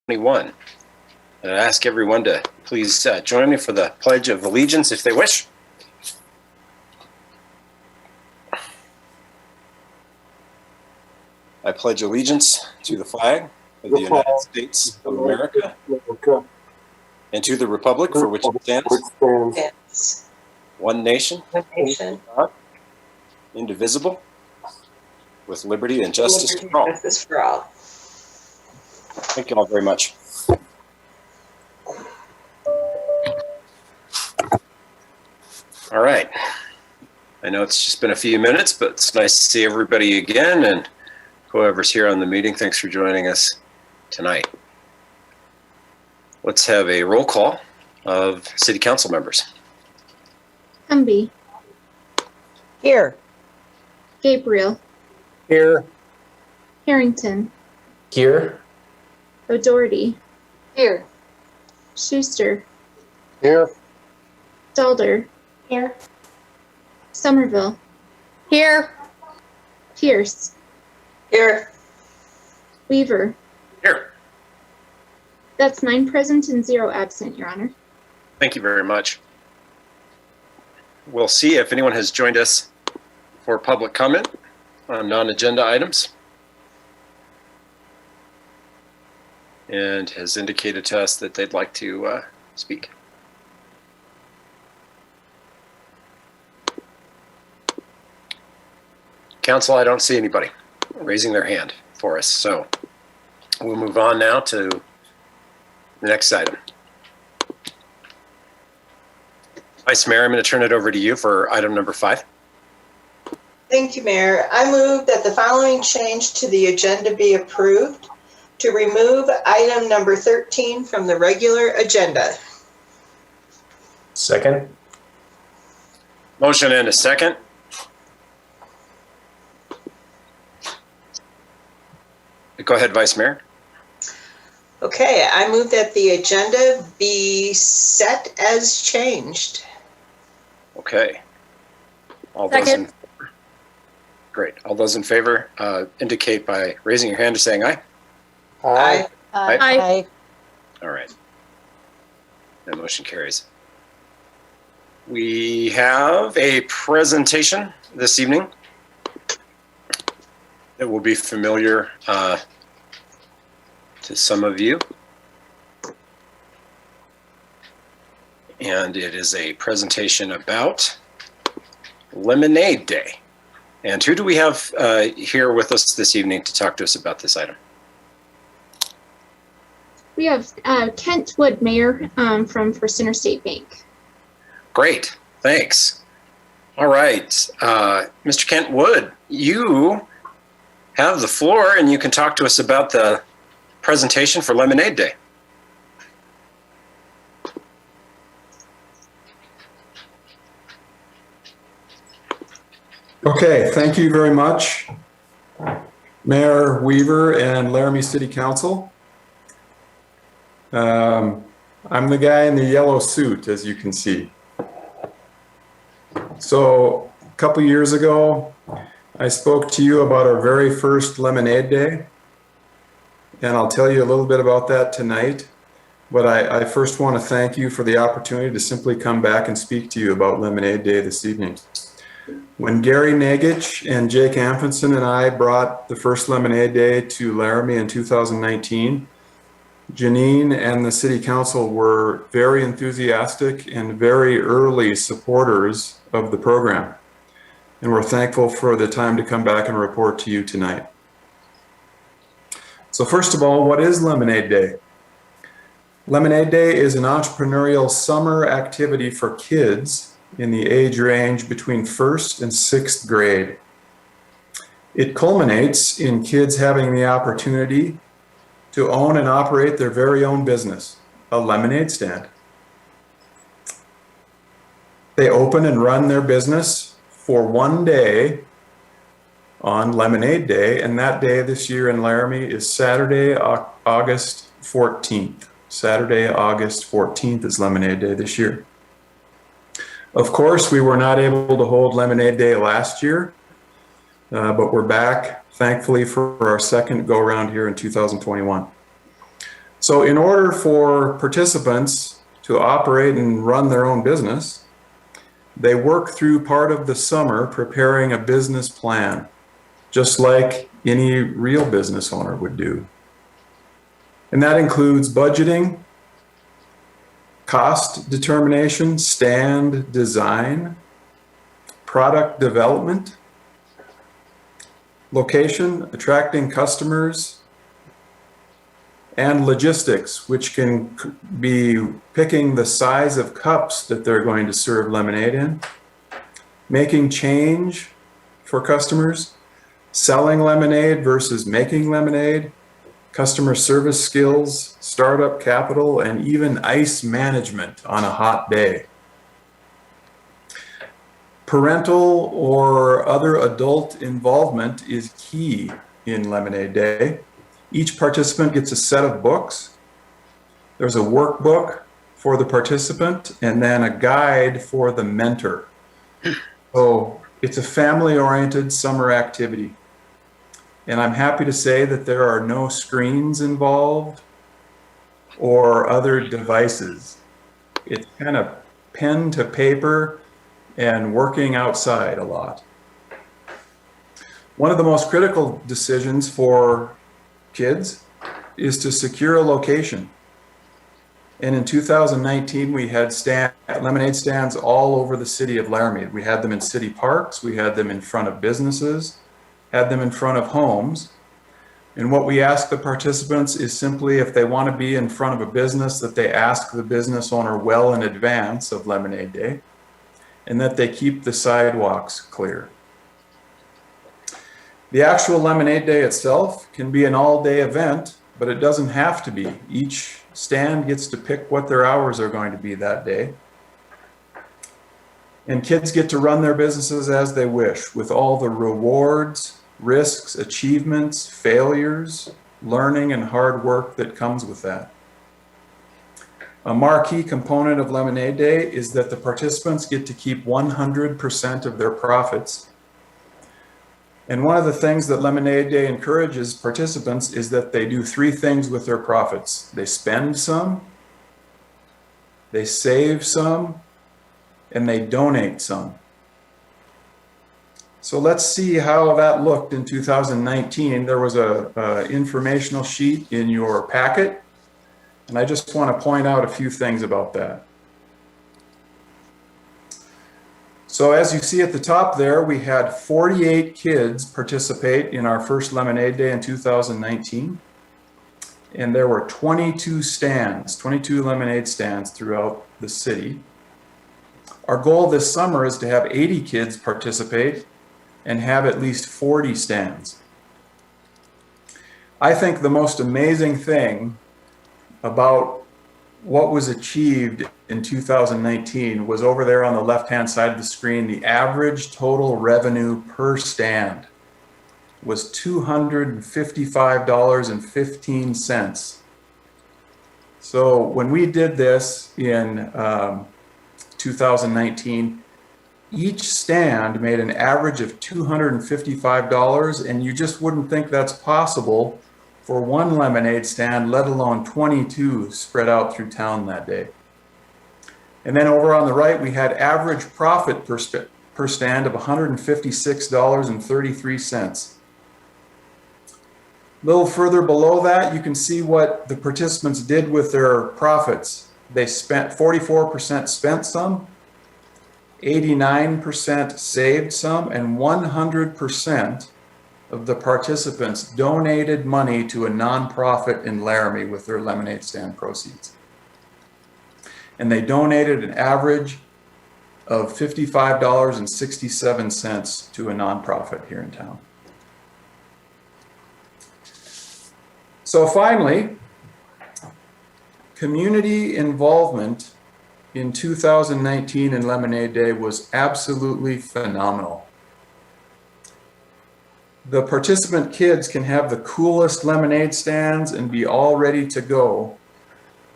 2021. I ask everyone to please join me for the Pledge of Allegiance if they wish. I pledge allegiance to the flag of the United States of America and to the republic for which it stands, one nation, God, indivisible, with liberty and justice for all. Thank you all very much. All right. I know it's just been a few minutes, but it's nice to see everybody again, and whoever's here on the meeting, thanks for joining us tonight. Let's have a roll call of city council members. Humby. Here. Gabriel. Here. Harrington. Here. O'Doherty. Here. Schuster. Here. Dalder. Here. Somerville. Here. Pierce. Here. Weaver. Here. That's 9 present and 0 absent, Your Honor. Thank you very much. We'll see if anyone has joined us for public comment on non-agenda items and has indicated to us that they'd like to speak. Council, I don't see anybody raising their hand for us, so we'll move on now to the next item. Vice Mayor, I'm going to turn it over to you for item number 5. Thank you, Mayor. I move that the following change to the agenda be approved: to remove item number 13 from the regular agenda. Second. Motion and a second. Go ahead, Vice Mayor. Okay, I move that the agenda be set as changed. Okay. All those in favor? Great. All those in favor indicate by raising your hand or saying aye. Aye. Aye. All right. That motion carries. We have a presentation this evening that will be familiar to some of you. And it is a presentation about Lemonade Day. And who do we have here with us this evening to talk to us about this item? We have Kent Wood, Mayor from First Interstate Bank. Great, thanks. All right, Mr. Kent Wood, you have the floor and you can talk to us about the presentation for Lemonade Day. Okay, thank you very much, Mayor Weaver and Laramie City Council. I'm the guy in the yellow suit, as you can see. So a couple years ago, I spoke to you about our very first Lemonade Day, and I'll tell you a little bit about that tonight. But I first want to thank you for the opportunity to simply come back and speak to you about Lemonade Day this evening. When Gary Nagich and Jake Amfinson and I brought the first Lemonade Day to Laramie in 2019, Janine and the City Council were very enthusiastic and very early supporters of the program. And we're thankful for the time to come back and report to you tonight. So first of all, what is Lemonade Day? Lemonade Day is an entrepreneurial summer activity for kids in the age range between 1st and 6th grade. It culminates in kids having the opportunity to own and operate their very own business, a lemonade stand. They open and run their business for one day on Lemonade Day, and that day this year in Laramie is Saturday, August 14th. Saturday, August 14th is Lemonade Day this year. Of course, we were not able to hold Lemonade Day last year, but we're back, thankfully, for our second go-around here in 2021. So in order for participants to operate and run their own business, they work through part of the summer preparing a business plan, just like any real business owner would do. And that includes budgeting, cost determination, stand design, product development, location, attracting customers, and logistics, which can be picking the size of cups that they're going to serve lemonade in, making change for customers, selling lemonade versus making lemonade, customer service skills, startup capital, and even ice management on a hot day. Parental or other adult involvement is key in Lemonade Day. Each participant gets a set of books. There's a workbook for the participant and then a guide for the mentor. So it's a family-oriented summer activity. And I'm happy to say that there are no screens involved or other devices. It's kind of pen to paper and working outside a lot. One of the most critical decisions for kids is to secure a location. And in 2019, we had lemonade stands all over the city of Laramie. We had them in city parks, we had them in front of businesses, had them in front of homes. And what we ask the participants is simply if they want to be in front of a business, that they ask the business owner well in advance of Lemonade Day, and that they keep the sidewalks clear. The actual Lemonade Day itself can be an all-day event, but it doesn't have to be. Each stand gets to pick what their hours are going to be that day. And kids get to run their businesses as they wish, with all the rewards, risks, achievements, failures, learning, and hard work that comes with that. A marquee component of Lemonade Day is that the participants get to keep 100% of their profits. And one of the things that Lemonade Day encourages participants is that they do three things with their profits. They spend some, they save some, and they donate some. So let's see how that looked in 2019. There was a informational sheet in your packet, and I just want to point out a few things about that. So as you see at the top there, we had 48 kids participate in our first Lemonade Day in 2019. And there were 22 stands, 22 lemonade stands throughout the city. Our goal this summer is to have 80 kids participate and have at least 40 stands. I think the most amazing thing about what was achieved in 2019 was over there on the left-hand side of the screen. The average total revenue per stand was $255.15. So when we did this in 2019, each stand made an average of $255, and you just wouldn't think that's possible for one lemonade stand, let alone 22 spread out through town that day. And then over on the right, we had average profit per stand of $156.33. A little further below that, you can see what the participants did with their profits. They spent 44% spent some, 89% saved some, and 100% of the participants donated money to a nonprofit in Laramie with their lemonade stand proceeds. And they donated an average of $55.67 to a nonprofit here in town. So finally, community involvement in 2019 in Lemonade Day was absolutely phenomenal. The participant kids can have the coolest lemonade stands and be all ready to go.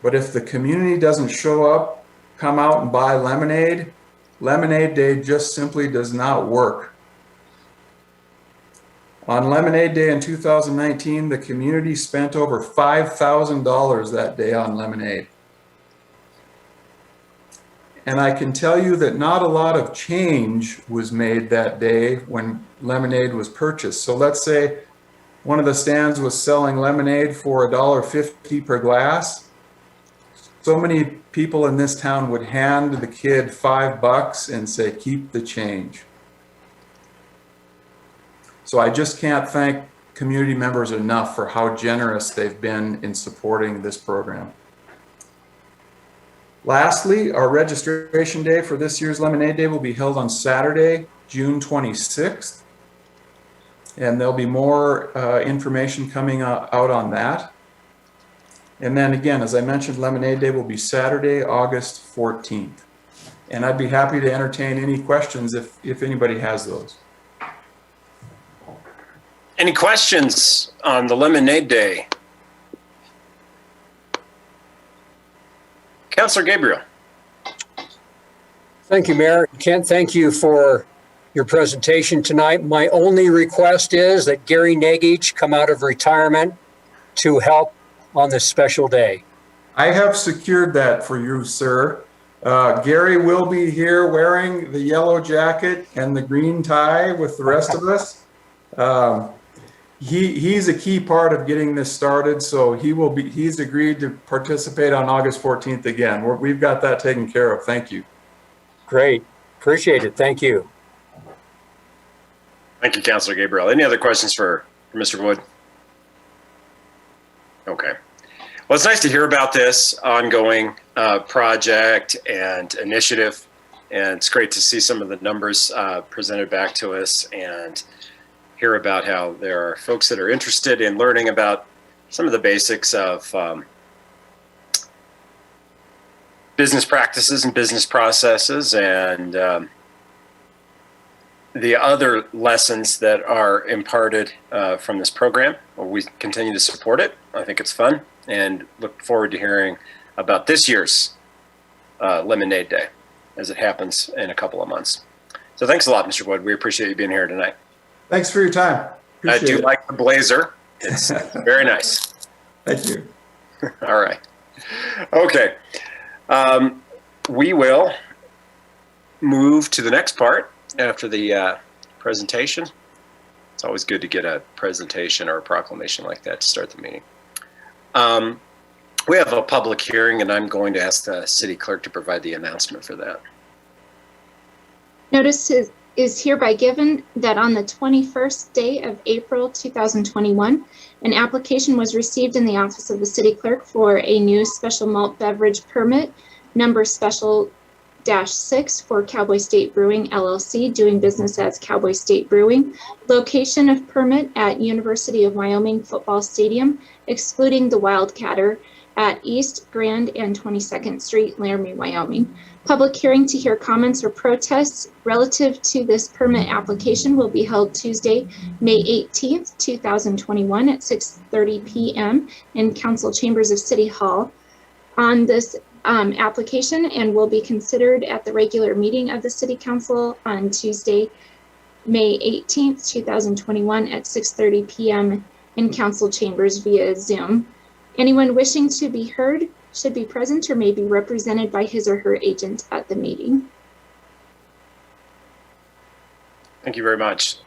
But if the community doesn't show up, come out and buy lemonade, Lemonade Day just simply does not work. On Lemonade Day in 2019, the community spent over $5,000 that day on lemonade. And I can tell you that not a lot of change was made that day when lemonade was purchased. So let's say one of the stands was selling lemonade for $1.50 per glass. So many people in this town would hand the kid $5 and say, keep the change. So I just can't thank community members enough for how generous they've been in supporting this program. Lastly, our registration day for this year's Lemonade Day will be held on Saturday, June 26th. And there'll be more information coming out on that. And then again, as I mentioned, Lemonade Day will be Saturday, August 14th. And I'd be happy to entertain any questions if anybody has those. Any questions on the Lemonade Day? Councilor Gabriel. Thank you, Mayor. Kent, thank you for your presentation tonight. My only request is that Gary Nagich come out of retirement to help on this special day. I have secured that for you, sir. Gary will be here wearing the yellow jacket and the green tie with the rest of us. He's a key part of getting this started, so he's agreed to participate on August 14th again. We've got that taken care of. Thank you. Great. Appreciate it. Thank you. Thank you, Councilor Gabriel. Any other questions for Mr. Wood? Okay. Well, it's nice to hear about this ongoing project and initiative, and it's great to see some of the numbers presented back to us and hear about how there are folks that are interested in learning about some of the basics of business practices and business processes, and the other lessons that are imparted from this program. We continue to support it. I think it's fun, and look forward to hearing about this year's Lemonade Day as it happens in a couple of months. So thanks a lot, Mr. Wood. We appreciate you being here tonight. Thanks for your time. Appreciate I do it. like the blazer. It's very nice. Thank you. All right. Okay. We will move to the next part after the presentation. It's always good to get a presentation or a proclamation like that to start the meeting. We have a public hearing, and I'm going to ask the city clerk to provide the announcement for that. Notice is hereby given that on the 21st day of April 2021, an application was received in the office of the city clerk for a new special malt beverage permit, number special -6 for Cowboy State Brewing LLC, doing business as Cowboy State Brewing. Location of permit at University of Wyoming Football Stadium, excluding the Wildcatter, at East Grand and 22nd Street, Laramie, Wyoming. Public hearing to hear comments or protests relative to this permit application will be held Tuesday, May 18th, 2021 at 6:30 p.m. in council chambers of City Hall on this application, and will be considered at the regular meeting of the City Council on Tuesday, May 18th, 2021 at 6:30 p.m. in council chambers via Zoom. Anyone wishing to be heard should be present or may be represented by his or her agent at the meeting. Thank you very much.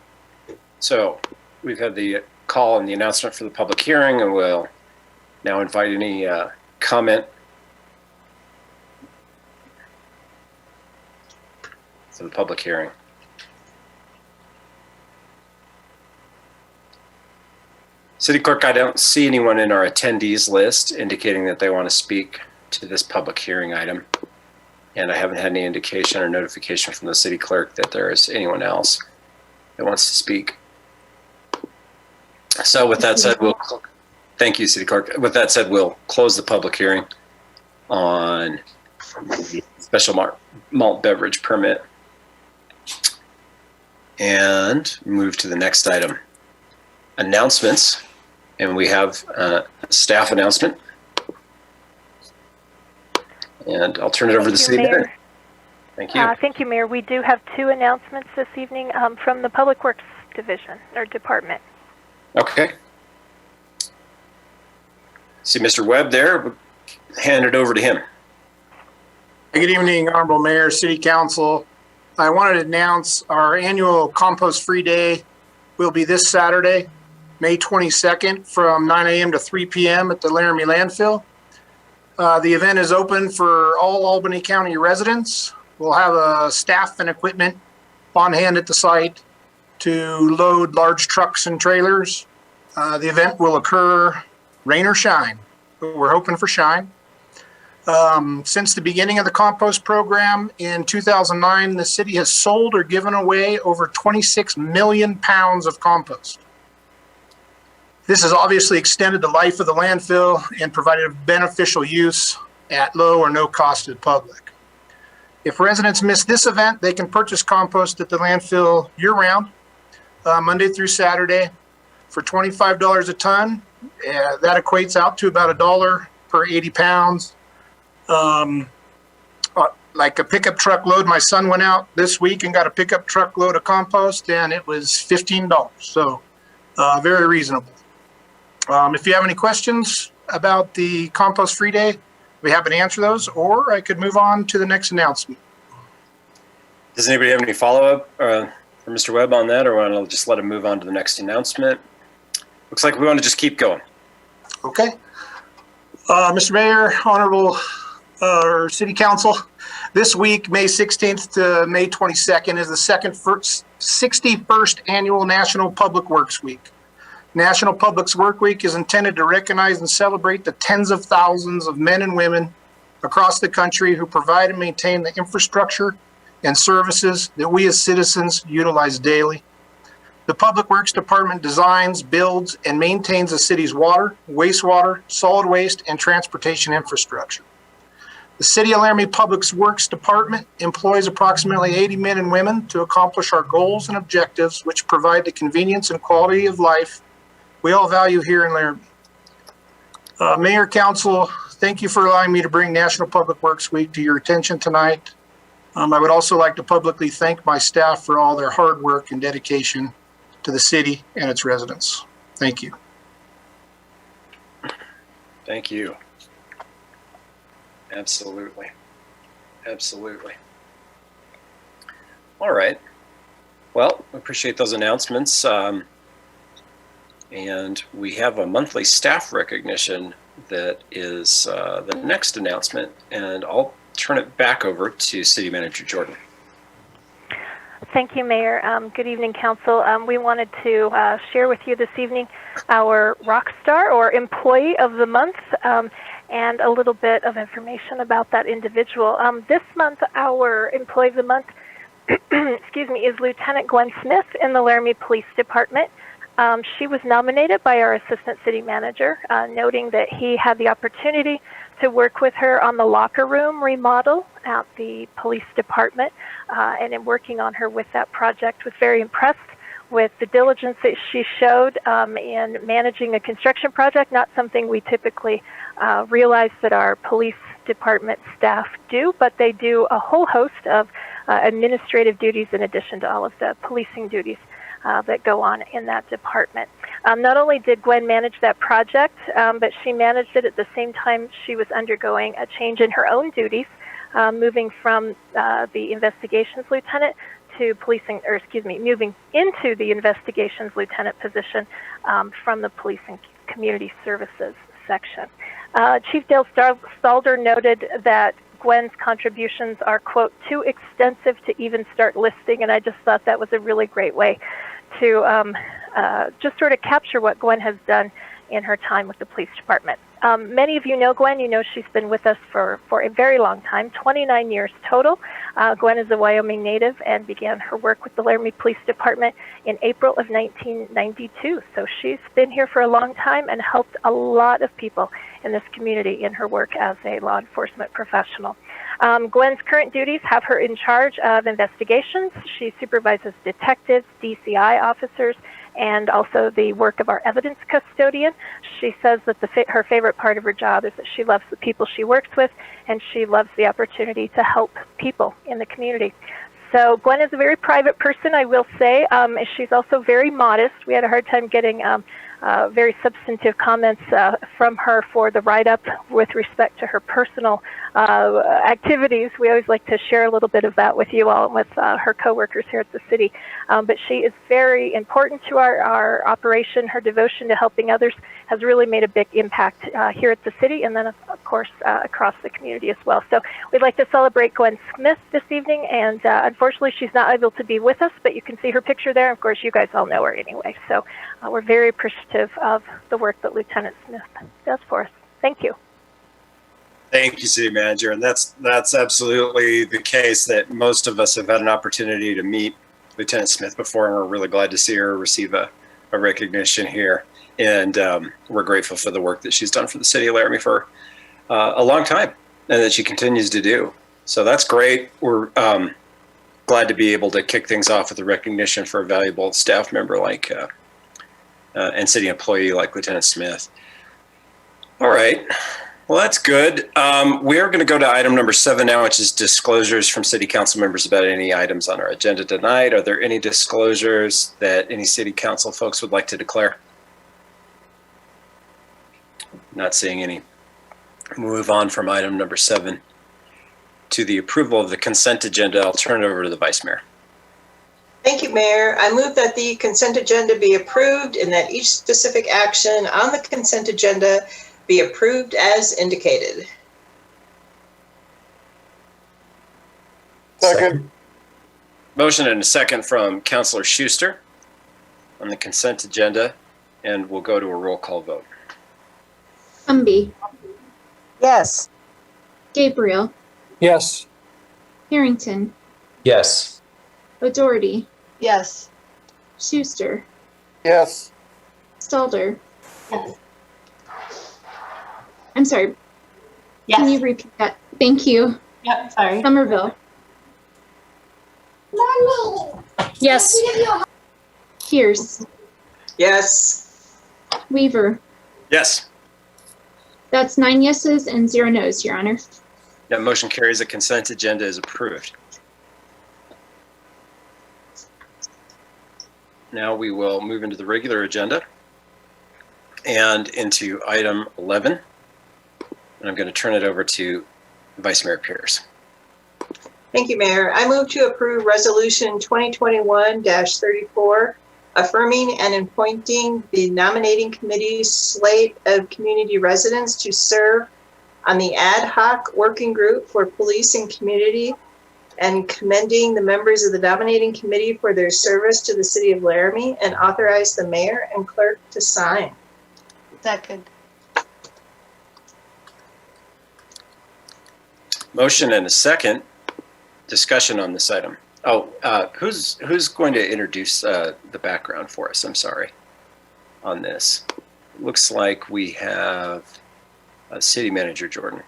So we've had the call and the announcement for the public hearing, and we'll now invite any comment for the public hearing. City Clerk, I don't see anyone in our attendees list indicating that they want to speak to this public hearing item. And I haven't had any indication or notification from the City Clerk that there is anyone else that wants to speak. So with that said, thank you, City Clerk. With that said, we'll close the public hearing on the special malt beverage permit and move to the next item. Announcements. And we have a staff announcement. And I'll turn it over to the city manager. Thank you. Thank you, Mayor. We do have two announcements this evening from the Public Works division or department. Okay. See Mr. Webb there. We'll hand it over to him. Good evening, Honorable Mayor, City Council. I wanted to announce our annual Compost Free Day will be this Saturday, May 22nd from 9 a.m. to 3 p.m. at the Laramie landfill. The event is open for all Albany County residents. We'll have staff and equipment on hand at the site to load large trucks and trailers. The event will occur rain or shine, but we're hoping for shine. Since the beginning of the compost program in 2009, the city has sold or given away over 26 million pounds of compost. This has obviously extended the life of the landfill and provided beneficial use at low or no cost to the public. If residents miss this event, they can purchase compost at the landfill year-round, Monday through Saturday, for $25 a ton. That equates out to about $1 per 80 pounds. Like a pickup truck load, my son went out this week and got a pickup truck load of compost, and it was $15. So very reasonable. If you have any questions about the Compost Free Day, we happy to answer those, or I could move on to the next announcement. Does anybody have any follow-up for Mr. Webb on that, or want to just let him move on to the next announcement? Looks like we want to just keep going. Okay. Mr. Mayor, Honorable City Council, this week, May 16th to May 22nd, is the 61st Annual National Public Works Week. National Public Works Week is intended to recognize and celebrate the tens of thousands of men and women across the country who provide and maintain the infrastructure and services that we as citizens utilize daily. The Public Works Department designs, builds, and maintains the city's water, wastewater, solid waste, and transportation infrastructure. The City of Laramie Public Works Department employs approximately 80 men and women to accomplish our goals and objectives, which provide the convenience and quality of life we all value here in Laramie. Mayor, Council, thank you for allowing me to bring National Public Works Week to your attention tonight. I would also like to publicly thank my staff for all their hard work and dedication to the city and its residents. Thank you. Thank you. Absolutely. Absolutely. All right. Well, I appreciate those announcements. And we have a monthly staff recognition that is the next announcement, and I'll turn it back over to City Manager Jordan. Thank you, Mayor. Good evening, Council. We wanted to share with you this evening our rock star or employee of the month and a little bit of information about that individual. This month, our employee of the month excuse me, is Lieutenant Gwen Smith in the Laramie Police Department. She was nominated by our Assistant City Manager, noting that he had the opportunity to work with her on the locker room remodel at the police department, and in working on her with that project, was very impressed with the diligence that she showed in managing a construction project, not something we typically realize that our police department staff do, but they do a whole host of administrative duties in addition to all of the policing duties that go on in that department. Not only did Gwen manage that project, but she managed it at the same time she was undergoing a change in her own duties, moving from the investigations lieutenant to policing, or excuse me, moving into the investigations lieutenant position from the police and community services section. Chief Dale Stalder noted that Gwen's contributions are, quote, too extensive to even start listing, and I just thought that was a really great way to just sort of capture what Gwen has done in her time with the police department. Many of you know Gwen. You know she's been with us for a very long time, 29 years total. Gwen is a Wyoming native and began her work with the Laramie Police Department in April of 1992. So she's been here for a long time and helped a lot of people in this community in her work as a law enforcement professional. Gwen's current duties have her in charge of investigations. She supervises detectives, DCI officers, and also the work of our evidence custodian. She says that her favorite part of her job is that she loves the people she works with, and she loves the opportunity to help people in the community. So Gwen is a very private person, I will say. She's also very modest. We had a hard time getting very substantive comments from her for the write-up with respect to her personal activities. We always like to share a little bit of that with you all and with her coworkers here at the city. But she is very important to our operation. Her devotion to helping others has really made a big impact here at the city, and then of course across the community as well. So we'd like to celebrate Gwen Smith this evening, and unfortunately she's not able to be with us, but you can see her picture there. Of course, you guys all know her anyway. So we're very appreciative of the work that Lieutenant Smith does for us. Thank you. Thank you, City Manager. And that's absolutely the case, that most of us have had an opportunity to meet Lieutenant Smith before, and we're really glad to see her receive a recognition here. And we're grateful for the work that she's done for the city of Laramie for a long time, and that she continues to do. So that's great. We're glad to be able to kick things off with a recognition for a valuable staff member like and city employee like Lieutenant Smith. All right. Well, that's good. We are going to go to item number 7 now, which is disclosures from city council members about any items on our agenda tonight. Are there any disclosures that any city council folks would like to declare? Not seeing any. Move on from item number 7 to the approval of the consent agenda. I'll turn it over to the Vice Mayor. Thank you, Mayor. I move that the consent agenda be approved and that each specific action on the consent agenda be approved as indicated. Second. Motion and a second from Councilor Schuster on the consent agenda, and we'll go to a roll call vote. Humby, Yes. Gabriel, Yes. Harrington, Yes. O'Doherty, Yes. Schuster, Yes. Stalder. Yes. I'm sorry. Can you repeat that? Thank you. Yep, sorry. Somerville, Yes. Pierce, Yes. Weaver. Yes. That's 9 yeses and 0 nos, Your Honor. That motion carries. The consent agenda is approved. Now we will move into the regular agenda and into item 11. And I'm going to turn it over to Vice Mayor Pierce. Thank you, Mayor. I move to approve Resolution 2021-34, affirming and appointing the Nominating Committee's slate of community residents to serve on the ad hoc working group for police and community, and commending the members of the Nominating Committee for their service to the city of Laramie, and authorize the mayor and clerk to sign. Second. Motion and a second. Discussion on this item. Oh, who's going to introduce the background for us? I'm sorry. On this, looks like we have City Manager Jordan.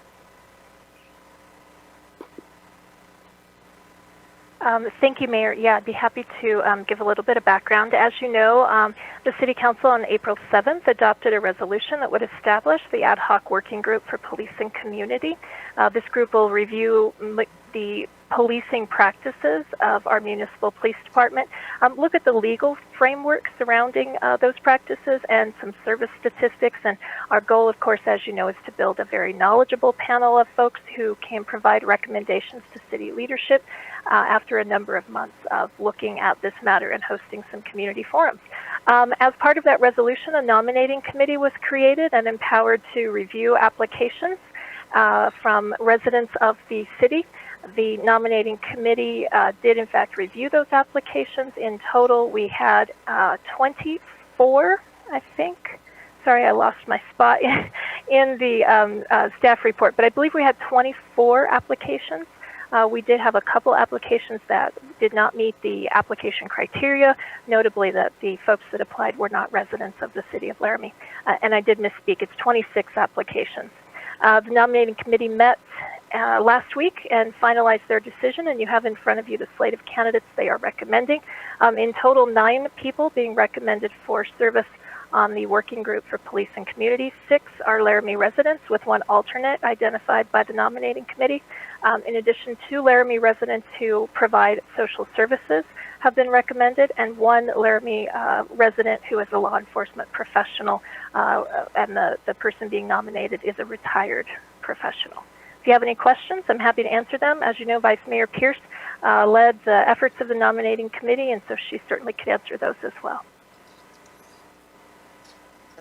Thank you, Mayor. Yeah, I'd be happy to give a little bit of background. As you know, the City Council on April 7th adopted a resolution that would establish the ad hoc working group for police and community. This group will review the policing practices of our municipal police department, look at the legal framework surrounding those practices and some service statistics. And our goal, of course, as you know, is to build a very knowledgeable panel of folks who can provide recommendations to city leadership after a number of months of looking at this matter and hosting some community forums. As part of that resolution, a nominating committee was created and empowered to review applications from residents of the city. The nominating committee did, in fact, review those applications. In total, we had 24, I think. Sorry, I lost my spot in the staff report, but I believe we had 24 applications. We did have a couple applications that did not meet the application criteria, notably that the folks that applied were not residents of the city of Laramie. And I did misspeak, it's 26 applications. The nominating committee met last week and finalized their decision, and you have in front of you the slate of candidates they are recommending. In total, 9 people being recommended for service on the working group for police and community. 6 are Laramie residents, with 1 alternate identified by the nominating committee. In addition, 2 Laramie residents who provide social services have been recommended, and 1 Laramie resident who is a law enforcement professional, and the person being nominated is a retired professional. If you have any questions, I'm happy to answer them. As you know, Vice Mayor Pierce led the efforts of the nominating committee, and so she certainly could answer those as well.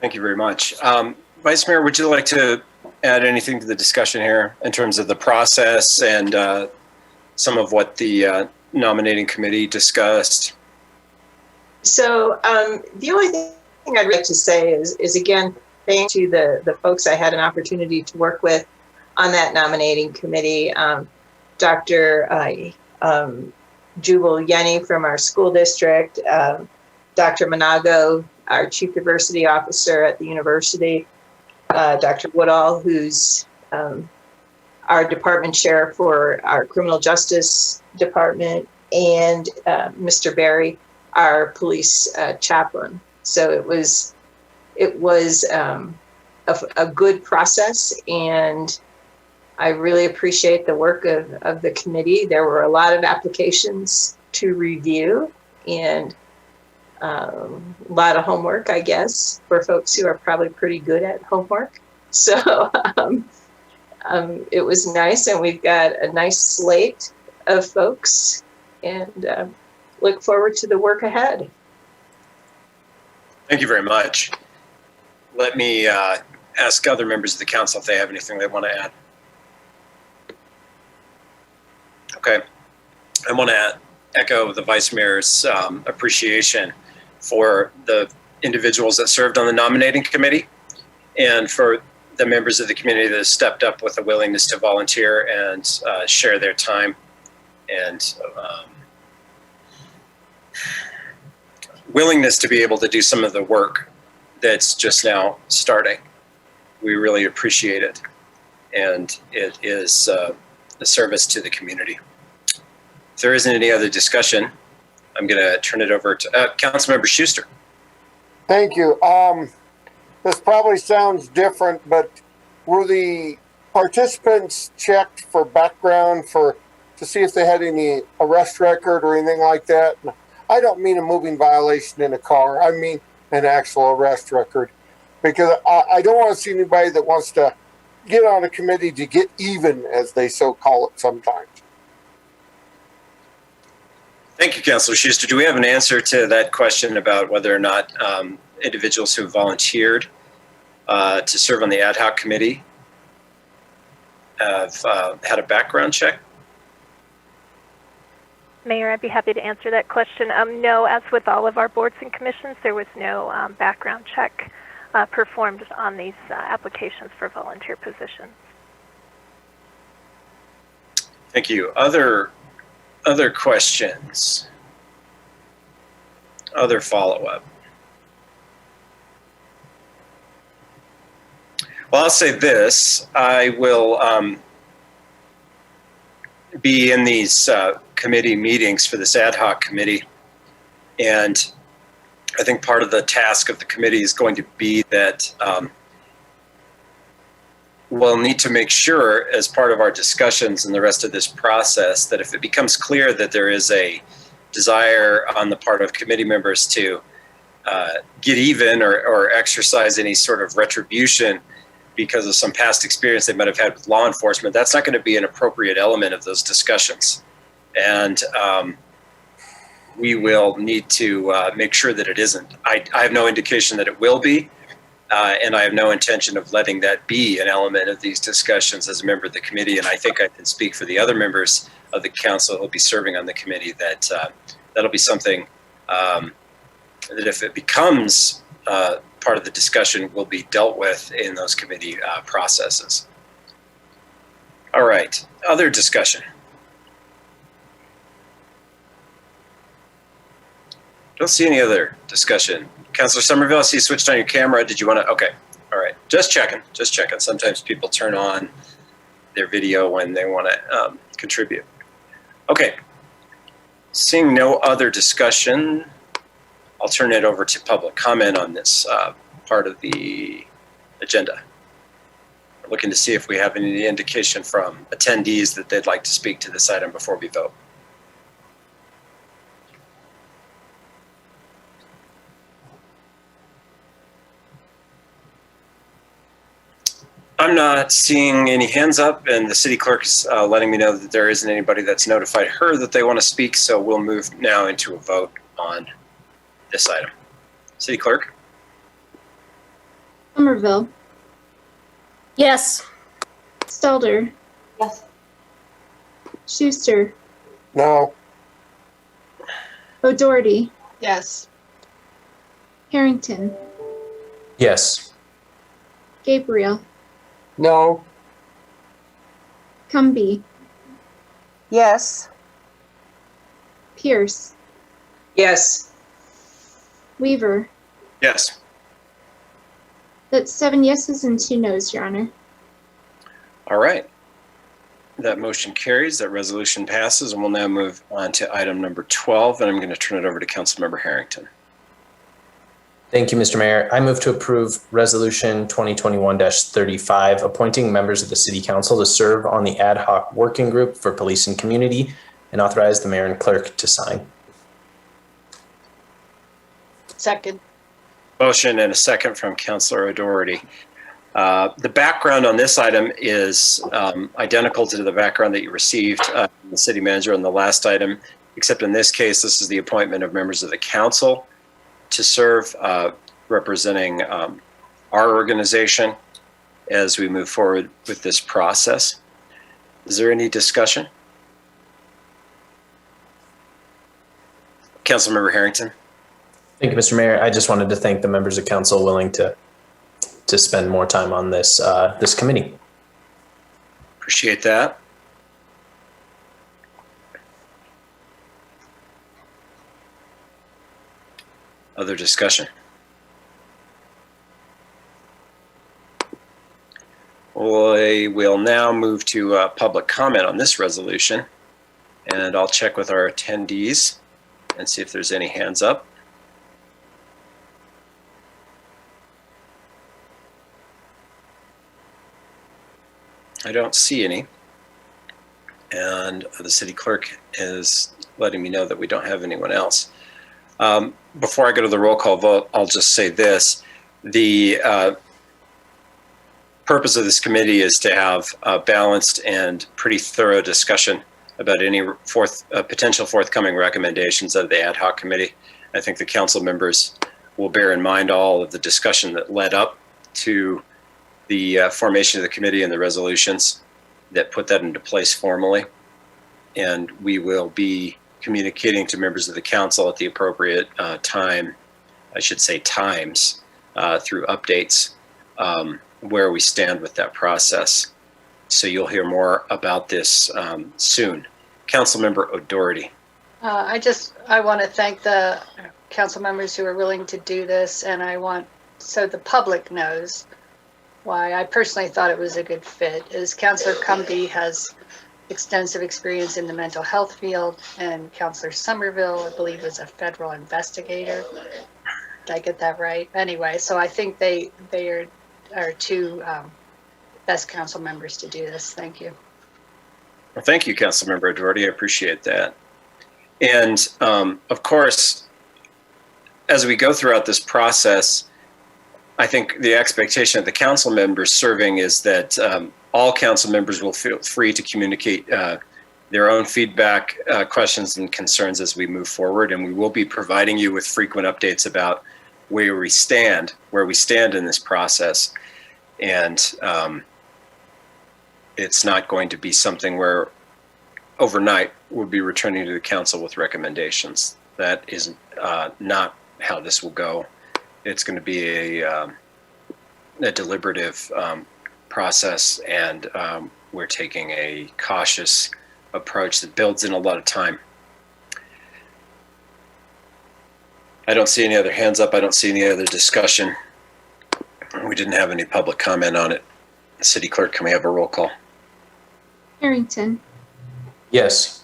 Thank you very much. Vice Mayor, would you like to add anything to the discussion here in terms of the process and some of what the nominating committee discussed? So the only thing I'd like to say is again, thank you to the folks I had an opportunity to work with on that nominating committee. Dr. Jubal Yenny from our school district, Dr. Monago, our chief diversity officer at the university, Dr. Woodall, who's our department chair for our criminal justice department, and Mr. Barry, our police chaplain. So it was a good process, and I really appreciate the work of the committee. There were a lot of applications to review, and a lot of homework, I guess, for folks who are probably pretty good at homework. So it was nice, and we've got a nice slate of folks, and look forward to the work ahead. Thank you very much. Let me ask other members of the council if they have anything they want to add. Okay. I want to echo the Vice Mayor's appreciation for the individuals that served on the nominating committee and for the members of the community that have stepped up with a willingness to volunteer and share their time and willingness to be able to do some of the work that's just now starting. We really appreciate it, and it is a service to the community. If there isn't any other discussion, I'm going to turn it over to Councilmember Schuster. Thank you. This probably sounds different, but were the participants checked for background to see if they had any arrest record or anything like that? I don't mean a moving violation in a car. I mean an actual arrest record, because I don't want to see anybody that wants to get on a committee to get even, as they so call it sometimes. Thank you, Councilor Schuster. Do we have an answer to that question about whether or not individuals who volunteered to serve on the ad hoc committee have had a background check? Mayor, I'd be happy to answer that question. No, as with all of our boards and commissions, there was no background check performed on these applications for volunteer positions. Thank you. Other questions? Other follow-up? Well, I'll say this. I will be in these committee meetings for this ad hoc committee, and I think part of the task of the committee is going to be that we'll need to make sure, as part of our discussions and the rest of this process, that if it becomes clear that there is a desire on the part of committee members to get even or exercise any sort of retribution because of some past experience they might have had with law enforcement, that's not going to be an appropriate element of those discussions. And we will need to make sure that it isn't. I have no indication that it will be, and I have no intention of letting that be an element of these discussions as a member of the committee. And I think I can speak for the other members of the council who will be serving on the committee that that'll be something that if it becomes part of the discussion will be dealt with in those committee processes. All right, other discussion. Don't see any other discussion. Councilor Somerville, I see you switched on your camera. Did you want to? Okay. All right. Just checking. Just checking. Sometimes people turn on their video when they want to contribute. Okay. Seeing no other discussion, I'll turn it over to public comment on this part of the agenda. Looking to see if we have any indication from attendees that they'd like to speak to this item before we vote. I'm not seeing any hands up, and the city clerk's letting me know that there isn't anybody that's notified her that they want to speak, so we'll move now into a vote on this item. City clerk? Somerville, Yes. Stelter, Yes. Schuster, No. O'Doherty, Yes. Harrington, Yes. Gabriel, No. Cumby, Yes. Pierce, Yes. Weaver. Yes. That's 7 yeses and 2 nos, Your Honor. All right. That motion carries, that resolution passes, and we'll now move on to item number 12, and I'm going to turn it over to Councilmember Harrington. Thank you, Mr. Mayor. I move to approve Resolution 2021-35, appointing members of the City Council to serve on the Ad Hoc Working Group for Police and Community, and authorize the Mayor and Clerk to sign. Second. Motion and a second from Councilor O'Doherty. The background on this item is identical to the background that you received from the city manager on the last item, except in this case, this is the appointment of members of the council to serve representing our organization as we move forward with this process. Is there any discussion? Councilmember Harrington. Thank you, Mr. Mayor. I just wanted to thank the members of council willing to spend more time on this this committee. Appreciate that. Other discussion? We will now move to public comment on this resolution, and I'll check with our attendees and see if there's any hands up. I don't see any, and the city clerk is letting me know that we don't have anyone else. Before I go to the roll call vote, I'll just say this. The purpose of this committee is to have a balanced and pretty thorough discussion about any potential forthcoming recommendations of the ad hoc committee. I think the council members will bear in mind all of the discussion that led up to the formation of the committee and the resolutions that put that into place formally. And we will be communicating to members of the council at the appropriate time, I should say times, through updates where we stand with that process. So you'll hear more about this soon. Councilmember O'Doherty. I want to thank the council members who are willing to do this, and I want, so the public knows why I personally thought it was a good fit, is Councilor Cumby has extensive experience in the mental health field, and Councilor Somerville, I believe, was a federal investigator. Did I get that right? Anyway, so I think they are two best council members to do this. Thank you. Well, thank you, Councilmember O'Doherty. I appreciate that. And of course, as we go throughout this process, I think the expectation of the council members serving is that all council members will feel free to communicate their own feedback, questions, and concerns as we move forward. And we will be providing you with frequent updates about where we stand in this process. And it's not going to be something where overnight we'll be returning to the council with recommendations. That is not how this will go. It's going to be a deliberative process, and we're taking a cautious approach that builds in a lot of time. I don't see any other hands up. I don't see any other discussion. We didn't have any public comment on it. City Clerk, can we have a roll call? Harrington, Yes.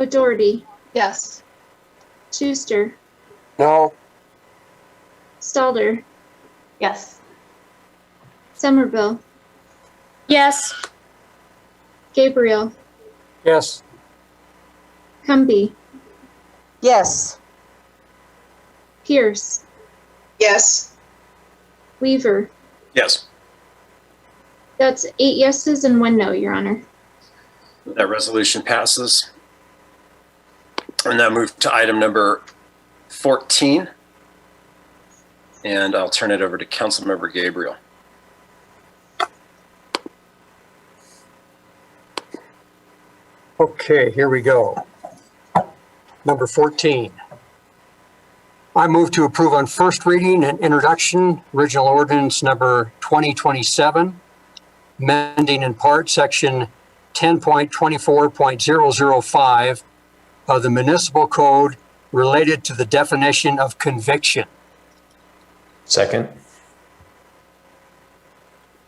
O'Doherty, Yes. Schuster, No. Stelter, Yes. Somerville, Yes. Gabriel, Yes. Cumby, Yes. Pierce, Yes. Weaver. Yes. That's 8 yeses and 1 no, Your Honor. That resolution passes. And now move to item number 14. And I'll turn it over to Councilmember Gabriel. Okay, here we go. Number 14. I move to approve on first reading and introduction, original ordinance number 2027, amending in part section 10.24.005 of the municipal code related to the definition of conviction. Second.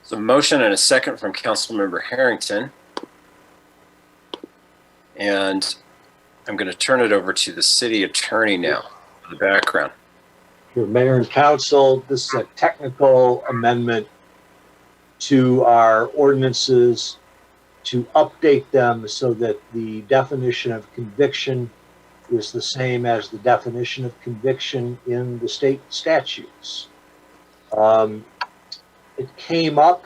So a motion and a second from Councilmember Harrington. And I'm going to turn it over to the city attorney now for the background. Your Mayor and Council, this is a technical amendment to our ordinances to update them so that the definition of conviction is the same as the definition of conviction in the state statutes. It came up,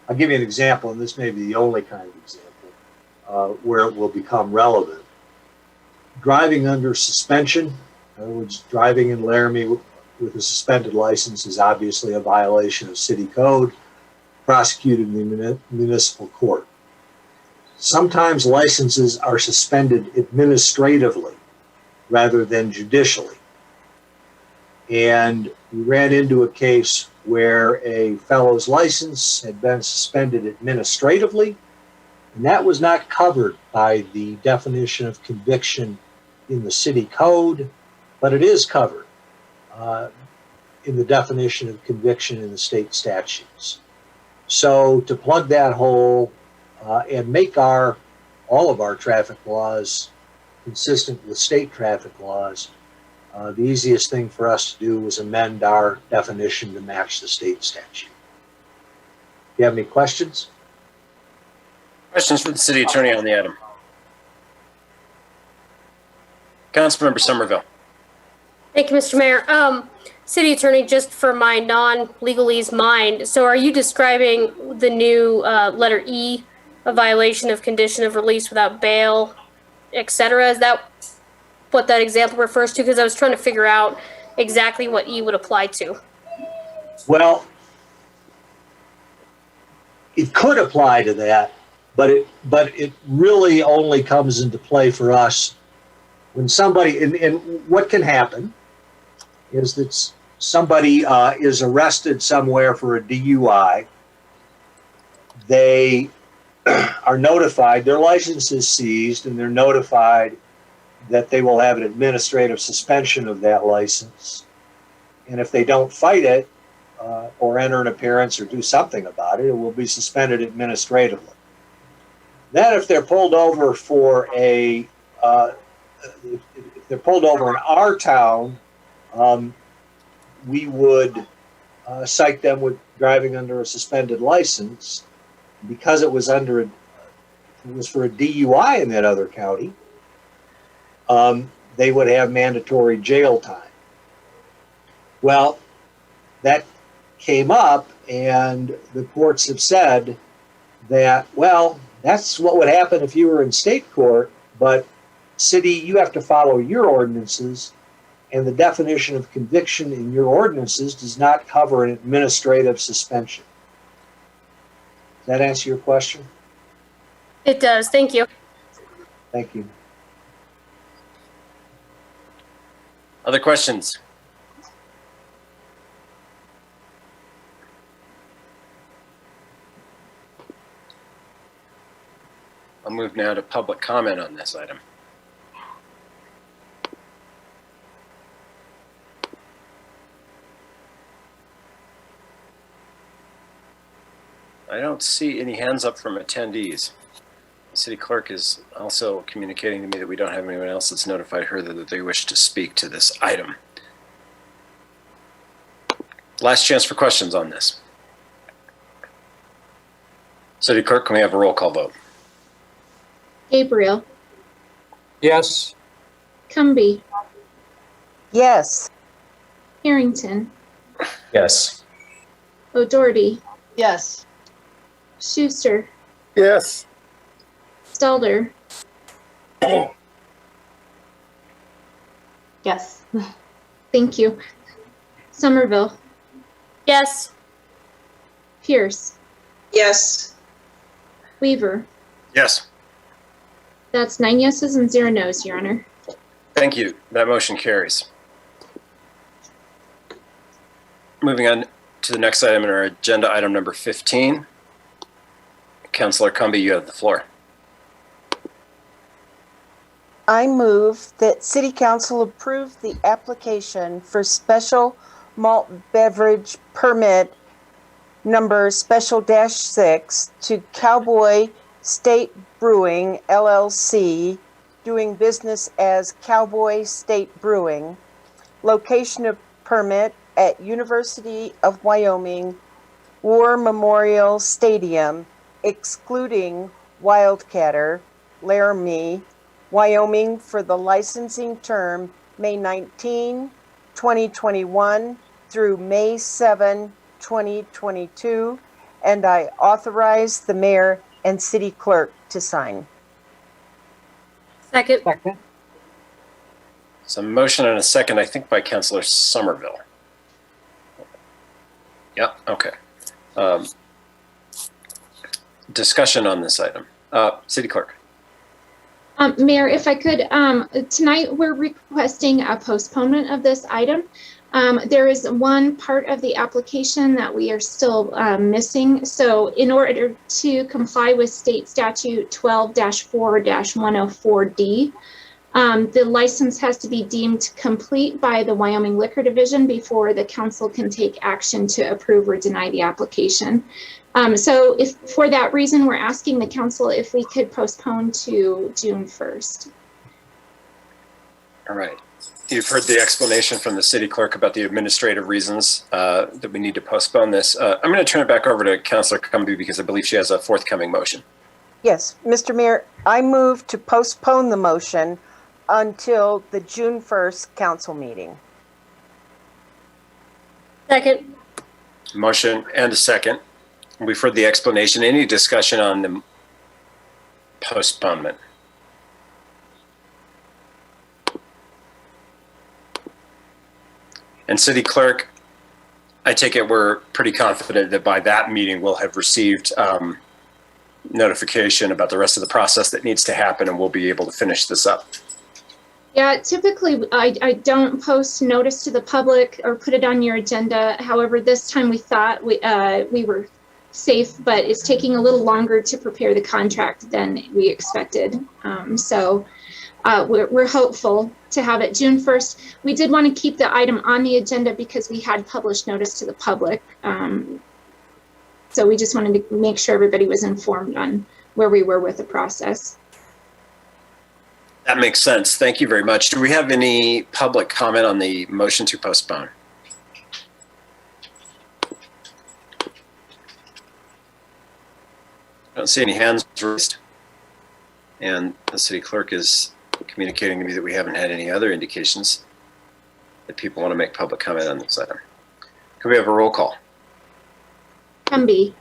I'll give you an example, and this may be the only kind of example where it will become relevant. Driving under suspension, in other words, driving in Laramie with a suspended license is obviously a violation of city code, prosecuted in the municipal court. Sometimes licenses are suspended administratively rather than judicially. And we ran into a case where a fellow's license had been suspended administratively, and that was not covered by the definition of conviction in the city code, but it is covered in the definition of conviction in the state statutes. So to plug that hole and make all of our traffic laws consistent with state traffic laws, the easiest thing for us to do was amend our definition to match the state statute. Do you have any questions? Questions for the city attorney on the item? Councilmember Somerville. Thank you, Mr. Mayor. City Attorney, just for my non-legalese mind, so are you describing the new letter E, a violation of condition of release without bail, etc.? Is that what that example refers to? Because I was trying to figure out exactly what E would apply to. Well, it could apply to that, but it really only comes into play for us when somebody, and what can happen is that somebody is arrested somewhere for a DUI. They are notified, their license is seized, and they're notified that they will have an administrative suspension of that license. And if they don't fight it or enter an appearance or do something about it, it will be suspended administratively. Then if they're pulled over for if they're pulled over in our town, we would cite them with driving under a suspended license. Because it was for a DUI in that other county, they would have mandatory jail time. Well, that came up, and the courts have said that, well, that's what would happen if you were in state court, but city, you have to follow your ordinances, and the definition of conviction in your ordinances does not cover an administrative suspension. Does that answer your question? It does. Thank you. Thank you. Other questions? I'll move now to public comment on this item. I don't see any hands up from attendees. The city clerk is also communicating to me that we don't have anyone else that's notified her that they wish to speak to this item. Last chance for questions on this. City Clerk, can we have a roll call vote? Gabriel, Yes. Cumby, Yes. Harrington, Yes. O'Doherty, Yes. Schuster, Yes. Stelter, Yes. thank you, Somerville, Yes. Pierce, Yes. Weaver. Yes. That's 9 yeses and 0 nos, Your Honor. Thank you. That motion carries. Moving on to the next item in our agenda, item number 15. Councilor Cumby, you have the floor. I move that City Council approve the application for special malt beverage permit number special -6 to Cowboy State Brewing LLC, doing business as Cowboy State Brewing, location of permit at University of Wyoming War Memorial Stadium, excluding Wildcatter, Laramie, Wyoming, for the licensing term May 19, 2021 through May 7, 2022, and I authorize the mayor and city clerk to sign. Second. So a motion and a second, I think, by Councilor Somerville. Yeah, okay. Discussion on this item. City Clerk. Mayor, if I could, tonight we're requesting a postponement of this item. There is one part of the application that we are still missing. So in order to comply with State Statute 12-4-104D, the license has to be deemed complete by the Wyoming Liquor Division before the council can take action to approve or deny the application. So if for that reason, we're asking the council if we could postpone to June 1st. All right. You've heard the explanation from the city clerk about the administrative reasons that we need to postpone this. I'm going to turn it back over to Councilor Cumby because I believe she has a forthcoming motion. Yes, Mr. Mayor, I move to postpone the motion until the June 1st council meeting. Second. Motion and a second. We've heard the explanation. Any discussion on the postponement? And City Clerk, I take it we're pretty confident that by that meeting we'll have received notification about the rest of the process that needs to happen, and we'll be able to finish this up. Yeah, typically I don't post notice to the public or put it on your agenda. However, this time we thought we were safe, but it's taking a little longer to prepare the contract than we expected. We're hopeful to have it June 1st. We did want to keep the item on the agenda because we had published notice to the public. So we just wanted to make sure everybody was informed on where we were with the process. That makes sense. Thank you very much. Do we have any public comment on the motion to postpone? I don't see any hands raised. And the city clerk is communicating to me that we haven't had any other indications that people want to make public comment on this item. Can we have a roll call? Cumby,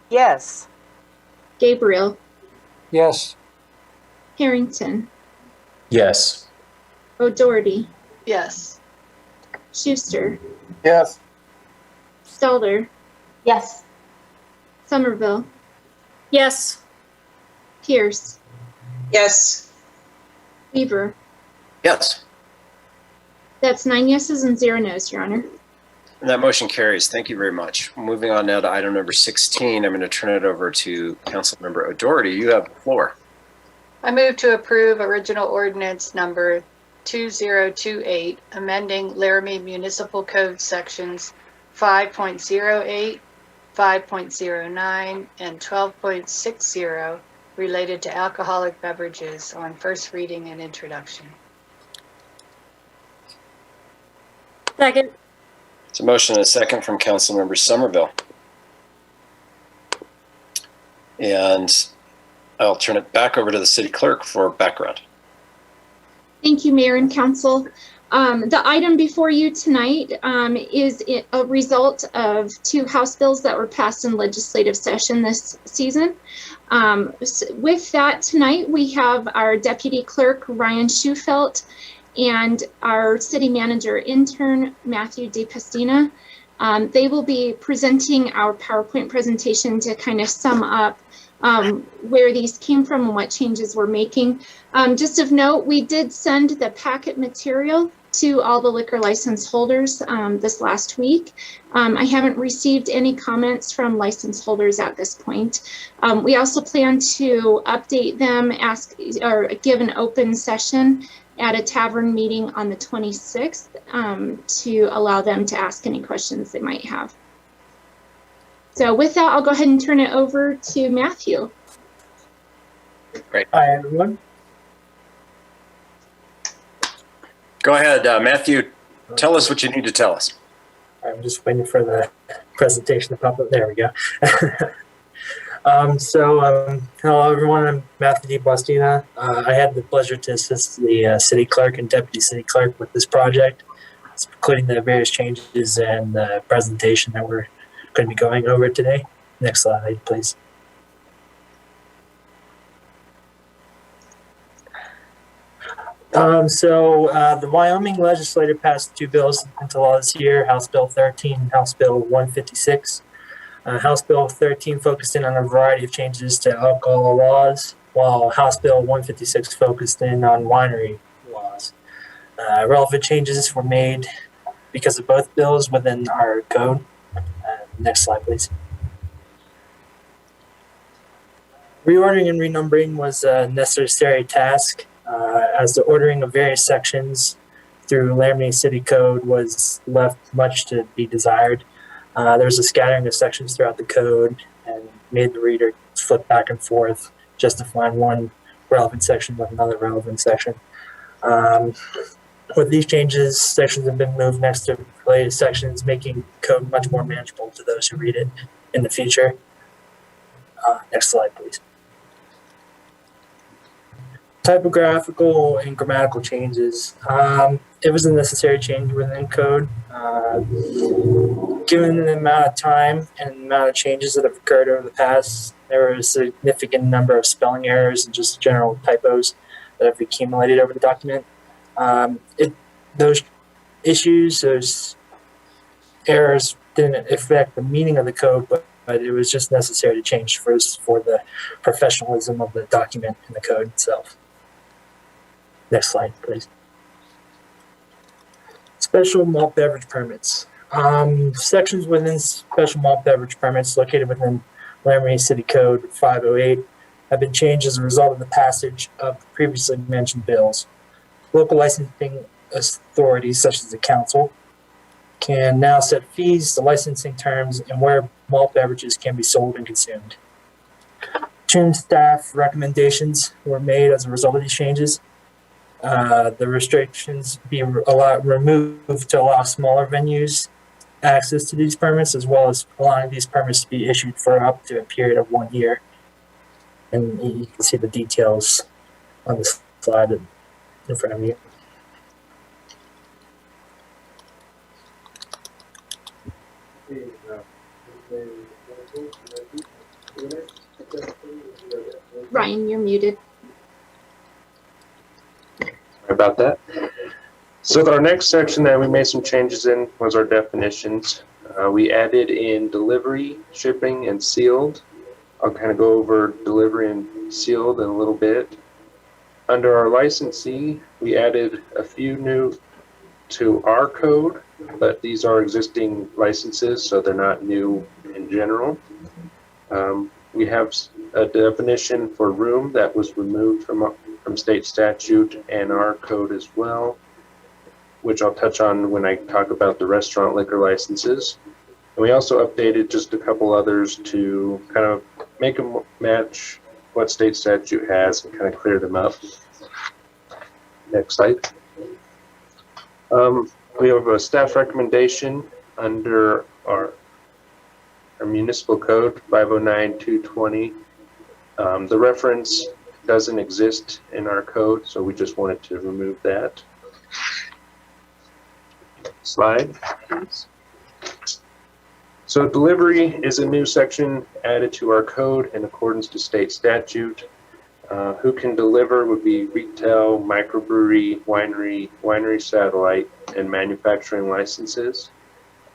Yes. Gabriel, Yes. Harrington, Yes. O'Doherty, Yes. Schuster, Yes. Stelter, Yes. Somerville, Yes. Pierce, Yes. Weaver. Yes. That's 9 yeses and 0 nos, Your Honor. And that motion carries. Thank you very much. Moving on now to item number 16, I'm going to turn it over to Councilmember O'Doherty. You have the floor. I move to approve original ordinance number 2028, amending Laramie Municipal Code sections 5.08, 5.09, and 12.60 related to alcoholic beverages on first reading and introduction. Second. It's a motion and a second from Councilmember Somerville. And I'll turn it back over to the city clerk for background. Thank you, Mayor and Council. The item before you tonight is a result of 2 House bills that were passed in legislative session this season. With that, tonight we have our Deputy Clerk, Ryan Schufelt, and our City Manager Intern, Matthew DePastina. They will be presenting our PowerPoint presentation to kind of sum up where these came from and what changes we're making. Just of note, we did send the packet material to all the liquor license holders this last week. I haven't received any comments from license holders at this point. We also plan to update them, ask or give an open session at a tavern meeting on the 26th to allow them to ask any questions they might have. So with that, I'll go ahead and turn it over to Matthew. Great. Hi, everyone. Go ahead, Matthew. Tell us what you need to tell us. I'm just waiting for the presentation to pop up. There we go. Hello, everyone. I'm Matthew DePastina. I had the pleasure to assist the city clerk and deputy city clerk with this project, including the various changes and the presentation that we're going to be going over today. Next slide, please. The Wyoming legislature passed 2 bills into law this year, House Bill 13 and House Bill 156. House Bill 13 focused in on a variety of changes to alcohol laws, while House Bill 156 focused in on winery laws. Relevant changes were made because of both bills within our code. Next slide, please. Reordering and renumbering was a necessary task, as the ordering of various sections through Laramie City Code was left much to be desired. There was a scattering of sections throughout the code and made the reader flip back and forth just to find one relevant section with another relevant section. With these changes, sections have been moved next to related sections, making code much more manageable to those who read it in the future. Next slide, please. Typographical and grammatical changes. It was a necessary change within code. Given the amount of time and the amount of changes that have occurred over the past, there were a significant number of spelling errors and just general typos that have accumulated over the document. Those issues, those errors didn't affect the meaning of the code, but it was just necessary to change first for the professionalism of the document and the code itself. Next slide, please. Special malt beverage permits. Sections within special malt beverage permits located within Laramie City Code 508 have been changed as a result of the passage of previously mentioned bills. Local licensing authorities, such as the council, can now set fees, the licensing terms, and where malt beverages can be sold and consumed. Tune staff recommendations were made as a result of these changes. The restrictions be removed to allow smaller venues access to these permits, as well as allowing these permits to be issued for up to a period of 1 year. And you can see the details on the slide in front of you. Ryan, you're muted. Sorry about that. So our next section that we made some changes in was our definitions. We added in delivery, shipping, and sealed. I'll kind of go over delivery and sealed in a little bit. Under our licensee, we added a few new to our code, but these are existing licenses, so they're not new in general. We have a definition for room that was removed from state statute and our code as well, which I'll touch on when I talk about the restaurant liquor licenses. And we also updated just a couple others to kind of make them match what state statute has and kind of clear them up. Next slide. We have a staff recommendation under our municipal code 509-220. The reference doesn't exist in our code, so we just wanted to remove that. Slide, please. So delivery is a new section added to our code in accordance to state statute. Who can deliver would be retail, microbrewery, winery satellite, and manufacturing licenses.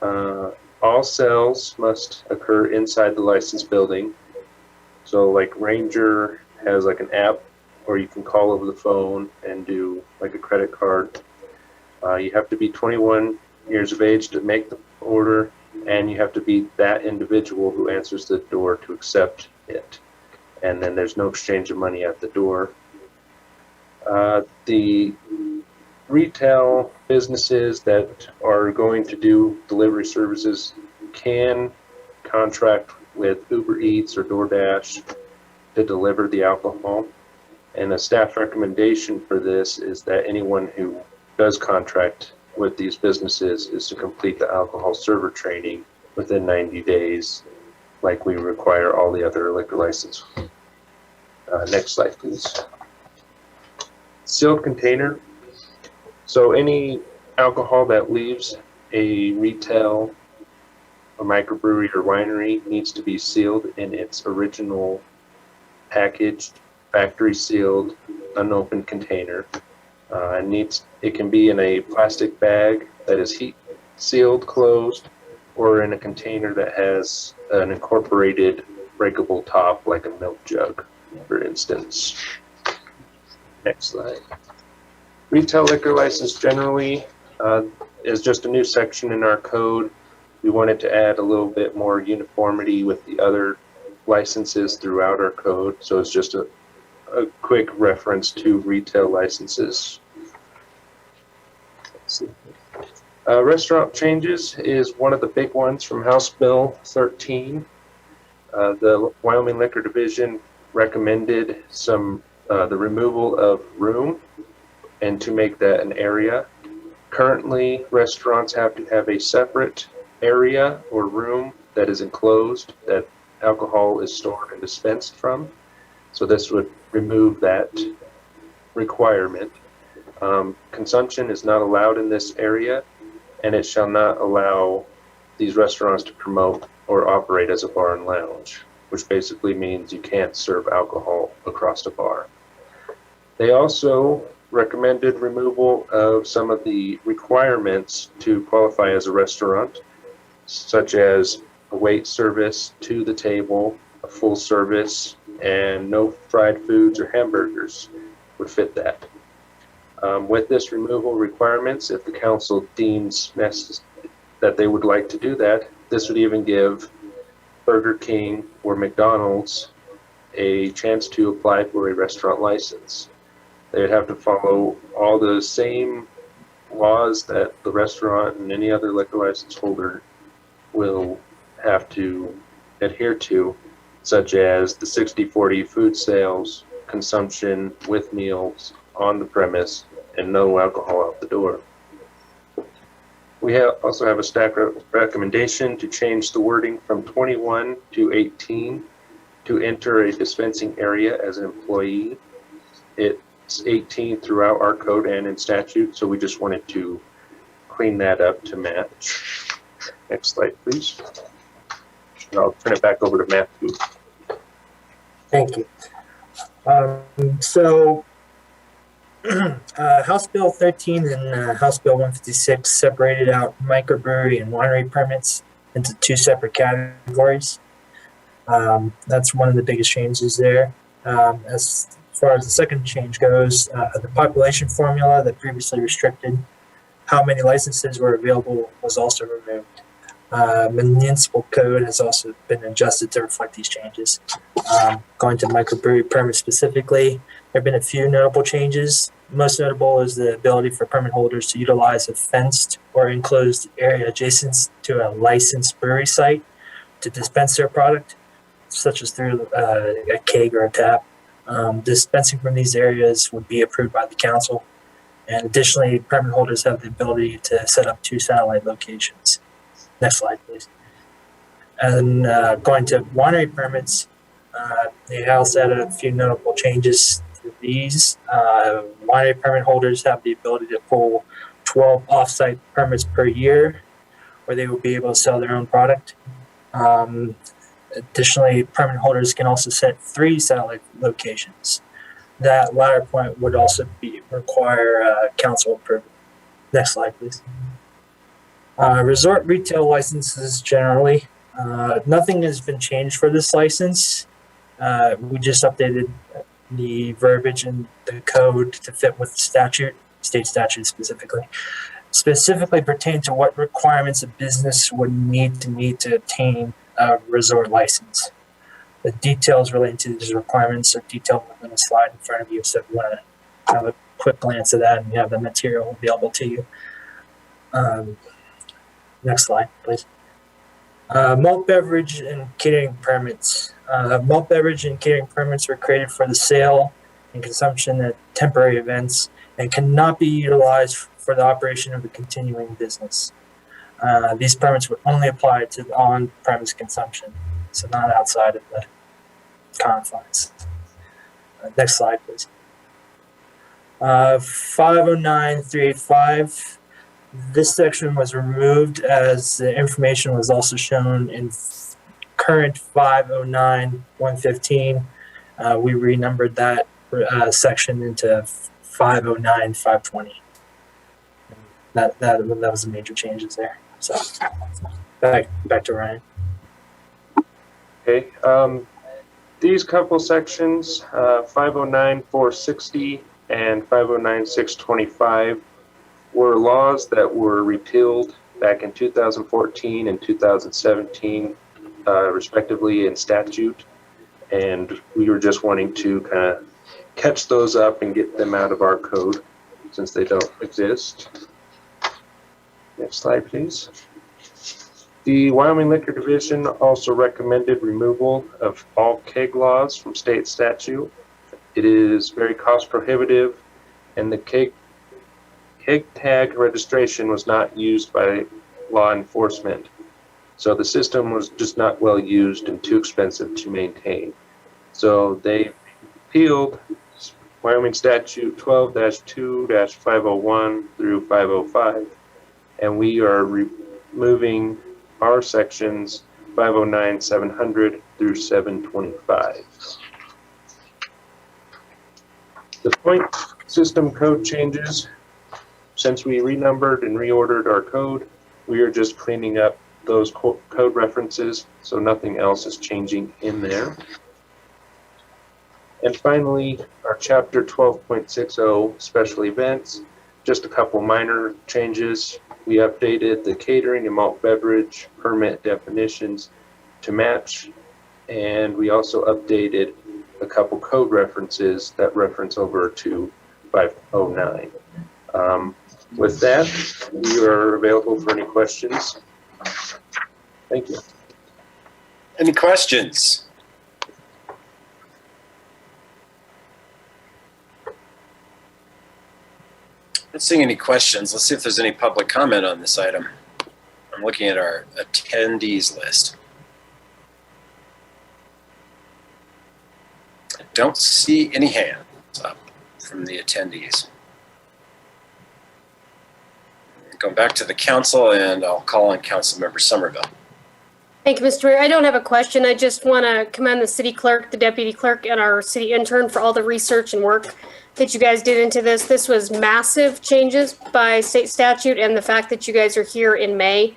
All sales must occur inside the licensed building. So like Ranger has like an app or you can call over the phone and do like a credit card. You have to be 21 years of age to make the order, and you have to be that individual who answers the door to accept it. And then there's no exchange of money at the door. The retail businesses that are going to do delivery services can contract with Uber Eats or DoorDash to deliver the alcohol. And a staff recommendation for this is that anyone who does contract with these businesses is to complete the alcohol server training within 90 days, like we require all the other liquor license. Next slide, please. Sealed container. So any alcohol that leaves a retail, a microbrewery or winery needs to be sealed in its original packaged, factory sealed, unopened container. It can be in a plastic bag that is heat sealed, closed, or in a container that has an incorporated breakable top like a milk jug, for instance. Next slide. Retail liquor license generally is just a new section in our code. We wanted to add a little bit more uniformity with the other licenses throughout our code, so it's just a quick reference to retail licenses. Restaurant changes is one of the big ones from House Bill 13. The Wyoming Liquor Division recommended the removal of room and to make that an area. Currently, restaurants have to have a separate area or room that is enclosed that alcohol is stored and dispensed from. So this would remove that requirement. Consumption is not allowed in this area, and it shall not allow these restaurants to promote or operate as a bar and lounge, which basically means you can't serve alcohol across the bar. They also recommended removal of some of the requirements to qualify as a restaurant, such as a wait service to the table, a full service, and no fried foods or hamburgers would fit that. With this removal requirements, if the council deems that they would like to do that, this would even give Burger King or McDonald's a chance to apply for a restaurant license. They would have to follow all the same laws that the restaurant and any other liquor license holder will have to adhere to, such as the 60-40 food sales, consumption with meals on the premise, and no alcohol out the door. We also have a staff recommendation to change the wording from 21 to 18 to enter a dispensing area as an employee. It's 18 throughout our code and in statute, so we just wanted to clean that up to match. Next slide, please. I'll turn it back over to Matthew. Thank you. House Bill 13 and House Bill 156 separated out microbrewery and winery permits into two separate categories. That's one of the biggest changes there. As far as the second change goes, the population formula that previously restricted how many licenses were available was also removed. Municipal code has also been adjusted to reflect these changes. Going to microbrewery permits specifically, there have been a few notable changes. Most notable is the ability for permit holders to utilize a fenced or enclosed area adjacent to a licensed brewery site to dispense their product, such as through a keg or a tap. Dispensing from these areas would be approved by the council. And additionally, permit holders have the ability to set up 2 satellite locations. Next slide, please. And going to winery permits, they also added a few notable changes to these. Winery permit holders have the ability to pull 12 offsite permits per year, where they will be able to sell their own product. Additionally, permit holders can also set 3 satellite locations. That latter point would also require council approval. Next slide, please. Resort retail licenses generally. Nothing has been changed for this license. We just updated the verbiage in the code to fit with the statute, state statute specifically pertain to what requirements a business would need to meet to obtain a resort license. The details related to these requirements are detailed within a slide in front of you, so if you want to have a quick glance at that and you have the material available to you. Next slide, please. Malt beverage and catering permits. Malt beverage and catering permits were created for the sale and consumption at temporary events and cannot be utilized for the operation of a continuing business. These permits would only apply to the on-premise consumption, so not outside of the confines. Next slide, please. 509-385. This section was removed as the information was also shown in current 509-115. We renumbered that section into 509-520. That was the major changes there. So back to Ryan. Okay. These couple sections, 509-460 and 509-625, were laws that were repealed back in 2014 and 2017, respectively, in statute. And we were just wanting to kind of catch those up and get them out of our code since they don't exist. Next slide, please. The Wyoming Liquor Division also recommended removal of all keg laws from state statute. It is very cost prohibitive, and the keg tag registration was not used by law enforcement. So the system was just not well used and too expensive to maintain. So they repealed Wyoming Statute 12-2-501 through 505, and we are removing our sections 509-700 through 725. The point system code changes. Since we renumbered and reordered our code, we are just cleaning up those code references, so nothing else is changing in there. And finally, our chapter 12.60 special events, just a couple minor changes. We updated the catering and malt beverage permit definitions to match, and we also updated a couple code references that reference over to 509. With that, we are available for any questions. Thank you. Any questions? Not seeing any questions. Let's see if there's any public comment on this item. I'm looking at our attendees list. I don't see any hands up from the attendees. Going back to the council, and I'll call on Councilmember Somerville. Thank you, Mr. Mayor. I don't have a question. I just want to commend the city clerk, the deputy clerk, and our city intern for all the research and work that you guys did into this. This was massive changes by state statute, and the fact that you guys are here in May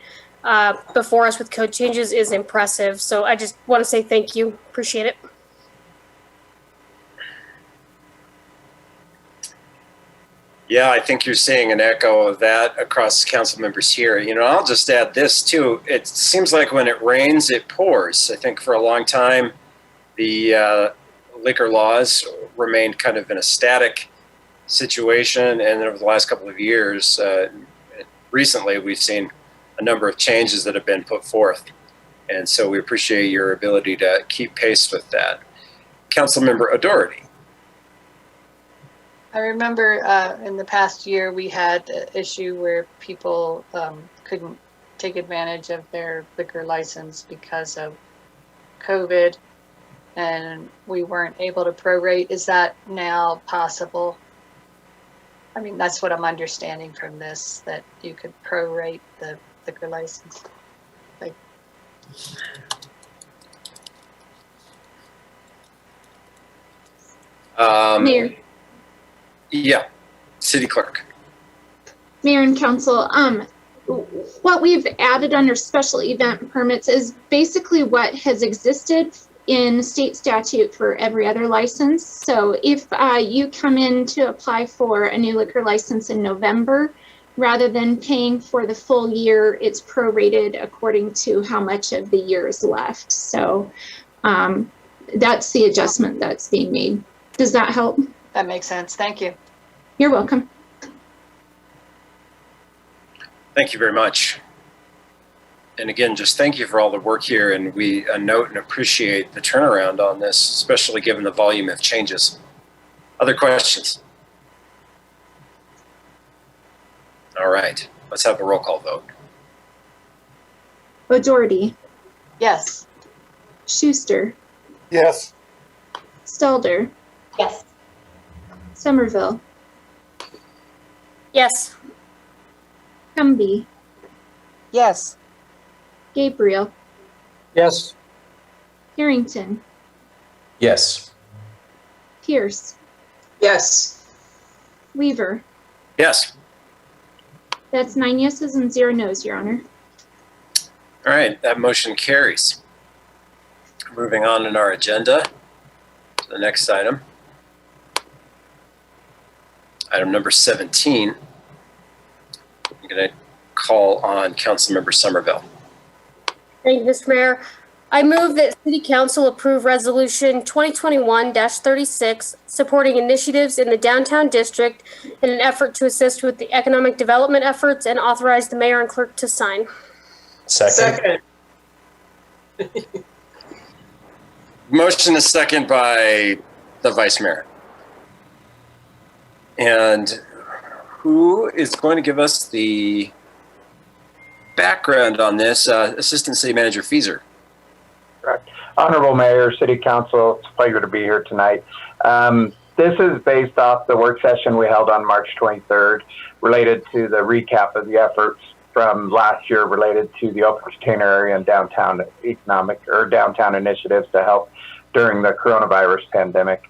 before us with code changes is impressive. So I just want to say thank you. Appreciate it. Yeah, I think you're seeing an echo of that across council members here. You know, I'll just add this too. It seems like when it rains, it pours. I think for a long time, the liquor laws remained kind of in a static situation. And over the last couple of years, recently, we've seen a number of changes that have been put forth. And so we appreciate your ability to keep pace with that. Councilmember O'Doherty. I remember in the past year we had an issue where people couldn't take advantage of their liquor license because of COVID, and we weren't able to prorate. Is that now possible? I mean, that's what I'm understanding from this, that you could prorate the liquor license. Like, Mayor, Yeah, City Clerk. Mayor and Council, what we've added under special event permits is basically what has existed in state statute for every other license. So if you come in to apply for a new liquor license in November, rather than paying for the full year, it's prorated according to how much of the year is left. So that's the adjustment that's being made. Does that help? that makes sense. Thank you. You're welcome. Thank you very much. And again, just thank you for all the work here, and we note and appreciate the turnaround on this, especially given the volume of changes. Other questions? All right, let's have a roll call vote. O'Doherty. Yes. Schuster. Yes. Stelder. Yes. Somerville. Yes. Cumby. Yes. Gabriel. Yes. Harrington. Yes. Pierce. Yes. Weaver. Yes. That's 9 yeses and 0 noes, Your Honor. All right, that motion carries. Moving on in our agenda to the next item. Item number 17. I'm going to call on Councilmember Somerville. Thank you, Mr. Mayor. I move that City Council approve Resolution 2021-36, supporting initiatives in the downtown district in an effort to assist with the economic development efforts, and authorize the mayor and clerk to sign. Second. Motion is second by the Vice Mayor. And who is going to give us the background on this? Assistant City Manager Feaser. Correct. Honorable Mayor, City Council, it's a pleasure to be here tonight. This is based off the work session we held on March 23rd related to the recap of the efforts from last year related to the open container area and downtown economic or downtown initiatives to help during the coronavirus pandemic.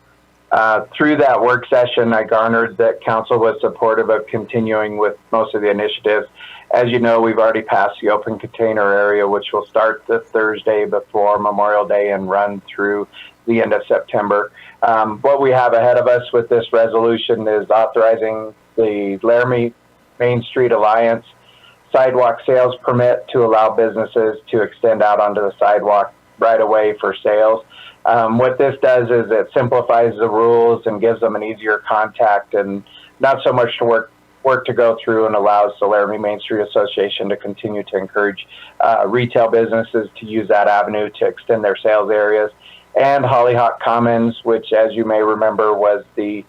Through that work session, I garnered that council was supportive of continuing with most of the initiatives. As you know, we've already passed the open container area, which will start the Thursday before Memorial Day and run through the end of September. What we have ahead of us with this resolution is authorizing the Laramie Main Street Alliance sidewalk sales permit to allow businesses to extend out onto the sidewalk right away for sales. What this does is it simplifies the rules and gives them an easier contact and not so much to work to go through, and allows the Laramie Main Street Association to continue to encourage retail businesses to use that avenue to extend their sales areas. And Hollyhock Commons, which, as you may remember, was the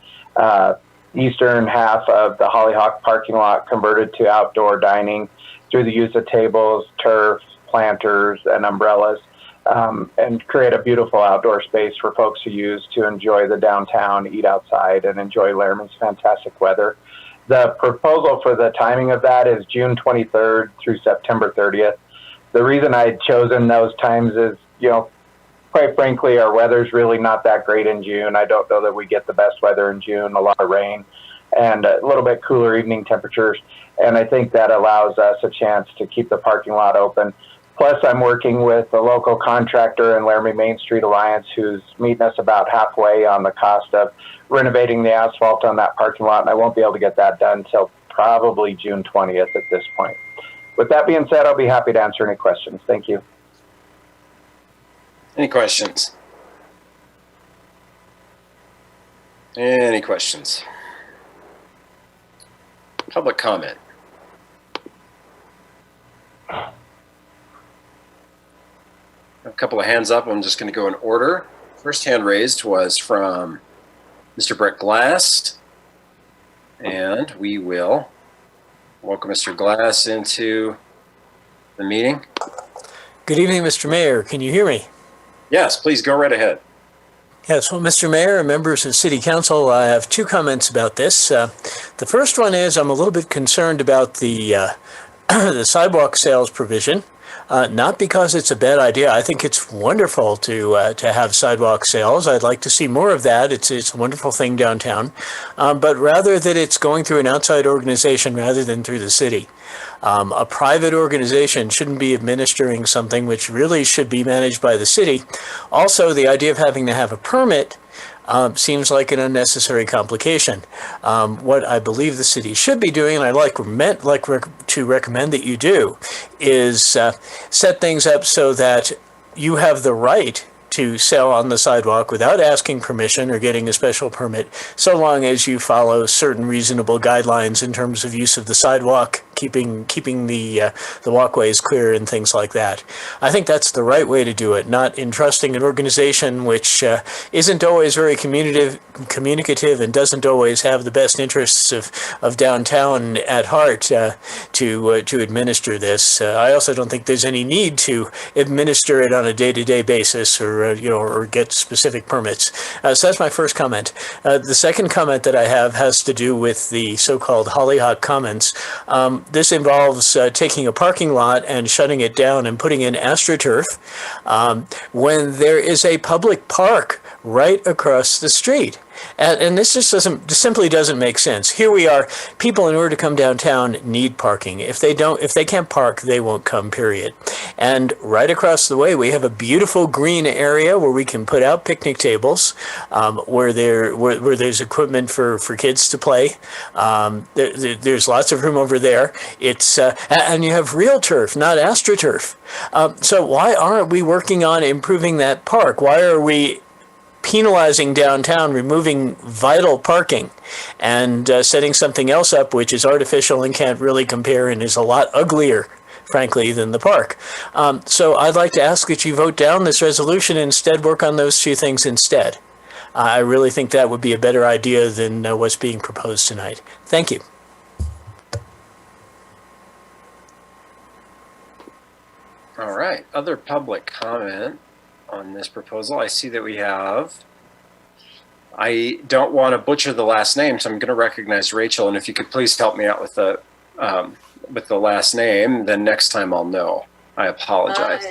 eastern half of the Hollyhock parking lot converted to outdoor dining through the use of tables, turf, planters, and umbrellas, and create a beautiful outdoor space for folks to use to enjoy the downtown, eat outside, and enjoy Laramie's fantastic weather. The proposal for the timing of that is June 23rd through September 30th. The reason I'd chosen those times is, quite frankly, our weather's really not that great in June. I don't know that we get the best weather in June, a lot of rain and a little bit cooler evening temperatures. And I think that allows us a chance to keep the parking lot open. Plus, I'm working with a local contractor in Laramie Main Street Alliance who's meeting us about halfway on the cost of renovating the asphalt on that parking lot, and I won't be able to get that done until probably June 20th at this point. With that being said, I'll be happy to answer any questions. Thank you. Any questions? Any questions? Public comment. A couple of hands up. I'm just going to go in order. First hand raised was from Mr. Brett Glass, and we will welcome Mr. Glass into the meeting. Good evening, Mr. Mayor. Can you hear me? Yes, please go right ahead. Yes, well, Mr. Mayor and members of City Council, I have two comments about this. The first one is I'm a little bit concerned about the the sidewalk sales provision. Not because it's a bad idea. I think it's wonderful to have sidewalk sales. I'd like to see more of that. It's a wonderful thing downtown. But rather that it's going through an outside organization rather than through the city. A private organization shouldn't be administering something which really should be managed by the city. Also, the idea of having to have a permit seems like an unnecessary complication. What I believe the city should be doing, and I'd like to recommend that you do, is set things up so that you have the right to sell on the sidewalk without asking permission or getting a special permit, so long as you follow certain reasonable guidelines in terms of use of the sidewalk, keeping the walkways clear and things like that. I think that's the right way to do it, not entrusting an organization which isn't always very communicative and doesn't always have the best interests of downtown at heart to administer this. I also don't think there's any need to administer it on a day-to-day basis or get specific permits. So that's my first comment. The second comment that I have has to do with the so-called Hollyhock Commons. This involves taking a parking lot and shutting it down and putting in AstroTurf when there is a public park right across the street. And this just simply doesn't make sense. Here we are. People, in order to come downtown, need parking. If they can't park, they won't come, period. And right across the way, we have a beautiful green area where we can put out picnic tables, where there's equipment for kids to play. There's lots of room over there. And you have real turf, not AstroTurf. So why aren't we working on improving that park? Why are we penalizing downtown, removing vital parking, and setting something else up which is artificial and can't really compare and is a lot uglier, frankly, than the park? So I'd like to ask that you vote down this resolution and instead work on those two things instead. I really think that would be a better idea than what's being proposed tonight. Thank you. All right, other public comment on this proposal. I see that we have, I don't want to butcher the last name, so I'm going to recognize Rachel, and if you could please help me out with the last name, then next time I'll know. I apologize.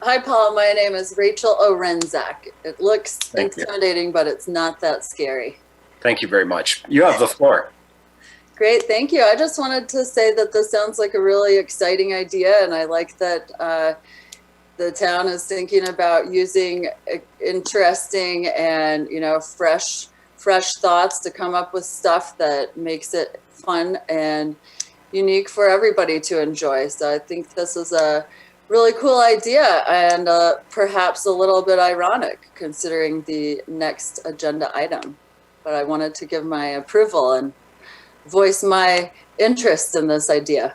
Hi, Paul. My name is Rachel Orenzak. It looks intimidating, but it's not that scary. Thank you very much. You have the floor. Great, thank you. I just wanted to say that this sounds like a really exciting idea, and I like that the town is thinking about using interesting and fresh thoughts to come up with stuff that makes it fun and unique for everybody to enjoy. So I think this is a really cool idea and perhaps a little bit ironic considering the next agenda item. But I wanted to give my approval and voice my interest in this idea.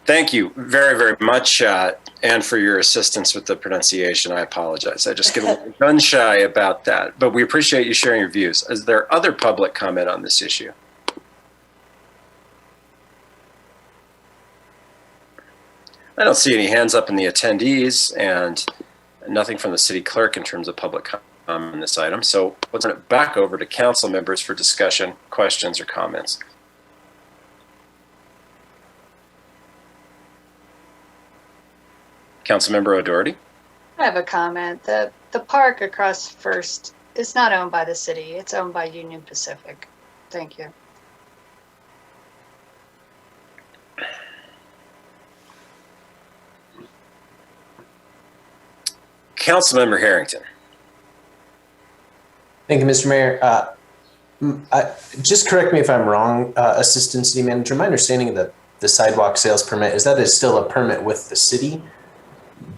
Thank you very, very much, and for your assistance with the pronunciation. I apologize. I just get a little gun shy about that, but we appreciate you sharing your views. Is there other public comment on this issue? I don't see any hands up in the attendees and nothing from the city clerk in terms of public comment on this item. So let's turn it back over to council members for discussion, questions, or comments. Councilmember O'Doherty. I have a comment. The park across First is not owned by the city. It's owned by Union Pacific. Thank you. Councilmember Harrington. Thank you, Mr. Mayor. Just correct me if I'm wrong, Assistant City Manager. My understanding of the sidewalk sales permit is that it's still a permit with the city,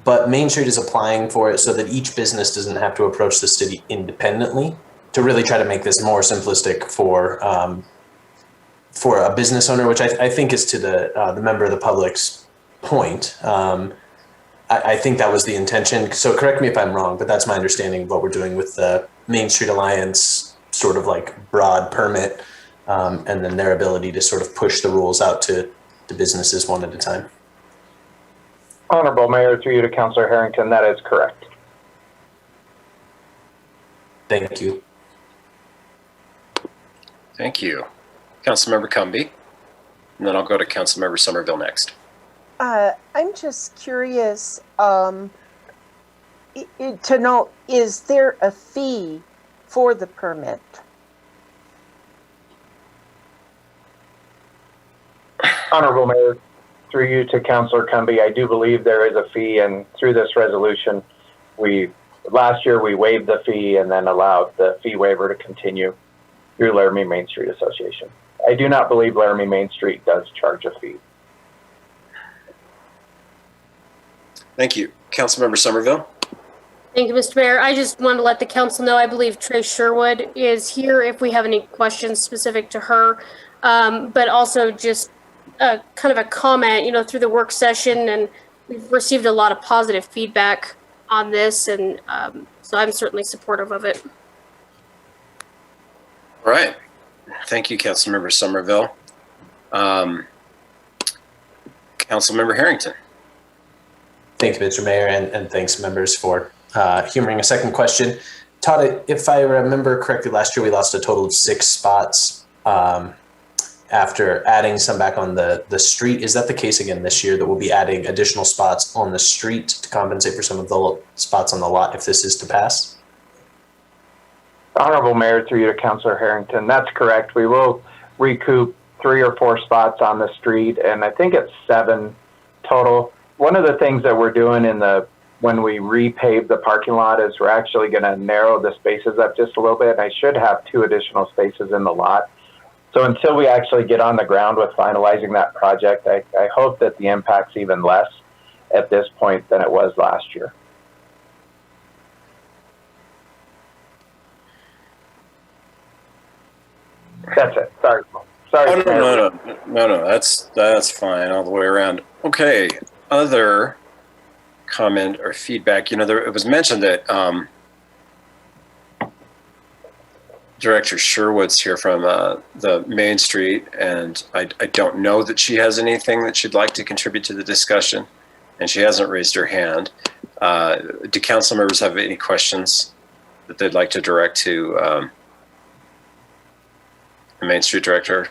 but Main Street is applying for it so that each business doesn't have to approach the city independently to really try to make this more simplistic for a business owner, which I think is to the member of the public's point. I think that was the intention. So correct me if I'm wrong, but that's my understanding of what we're doing with the Main Street Alliance sort of like broad permit, and then their ability to sort of push the rules out to businesses one at a time. Honorable Mayor, through you to Councilor Harrington, that is correct. Thank you. Thank you. Councilmember Cumby. And then I'll go to Councilmember Somerville next. I'm just curious to know, is there a fee for the permit? Honorable Mayor, through you to Councilor Cumby, I do believe there is a fee, and through this resolution, last year we waived the fee and then allowed the fee waiver to continue through Laramie Main Street Association. I do not believe Laramie Main Street does charge a fee. Thank you. Councilmember Somerville. Thank you, Mr. Mayor. I just wanted to let the council know, I believe Trey Sherwood is here if we have any questions specific to her. But also just kind of a comment, you know, through the work session, and we've received a lot of positive feedback on this, and so I'm certainly supportive of it. All right. Thank you, Councilmember Somerville. Councilmember Harrington. Thank you, Mr. Mayor, and thanks, members, for humoring a second question. Todd, if I remember correctly, last year we lost a total of 6 spots after adding some back on the street. Is that the case again this year, that we'll be adding additional spots on the street to compensate for some of the spots on the lot if this is to pass? Honorable Mayor, through you to Councilor Harrington, that's correct. We will recoup 3 or 4 spots on the street, and I think it's 7 total. One of the things that we're doing when we repave the parking lot is we're actually going to narrow the spaces up just a little bit. I should have 2 additional spaces in the lot. So until we actually get on the ground with finalizing that project, I hope that the impact's even less at this point than it was last year. That's it. Sorry. Oh, no. That's fine all the way around. Okay. Other comment or feedback. You know, it was mentioned that Director Sherwood's here from the Main Street, and I don't know that she has anything that she'd like to contribute to the discussion, and she hasn't raised her hand. Do council members have any questions that they'd like to direct to the Main Street Director?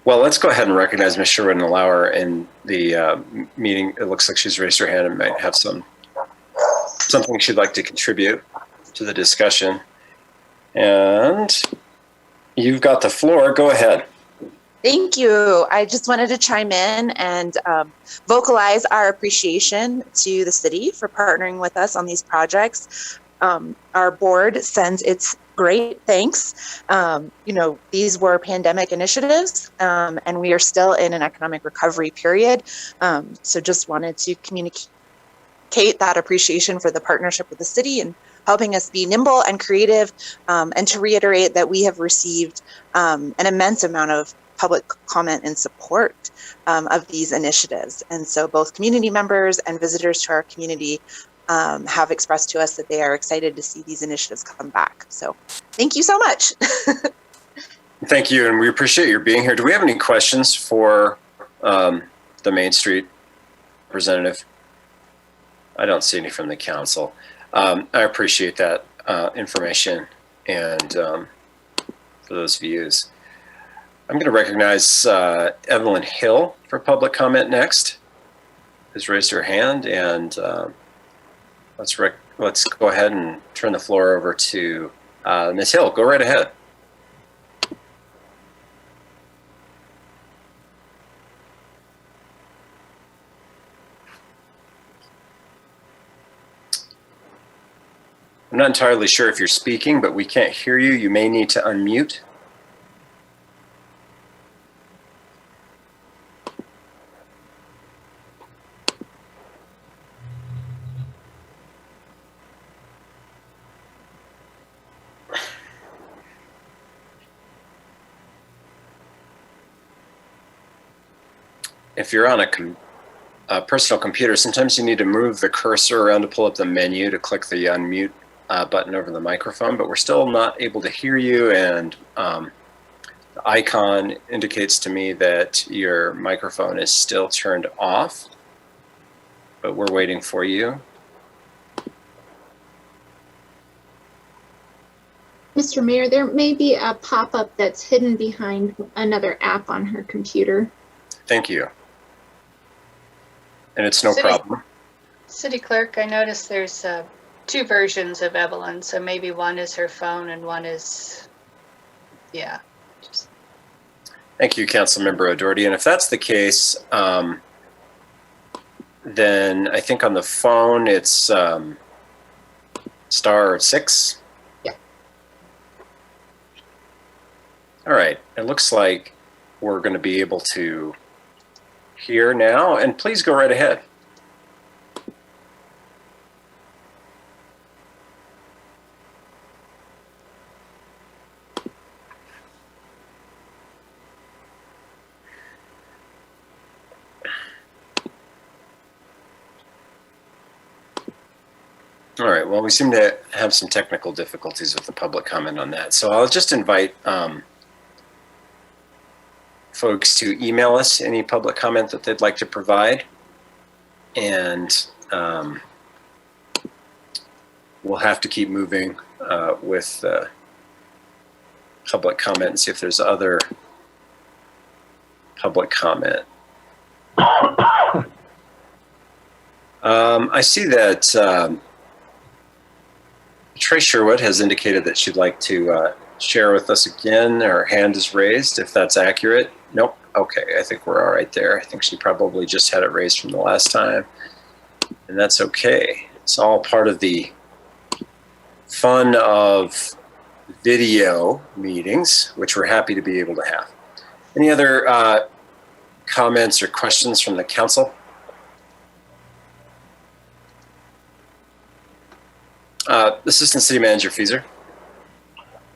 Well, let's go ahead and recognize Ms. Sherwood and allow her in the meeting. It looks like she's raised her hand and might have something she'd like to contribute to the discussion. And you've got the floor. Go ahead. Thank you. I just wanted to chime in and vocalize our appreciation to the city for partnering with us on these projects. Our board sends its great thanks. You know, these were pandemic initiatives, and we are still in an economic recovery period. So just wanted to communicate that appreciation for the partnership with the city and helping us be nimble and creative, and to reiterate that we have received an immense amount of public comment and support of these initiatives. And so both community members and visitors to our community have expressed to us that they are excited to see these initiatives come back. So thank you so much. Thank you, and we appreciate your being here. Do we have any questions for the Main Street representative? I don't see any from the council. I appreciate that information and for those views. I'm going to recognize Evelyn Hill for public comment next, who's raised her hand, and let's go ahead and turn the floor over to Ms. Hill. Go right ahead. I'm not entirely sure if you're speaking, but we can't hear you. You may need to unmute. If you're on a personal computer, sometimes you need to move the cursor around to pull up the menu to click the unmute button over the microphone, but we're still not able to hear you, and the icon indicates to me that your microphone is still turned off, but we're waiting for you. Mr. Mayor, there may be a pop-up that's hidden behind another app on her computer. Thank you. And it's no problem. City Clerk, I noticed there's 2 versions of Evelyn, so maybe one is her phone and one is, yeah. Thank you, Councilmember O'Doherty. And if that's the case, then I think on the phone it's *6. Yeah. All right. It looks like we're going to be able to hear now, and please go right ahead. All right, well, we seem to have some technical difficulties with the public comment on that. So I'll just invite folks to email us any public comment that they'd like to provide. And we'll have to keep moving with public comment and see if there's other public comment. I see that Trey Sherwood has indicated that she'd like to share with us again. Her hand is raised, if that's accurate. Nope. Okay, I think we're all right there. I think she probably just had it raised from the last time, and that's okay. It's all part of the fun of video meetings, which we're happy to be able to have. Any other comments or questions from the council? Assistant City Manager Fieser.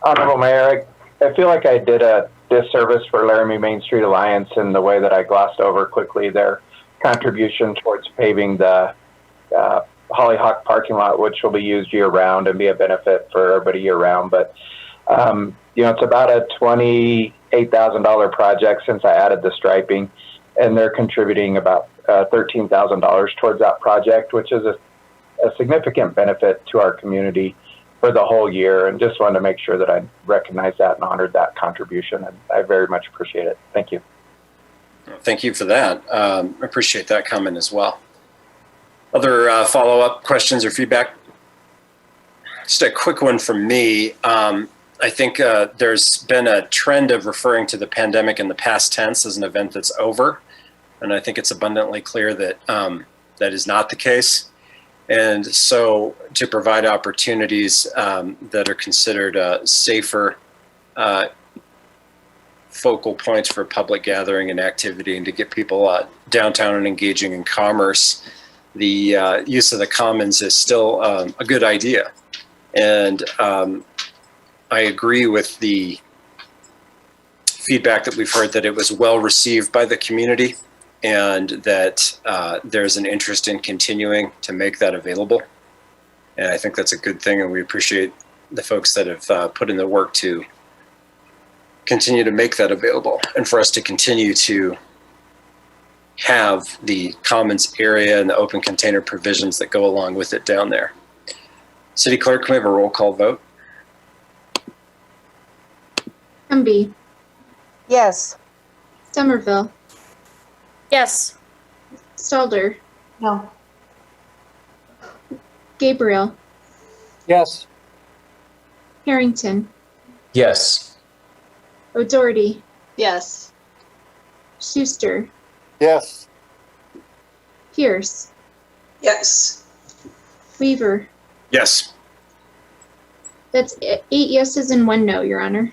Honorable Mayor, I feel like I did a disservice for Laramie Main Street Alliance in the way that I glossed over quickly their contribution towards paving the Hollyhock parking lot, which will be used year round and be a benefit for everybody year round. But, you know, it's about a $28,000 project since I added the striping, and they're contributing about $13,000 towards that project, which is a significant benefit to our community for the whole year, and just wanted to make sure that I recognized that and honored that contribution, and I very much appreciate it. Thank you. Thank you for that. Appreciate that comment as well. Other follow-up questions or feedback? Just a quick one from me. I think there's been a trend of referring to the pandemic in the past tense as an event that's over, and I think it's abundantly clear that that is not the case. And so to provide opportunities that are considered safer focal points for public gathering and activity, and to get people downtown and engaging in commerce, the use of the commons is still a good idea. And I agree with the feedback that we've heard that it was well received by the community, and that there's an interest in continuing to make that available. And I think that's a good thing, and we appreciate the folks that have put in the work to continue to make that available, and for us to continue to have the commons area and the open container provisions that go along with it down there. City Clerk, can we have a roll call vote? Humby. Yes. Somerville. Yes. Stalder. No. Gabriel. Yes. Harrington. Yes. O'Doherty. Yes. Schuster. Yes. Pierce. Yes. Weaver. Yes. That's 8 yeses and 1 no, Your Honor.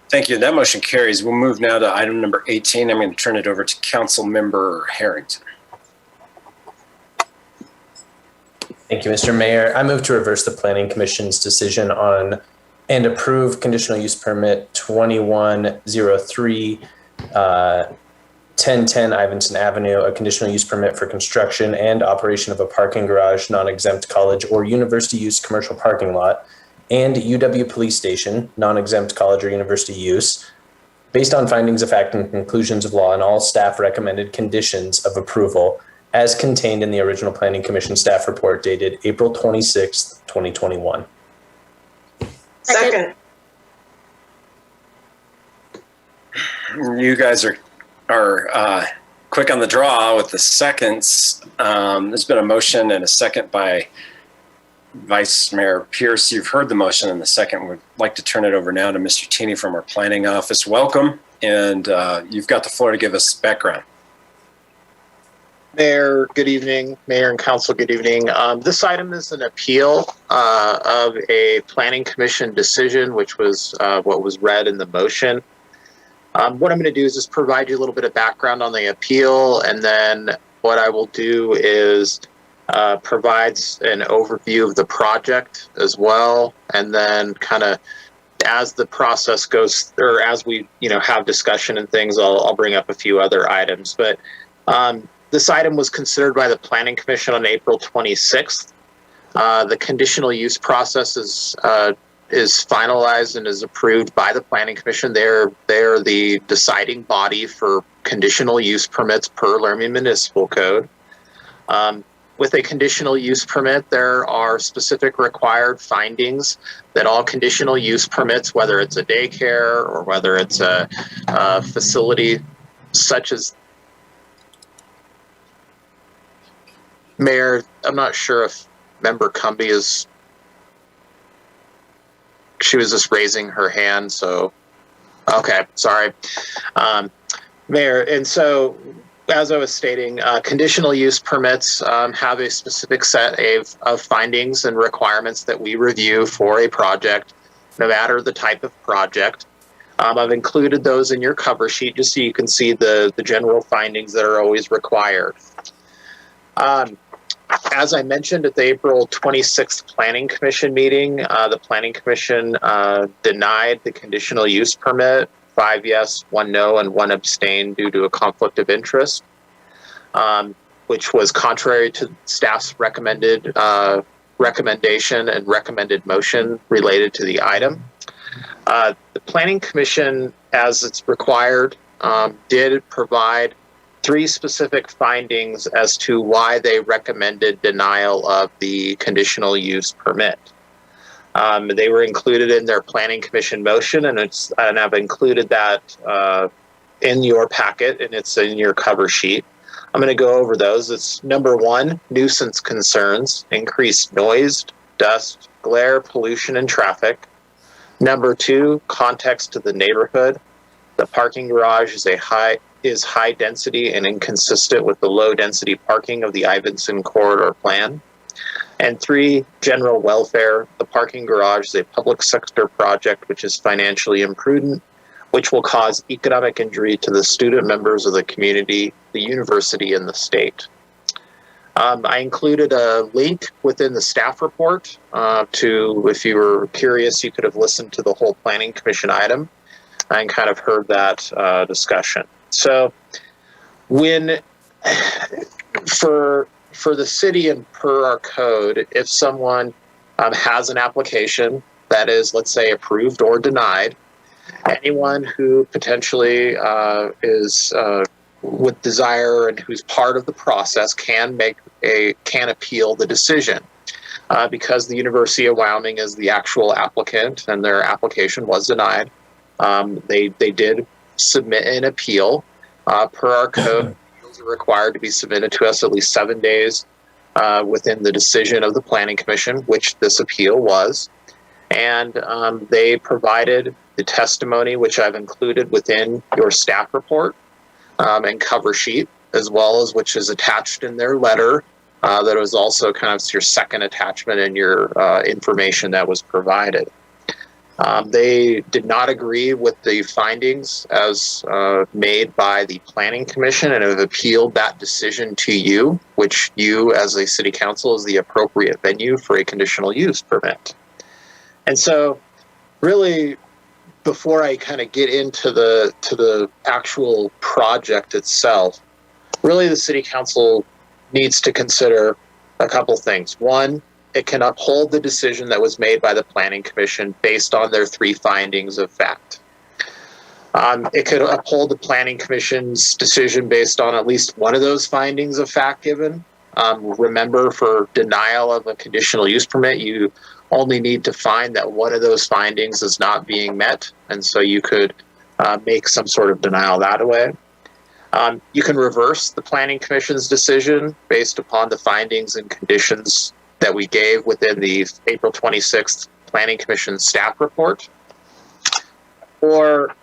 Thank you. That motion carries. We'll move now to item number 18. I'm going to turn it over to Councilmember Harrington. Thank you, Mr. Mayor. I move to reverse the Planning Commission's decision on and approve conditional use permit 2103 1010 Ivinson Avenue, a conditional use permit for construction and operation of a parking garage, non-exempt college or university use commercial parking lot, and UW Police Station, non-exempt college or university use, based on findings of fact and conclusions of law and all staff recommended conditions of approval as contained in the original Planning Commission staff report dated April 26th, 2021. Second. You guys are quick on the draw with the seconds. There's been a motion and a second by Vice Mayor Pierce. You've heard the motion and the second. We'd like to turn it over now to Mr. Tini from our planning office. Welcome, and you've got the floor to give us background. Mayor, good evening. Mayor and council, good evening. This item is an appeal of a planning commission decision, which was what was read in the motion. What I'm going to do is just provide you a little bit of background on the appeal, and then what I will do is provides an overview of the project as well, and then kind of as the process goes, or as we have discussion and things, I'll bring up a few other items. But this item was considered by the Planning Commission on April 26th. The conditional use process is finalized and is approved by the Planning Commission. They're the deciding body for conditional use permits per Laramie Municipal Code. With a conditional use permit, there are specific required findings that all conditional use permits, whether it's a daycare or whether it's a facility such as Mayor, I'm not sure if Member Cumby is, she was just raising her hand, so, okay, sorry. Mayor, and so, as I was stating, conditional use permits have a specific set of findings and requirements that we review for a project, no matter the type of project. I've included those in your cover sheet just so you can see the general findings that are always required. As I mentioned at the April 26th Planning Commission meeting, the Planning Commission denied the conditional use permit, 5 yes, 1 no, and 1 abstain due to a conflict of interest, which was contrary to staff's recommendation and recommended motion related to the item. The Planning Commission, as it's required, did provide 3 specific findings as to why they recommended denial of the conditional use permit. They were included in their Planning Commission motion, and I've included that in your packet, and it's in your cover sheet. I'm going to go over those. It's number 1, nuisance concerns, increased noise, dust, glare, pollution, and traffic. Number 2, context to the neighborhood. The parking garage is high density and inconsistent with the low density parking of the Ivinson corridor plan. And 3, general welfare. The parking garage is a public sector project which is financially imprudent, which will cause economic injury to the student members of the community, the university, and the state. I included a link within the staff report to, if you were curious, you could have listened to the whole Planning Commission item and kind of heard that discussion. So when, for the city and per our code, if someone has an application that is, let's say, approved or denied, anyone who potentially is with desire and who's part of the process can appeal the decision. Because the University of Wyoming is the actual applicant and their application was denied, they did submit an appeal. Per our code, appeals are required to be submitted to us at least 7 days within the decision of the Planning Commission, which this appeal was. And they provided the testimony, which I've included within your staff report and cover sheet, as well as which is attached in their letter. That was also kind of your second attachment in your information that was provided. They did not agree with the findings as made by the Planning Commission and have appealed that decision to you, which you as a city council is the appropriate venue for a conditional use permit. And so really before I kind of get into the actual project itself, really the City Council needs to consider a couple things. One, it can uphold the decision that was made by the Planning Commission based on their 3 findings of fact. It could uphold the Planning Commission's decision based on at least one of those findings of fact given. Remember, for denial of a conditional use permit, you only need to find that one of those findings is not being met, and so you could make some sort of denial that way. You can reverse the Planning Commission's decision based upon the findings and conditions that we gave within the April 26th Planning Commission staff report. Or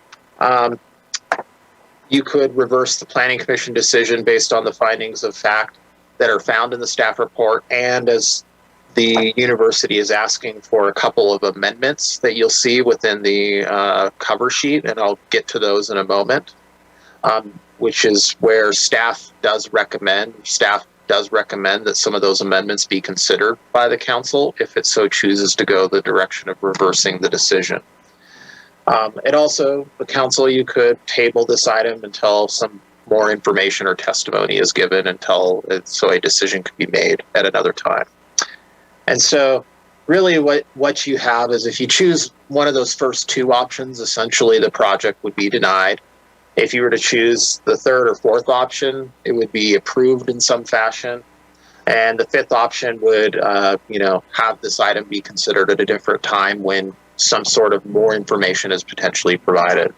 you could reverse the Planning Commission decision based on the findings of fact that are found in the staff report, and as the university is asking for a couple of amendments that you'll see within the cover sheet, and I'll get to those in a moment, which is where staff does recommend that some of those amendments be considered by the council if it so chooses to go the direction of reversing the decision. And also, the council, you could table this item until some more information or testimony is given so a decision can be made at another time. And so really what you have is, if you choose one of those first 2 options, essentially the project would be denied. If you were to choose the 3rd or 4th option, it would be approved in some fashion. And the 5th option would, have this item be considered at a different time when some sort of more information is potentially provided.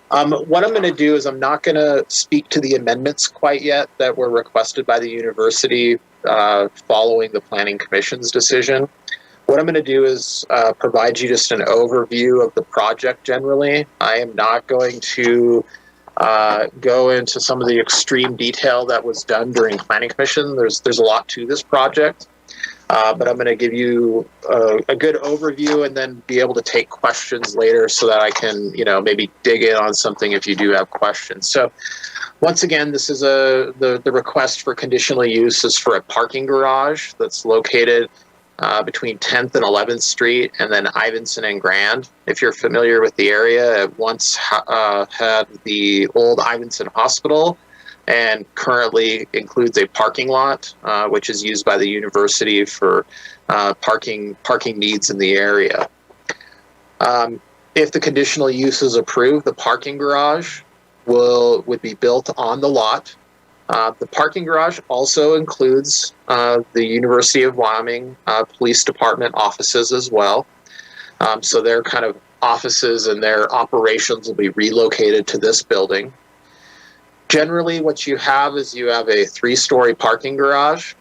What I'm going to do is I'm not going to speak to the amendments quite yet that were requested by the university following the Planning Commission's decision. What I'm going to do is provide you just an overview of the project generally. I am not going to go into some of the extreme detail that was done during Planning Commission. There's a lot to this project. But I'm going to give you a good overview and then be able to take questions later so that I can, maybe dig in on something if you do have questions. So once again, this is the request for conditional use is for a parking garage that's located between 10th and 11th Street and then Ivinson and Grand. If you're familiar with the area, it once had the old Ivinson Hospital, and currently includes a parking lot, which is used by the university for parking needs in the area. If the conditional use is approved, the parking garage would be built on the lot. The parking garage also includes the University of Wyoming Police Department offices as well. So their kind of offices and their operations will be relocated to this building. Generally, what you have is you have a 3-story parking garage.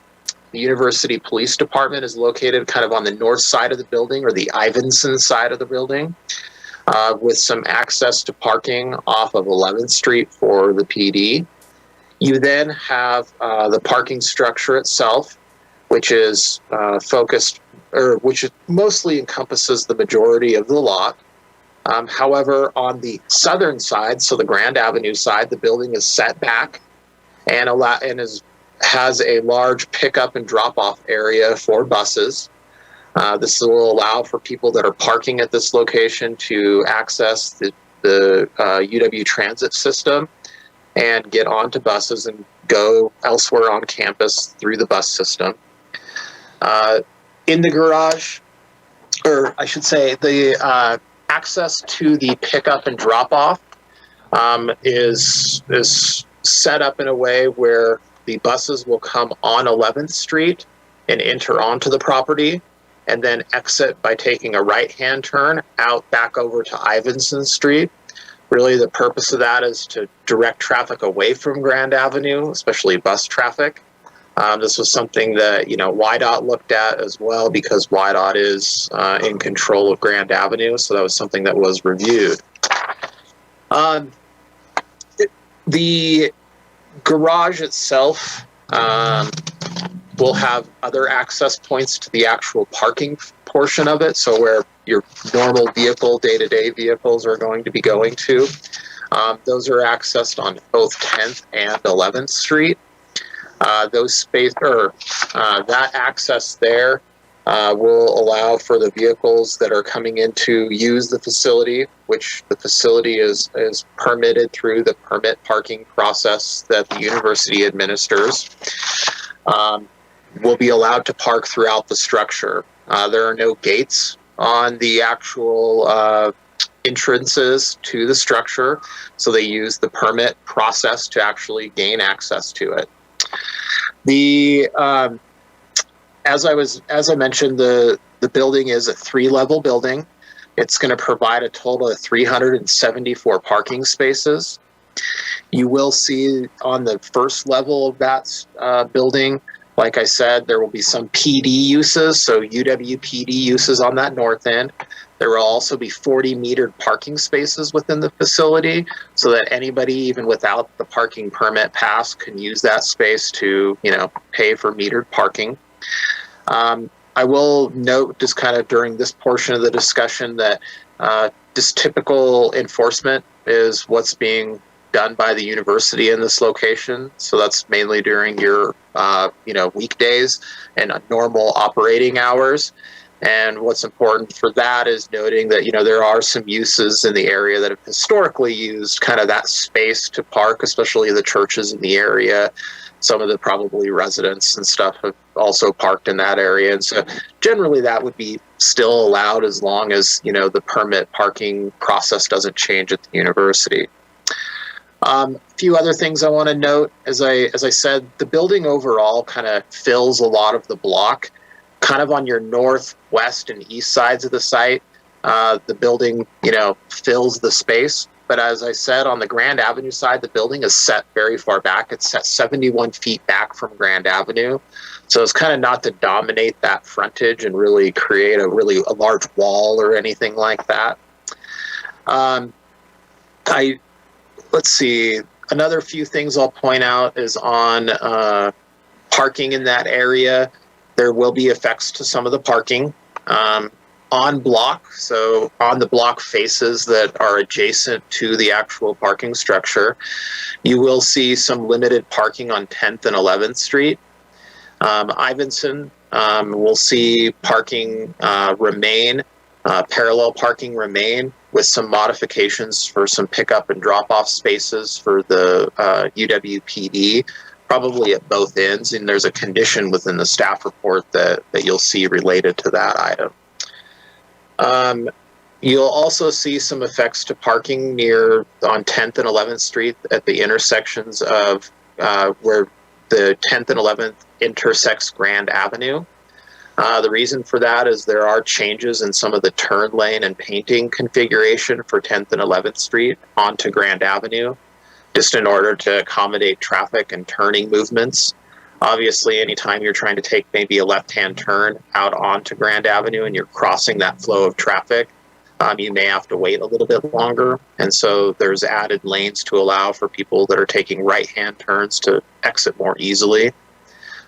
The University Police Department is located kind of on the north side of the building, or the Ivinson side of the building, with some access to parking off of 11th Street for the PD. You then have the parking structure itself, which is which mostly encompasses the majority of the lot. However, on the southern side, so the Grand Avenue side, the building is set back and has a large pickup and drop-off area for buses. This will allow for people that are parking at this location to access the UW transit system and get onto buses and go elsewhere on campus through the bus system. In the garage, or I should say the access to the pickup and drop-off is set up in a way where the buses will come on 11th Street and enter onto the property, and then exit by taking a right-hand turn out back over to Ivinson Street. Really, the purpose of that is to direct traffic away from Grand Avenue, especially bus traffic. This was something that, YDOT looked at as well, because YDOT is in control of Grand Avenue, so that was something that was reviewed. The garage itself will have other access points to the actual parking portion of it, so where your normal vehicle, day-to-day vehicles are going to be going to. Those are accessed on both 10th and 11th Street. That access there will allow for the vehicles that are coming in to use the facility, which the facility is permitted through the permit parking process that the university administers, will be allowed to park throughout the structure. There are no gates on the actual entrances to the structure, so they use the permit process to actually gain access to it. As I mentioned, the building is a 3-level building. It's going to provide a total of 374 parking spaces. You will see on the first level of that building, like I said, there will be some PD uses, so UWPD uses on that north end. There will also be 40 metered parking spaces within the facility, so that anybody, even without the parking permit pass, can use that space to, pay for metered parking. I will note, just kind of during this portion of the discussion, that just typical enforcement is what's being done by the university in this location. So that's mainly during your, weekdays and normal operating hours. And what's important for that is noting that, there are some uses in the area that have historically used kind of that space to park, especially the churches in the area. Some of the probably residents and stuff have also parked in that area. And so generally that would be still allowed as long as, the permit parking process doesn't change at the university. A few other things I want to note, as I said, the building overall kind of fills a lot of the block, kind of on your northwest and east sides of the site. The building, fills the space. But as I said, on the Grand Avenue side, the building is set very far back. It's set 71 feet back from Grand Avenue. So it's kind of not to dominate that frontage and really create a large wall or anything like that. Let's see, another few things I'll point out is on parking in that area. There will be effects to some of the parking on block, so on the block faces that are adjacent to the actual parking structure. You will see some limited parking on 10th and 11th Street. Ivinson will see parking remain, parallel parking remain, with some modifications for some pickup and drop-off spaces for the UWPD, probably at both ends. And there's a condition within the staff report that you'll see related to that item. You'll also see some effects to parking on 10th and 11th Street at the intersections of where the 10th and 11th intersects Grand Avenue. The reason for that is there are changes in some of the turn lane and painting configuration for 10th and 11th Street onto Grand Avenue, just in order to accommodate traffic and turning movements. Obviously, anytime you're trying to take maybe a left-hand turn out onto Grand Avenue and you're crossing that flow of traffic, you may have to wait a little bit longer. And so there's added lanes to allow for people that are taking right-hand turns to exit more easily.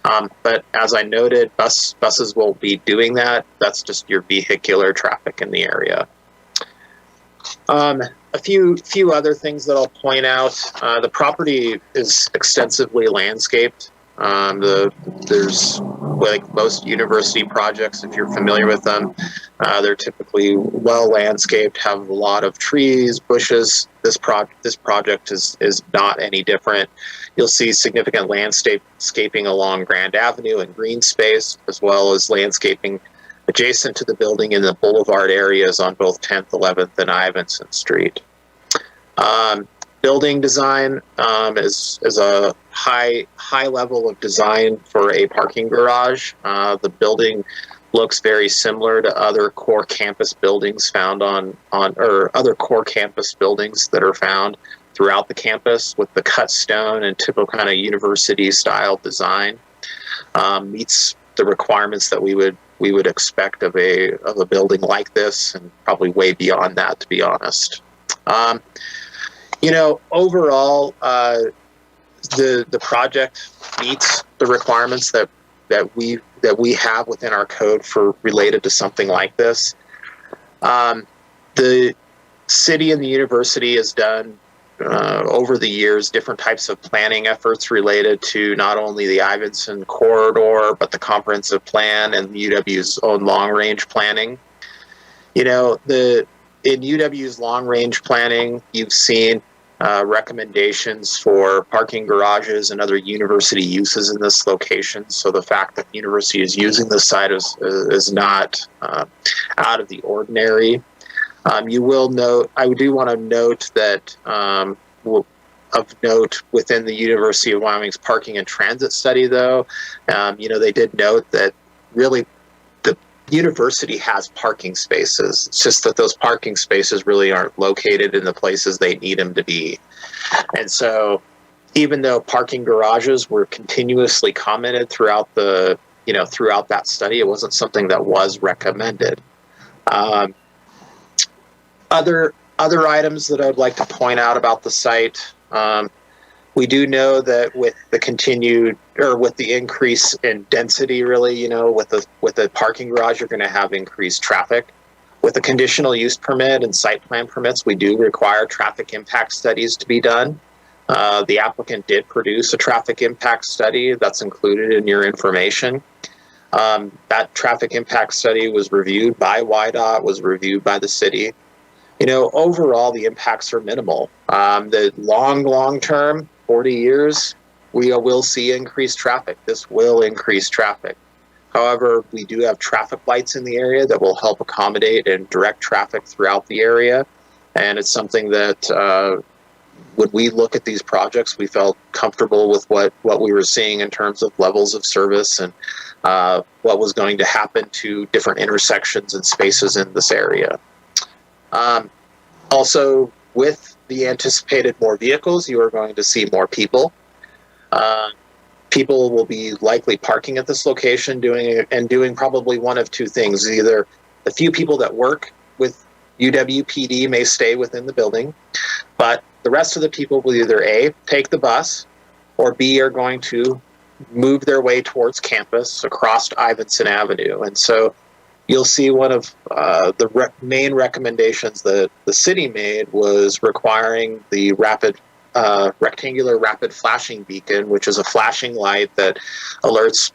But as I noted, buses won't be doing that. That's just your vehicular traffic in the area. A few other things that I'll point out. The property is extensively landscaped. There's, like most university projects, if you're familiar with them, they're typically well landscaped, have a lot of trees, bushes. This project is not any different. You'll see significant landscaping along Grand Avenue and green space, as well as landscaping adjacent to the building in the boulevard areas on both 10th, 11th, and Ivinson Street. Building design is a high level of design for a parking garage. The building looks very similar to other core campus buildings found or other core campus buildings that are found throughout the campus, with the cut stone and typical kind of university style design. Meets the requirements that we would expect of a building like this, and probably way beyond that, to be honest. Overall, the project meets the requirements that we have within our code for related to something like this. The city and the university has done over the years, different types of planning efforts related to not only the Ivinson corridor, but the comprehensive plan and UW's own long-range planning. You know, in UW's long-range planning, you've seen recommendations for parking garages and other university uses in this location. So the fact that the university is using this site is not out of the ordinary. You will note, I do want to note that of note within the University of Wyoming's parking and transit study, though, you know, they did note that really the university has parking spaces. It's just that those parking spaces really aren't located in the places they need them to be. And so even though parking garages were continuously commented throughout the, you know, throughout that study, it wasn't something that was recommended. Other items that I would like to point out about the site, we do know that with the continued, or with the increase in density, really, you know, with the parking garage, you're going to have increased traffic. With the conditional use permit and site plan permits, we do require traffic impact studies to be done. The applicant did produce a traffic impact study that's included in your information. That traffic impact study was reviewed by WYDOT, was reviewed by the city. You know, overall, the impacts are minimal. The long term, 40 years, we will see increased traffic. This will increase traffic. However, we do have traffic lights in the area that will help accommodate and direct traffic throughout the area. And it's something that when we look at these projects, we felt comfortable with what we were seeing in terms of levels of service and what was going to happen to different intersections and spaces in this area. Also, with the anticipated more vehicles, you are going to see more people. People will be likely parking at this location doing probably one of two things. Either the few people that work with UWPD may stay within the building, but the rest of the people will either A, take the bus, or B, are going to move their way towards campus across Ivinson Avenue. And so you'll see one of the main recommendations that the city made was requiring the rectangular rapid flashing beacon, which is a flashing light that alerts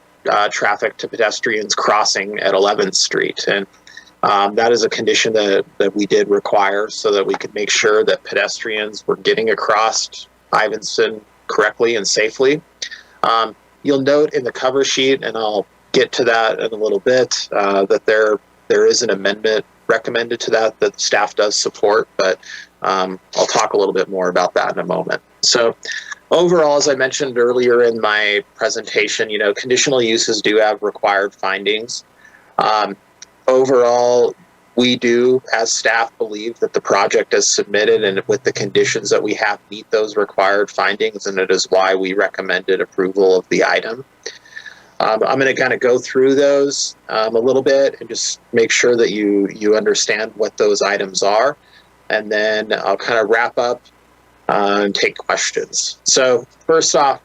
traffic to pedestrians crossing at 11th Street. And that is a condition that we did require so that we could make sure that pedestrians were getting across Ivinson correctly and safely. You'll note in the cover sheet, and I'll get to that in a little bit, that there is an amendment recommended to that staff does support, but I'll talk a little bit more about that in a moment. So overall, as I mentioned earlier in my presentation, you know, conditional uses do have required findings. Overall, we do, as staff, believe that the project as submitted and with the conditions that we have meet those required findings, and it is why we recommended approval of the item. I'm going to kind of go through those a little bit and just make sure that you understand what those items are, and then I'll kind of wrap up and take questions. So first off,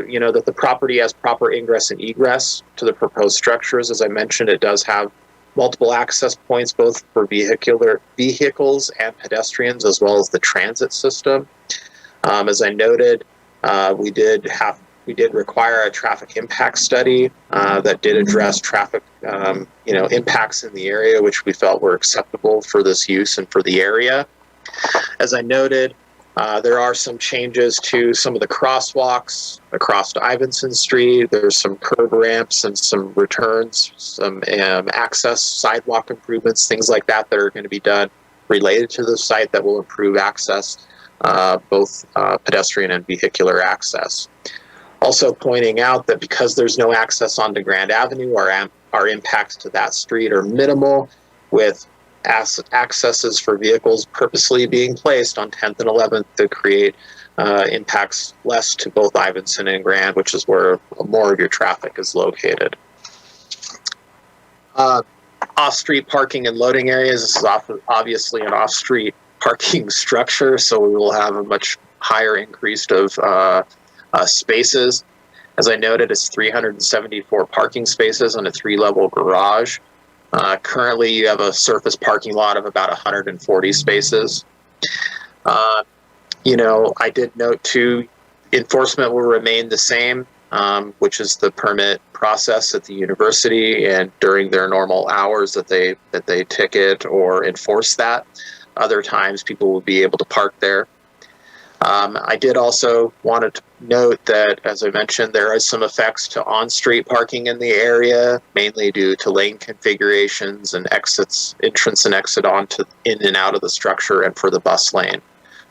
you know, that the property has proper ingress and egress to the proposed structures. As I mentioned, it does have multiple access points, both for vehicles and pedestrians, as well as the transit system. As I noted, we did require a traffic impact study that did address traffic, you know, impacts in the area, which we felt were acceptable for this use and for the area. As I noted, there are some changes to some of the crosswalks across to Ivinson Street. There's some curb ramps and some returns, some access sidewalk improvements, things like that that are going to be done related to the site that will improve access, both pedestrian and vehicular access. Also pointing out that because there's no access onto Grand Avenue, our impacts to that street are minimal, with accesses for vehicles purposely being placed on 10th and 11th to create impacts less to both Ivinson and Grand, which is where more of your traffic is located. Off-street parking and loading areas. This is obviously an off-street parking structure, so we will have a much higher increase of spaces. As I noted, it's 374 parking spaces on a 3-level garage. Currently, you have a surface parking lot of about 140 spaces. I did note too, enforcement will remain the same, which is the permit process at the university and during their normal hours that they ticket or enforce that. Other times people will be able to park there. I did also want to note that, as I mentioned, there are some effects to on-street parking in the area, mainly due to lane configurations and entrance and exit in and out of the structure and for the bus lane.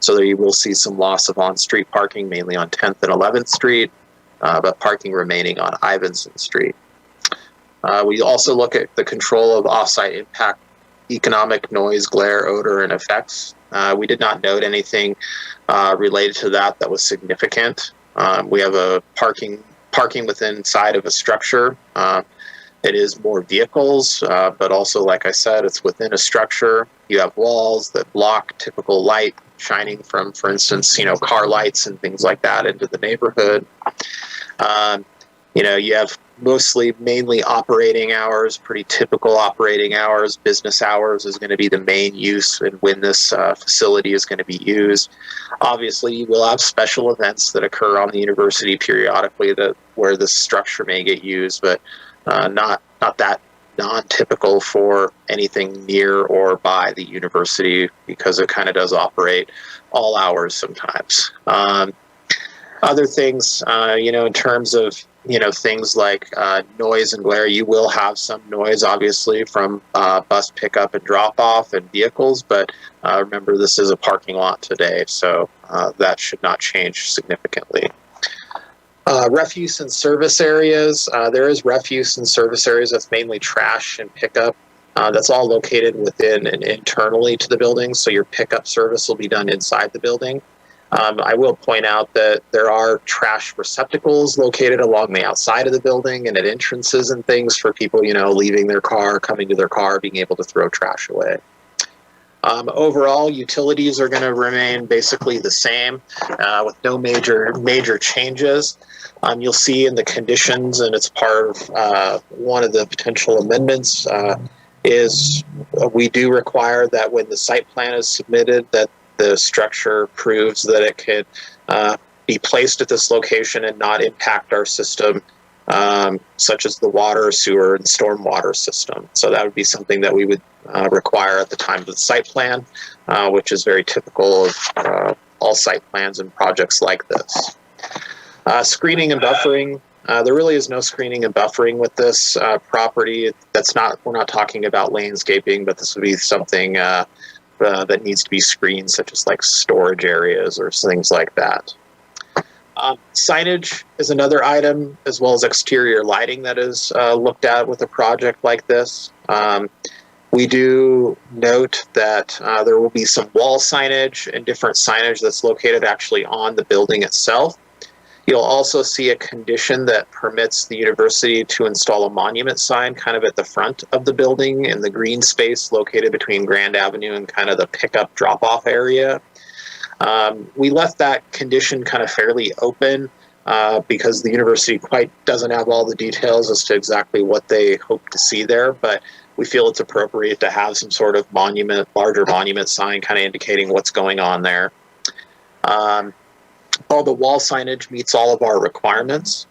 So there you will see some loss of on-street parking, mainly on 10th and 11th Street, but parking remaining on Ivinson Street. We also look at the control of off-site impact, economic noise, glare, odor, and effects. We did not note anything related to that was significant. We have a parking within inside of a structure. It is more vehicles, but also, like I said, it's within a structure. You have walls that block typical light shining from, for instance, car lights and things like that into the neighborhood. You have mainly operating hours, pretty typical operating hours. Business hours is going to be the main use and when this facility is going to be used. Obviously, you will have special events that occur on the university periodically where this structure may get used, but not that non-typical for anything near or by the university because it kind of does operate all hours sometimes. Other things, in terms of things like noise and glare, you will have some noise, obviously, from bus pickup and drop-off and vehicles, but remember, this is a parking lot today, so that should not change significantly. Refuse and service areas. There is refuse and service areas. That's mainly trash and pickup. That's all located within and internally to the building, so your pickup service will be done inside the building. I will point out that there are trash receptacles located along the outside of the building and at entrances and things for people, leaving their car, coming to their car, being able to throw trash away. Overall, utilities are going to remain basically the same with no major changes. You'll see in the conditions, and it's part of one of the potential amendments, is we do require that when the site plan is submitted that the structure proves that it could be placed at this location and not impact our system, such as the water, sewer, and stormwater system. So that would be something that we would require at the time of the site plan, which is very typical of all site plans and projects like this. Screening and buffering. There really is no screening and buffering with this property. We're not talking about landscaping, but this would be something that needs to be screened, such as like storage areas or things like that. Signage is another item, as well as exterior lighting that is looked at with a project like this. We do note that there will be some wall signage and different signage that's located actually on the building itself. You'll also see a condition that permits the university to install a monument sign kind of at the front of the building in the green space located between Grand Avenue and kind of the pickup drop-off area. We left that condition kind of fairly open because the university quite doesn't have all the details as to exactly what they hope to see there, but we feel it's appropriate to have some sort of larger monument sign kind of indicating what's going on there. All the wall signage meets all of our requirements.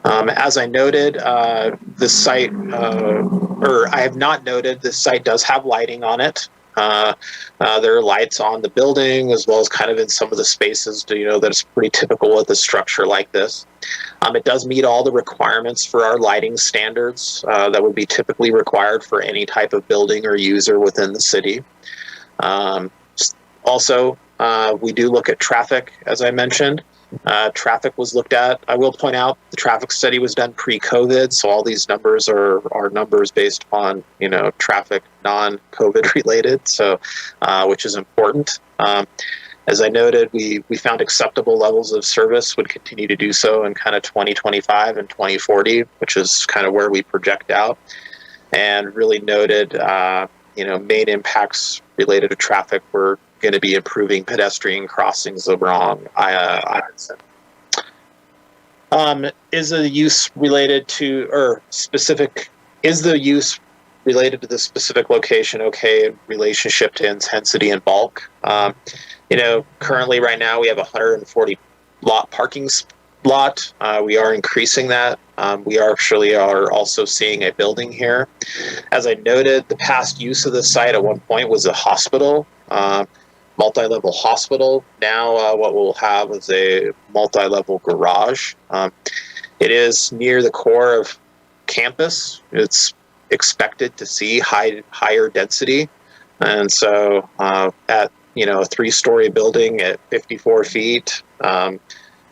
As I noted, the site, or I have not noted, this site does have lighting on it. There are lights on the building as well as kind of in some of the spaces, that is pretty typical with a structure like this. It does meet all the requirements for our lighting standards that would be typically required for any type of building or user within the city. Also, we do look at traffic, as I mentioned. Traffic was looked at. I will point out the traffic study was done pre-COVID, so all these numbers are numbers based on traffic non-COVID related, so which is important. As I noted, we found acceptable levels of service would continue to do so in kind of 2025 and 2040, which is kind of where we project out, and really noted main impacts related to traffic were going to be improving pedestrian crossings along Ivinson. Is the use related to, or specific, is the use related to the specific location, okay, in relationship to intensity and bulk. Currently right now we have 140 lot parking lot. We are increasing that. We actually are also seeing a building here. As I noted, the past use of the site at one point was a hospital, multi-level hospital. Now what we'll have is a multi-level garage. It is near the core of campus. It's expected to see higher density. And so at a 3-story building at 54 feet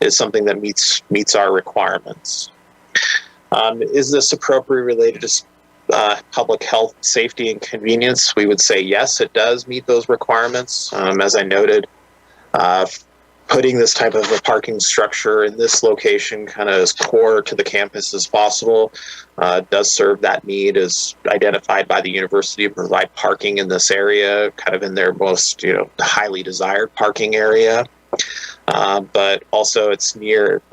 is something that meets our requirements. Is this appropriate related to public health, safety, and convenience? We would say yes, it does meet those requirements. As I noted, putting this type of a parking structure in this location kind of as core to the campus as possible does serve that need as identified by the university to provide parking in this area, kind of in their most highly desired parking area. But also it's near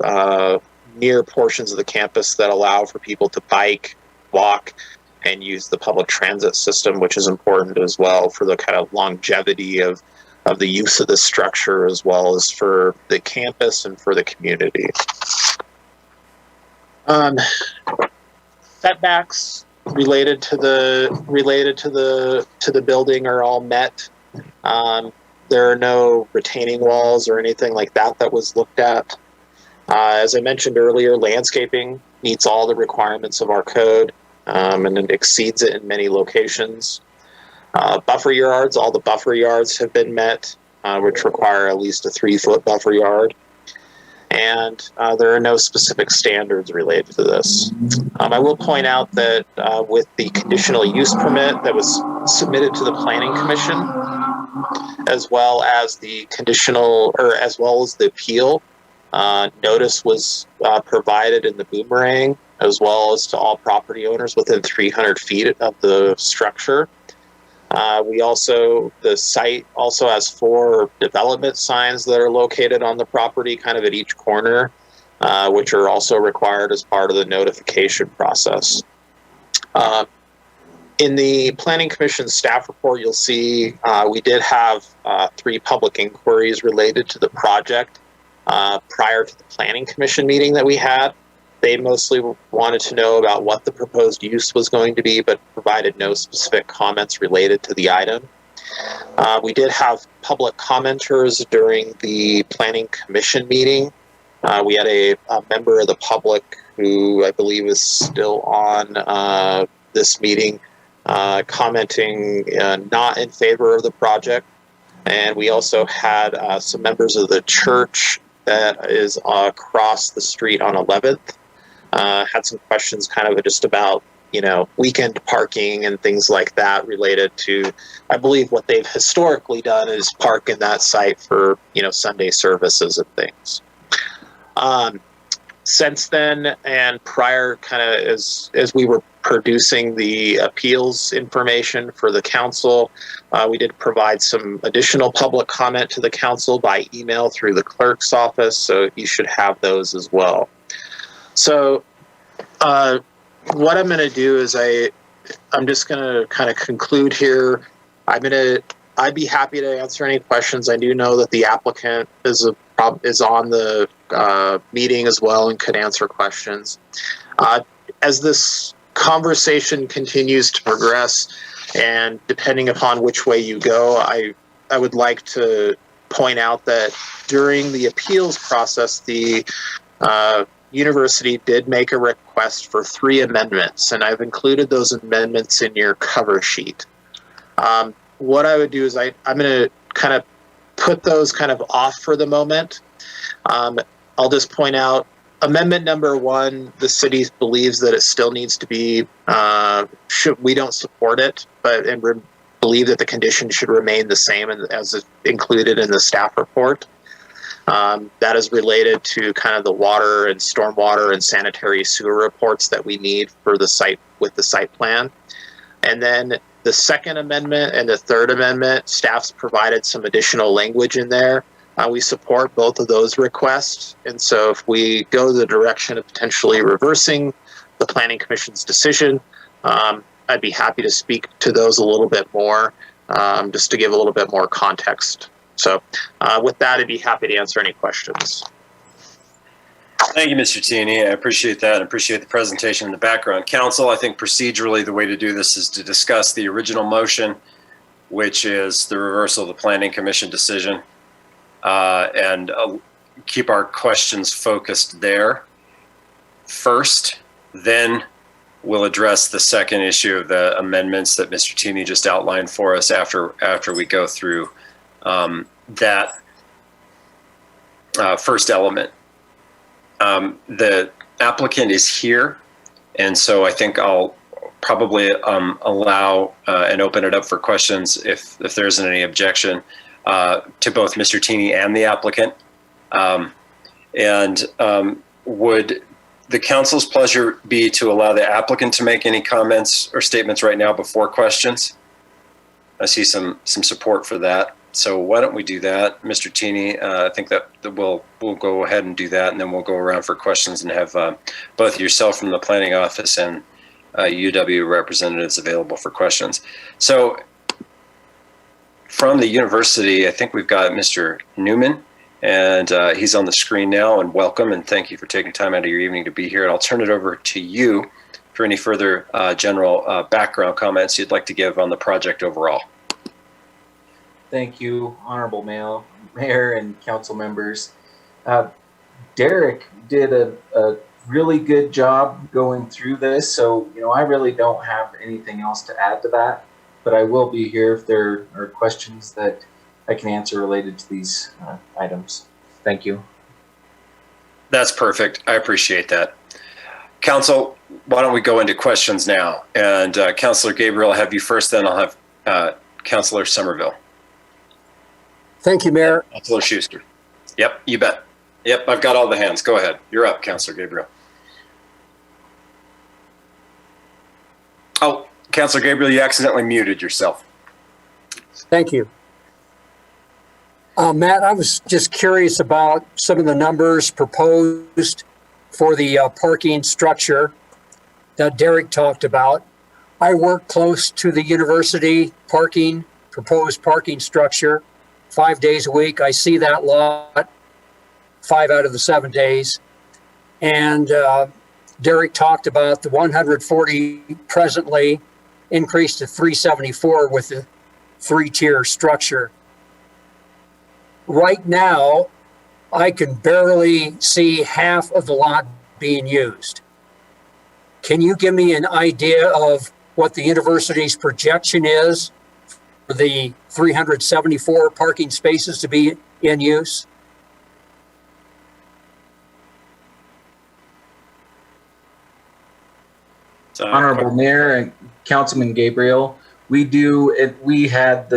portions of the campus that allow for people to bike, walk, and use the public transit system, which is important as well for the kind of longevity of the use of the structure, as well as for the campus and for the community. Setbacks related to the building are all met. There are no retaining walls or anything like that was looked at. As I mentioned earlier, landscaping meets all the requirements of our code, and it exceeds it in many locations. Buffer yards, all the buffer yards have been met, which require at least a 3-foot buffer yard. And there are no specific standards related to this. I will point out that with the conditional use permit that was submitted to the Planning Commission, as well as the appeal, notice was provided in the boomerang, as well as to all property owners within 300 feet of the structure. The site also has 4 development signs that are located on the property, kind of at each corner, which are also required as part of the notification process. In the Planning Commission staff report, you'll see we did have 3 public inquiries related to the project prior to the Planning Commission meeting that we had. They mostly wanted to know about what the proposed use was going to be, but provided no specific comments related to the item. We did have public commenters during the Planning Commission meeting. We had a member of the public who I believe is still on this meeting commenting not in favor of the project. And we also had some members of the church that is across the street on 11th. Had some questions kind of just about, weekend parking and things like that related to, I believe what they've historically done is park in that site for, Sunday services and things. Since then and prior kind of as we were producing the appeals information for the council, we did provide some additional public comment to the council by email through the clerk's office, so you should have those as well. So what I'm going to do is I'm just going to kind of conclude here. I'd be happy to answer any questions. I do know that the applicant is on the meeting as well and could answer questions. As this conversation continues to progress, and depending upon which way you go, I would like to point out that during the appeals process, the university did make a request for 3 amendments, and I've included those amendments in your cover sheet. What I would do is I'm going to kind of put those kind of off for the moment. I'll just point out amendment number 1, the city believes that it still needs to be, we don't support it, but believe that the condition should remain the same as included in the staff report. That is related to kind of the water and stormwater and sanitary sewer reports that we need for the site with the site plan. And then the 2nd amendment and the 3rd amendment, staff's provided some additional language in there. We support both of those requests. And so if we go the direction of potentially reversing the Planning Commission's decision, I'd be happy to speak to those a little bit more, just to give a little bit more context. So with that, I'd be happy to answer any questions. Thank you, Mr. Tini. I appreciate that. I appreciate the presentation and the background. Council, I think procedurally the way to do this is to discuss the original motion, which is the reversal of the Planning Commission decision, and keep our questions focused there first. Then we'll address the second issue of the amendments that Mr. Tini just outlined for us after we go through that first element. The applicant is here, and so I think I'll probably allow and open it up for questions if there isn't any objection to both Mr. Tini and the applicant. Would the council's pleasure be to allow the applicant to make any comments or statements right now before questions? I see some support for that. So why don't we do that, Mr. Tini? I think that we'll go ahead and do that, and then we'll go around for questions and have both yourself from the planning office and UW representatives available for questions. So from the university, I think we've got Mr. Newman, and he's on the screen now, and welcome, and thank you for taking time out of your evening to be here. And I'll turn it over to you for any further general background comments you'd like to give on the project overall. Thank you, Honorable Mayor and council members. Derek did a really good job going through this, so I really don't have anything else to add to that, but I will be here if there are questions that I can answer related to these items. Thank you. That's perfect. I appreciate that. Council, why don't we go into questions now? And Councilor Gabriel, I'll have you first, then I'll have Councilor Somerville. Thank you, Mayor. Councilor Schuster. Yep, you bet. Yep, I've got all the hands. Go ahead. You're up, Councilor Gabriel. Oh, Councilor Gabriel, you accidentally muted yourself. Thank you. Matt, I was just curious about some of the numbers proposed for the parking structure that Derek talked about. I work close to the university proposed parking structure 5 days a week. I see that lot 5 out of the 7 days. And Derek talked about the 140 presently increased to 374 with the 3-tier structure. Right now, I can barely see half of the lot being used. Can you give me an idea of what the university's projection is for the 374 parking spaces to be in use? Honorable Mayor and Councilman Gabriel, we had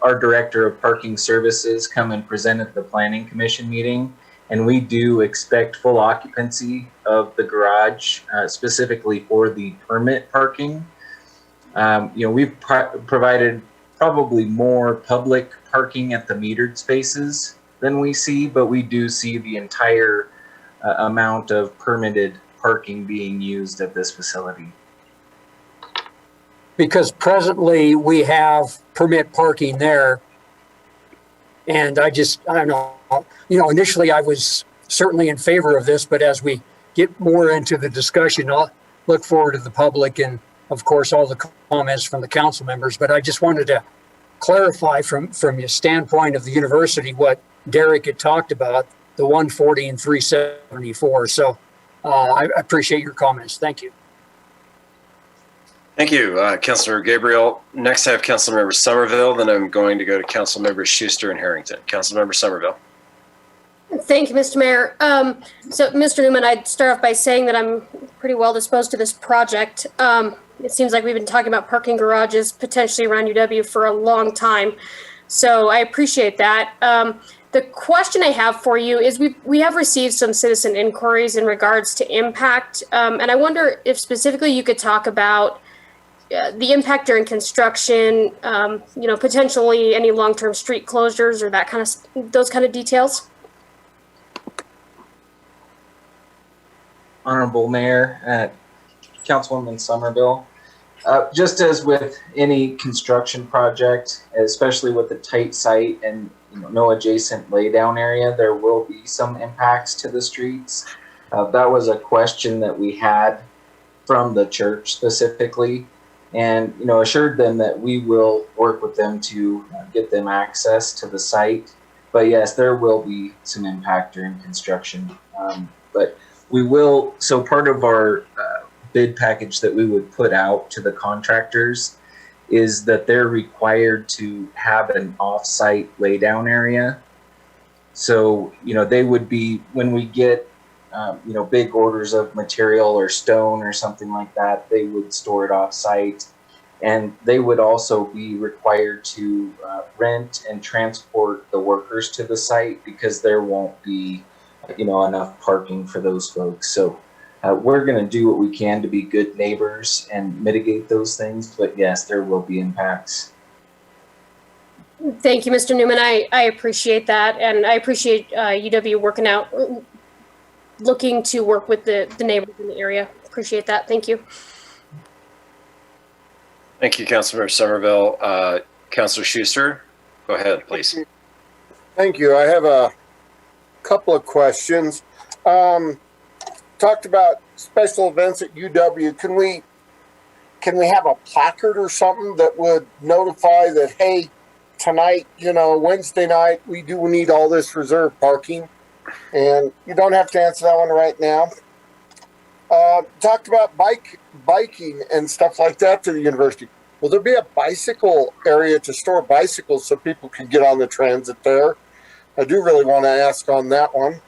our Director of Parking Services come and present at the Planning Commission meeting, and we do expect full occupancy of the garage, specifically for the permit parking. We've provided probably more public parking at the metered spaces than we see, but we do see the entire amount of permitted parking being used at this facility. Because presently we have permit parking there. And I don't know, initially I was certainly in favor of this, but as we get more into the discussion, I'll look forward to the public and of course all the comments from the council members. But I just wanted to clarify from your standpoint of the university what Derek had talked about, the 140 and 374. So I appreciate your comments. Thank you. Thank you, Councilor Gabriel. Next, I have Councilmember Somerville. Then I'm going to go to Councilmembers Schuster and Harrington. Councilmember Somerville. Thank you, Mr. Mayor. So, Mr. Newman, I'd start off by saying that I'm pretty well disposed to this project. It seems like we've been talking about parking garages potentially around UW for a long time. So I appreciate that. The question I have for you is we have received some citizen inquiries in regards to impact. And I wonder if specifically you could talk about the impact during construction, potentially any long-term street closures or those kind of details. Honorable Mayor, Councilwoman Somerville, Just as with any construction project, especially with a tight site and no adjacent laydown area, there will be some impacts to the streets. That was a question that we had from the church specifically, and assured them that we will work with them to get them access to the site. But yes, there will be some impact during construction. But we will, so part of our bid package that we would put out to the contractors is that they're required to have an off-site laydown area. So, they would be, when we get, big orders of material or stone or something like that, they would store it off-site. And they would also be required to rent and transport the workers to the site because there won't be, enough parking for those folks. So we're going to do what we can to be good neighbors and mitigate those things. But yes, there will be impacts. Thank you, Mr. Newman. I appreciate that. And I appreciate UW looking to work with the neighbors in the area. Appreciate that. Thank you. Thank you, Councilmember Somerville. Councilor Schuster, go ahead, please. Thank you. I have a couple of questions. Talked about special events at UW. Can we have a placard or something that would notify that, hey, tonight, Wednesday night, we do need all this reserved parking? And you don't have to answer that one right now. Talked about biking and stuff like that to the university. Will there be a bicycle area to store bicycles so people can get on the transit there? I do really want to ask on that one.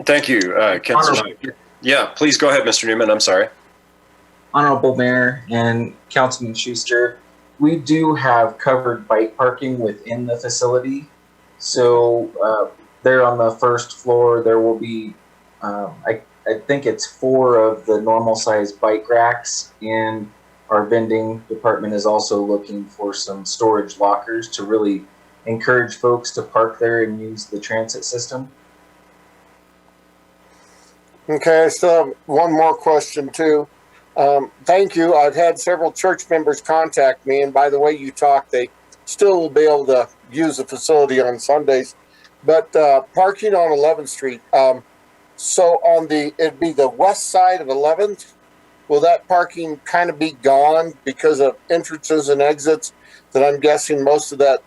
Thank you, Councilor. Yeah, please go ahead, Mr. Newman. I'm sorry. Honorable Mayor and Councilman Schuster, we do have covered bike parking within the facility. So there on the first floor, there will be, I think it's 4 of the normal size bike racks, and our vending department is also looking for some storage lockers to really encourage folks to park there and use the transit system. Okay, I still have one more question too. Thank you. I've had several church members contact me, and by the way you talk, they still will be able to use the facility on Sundays. But parking on 11th Street, so it'd be the west side of 11th. Will that parking kind of be gone because of entrances and exits that I'm guessing most of that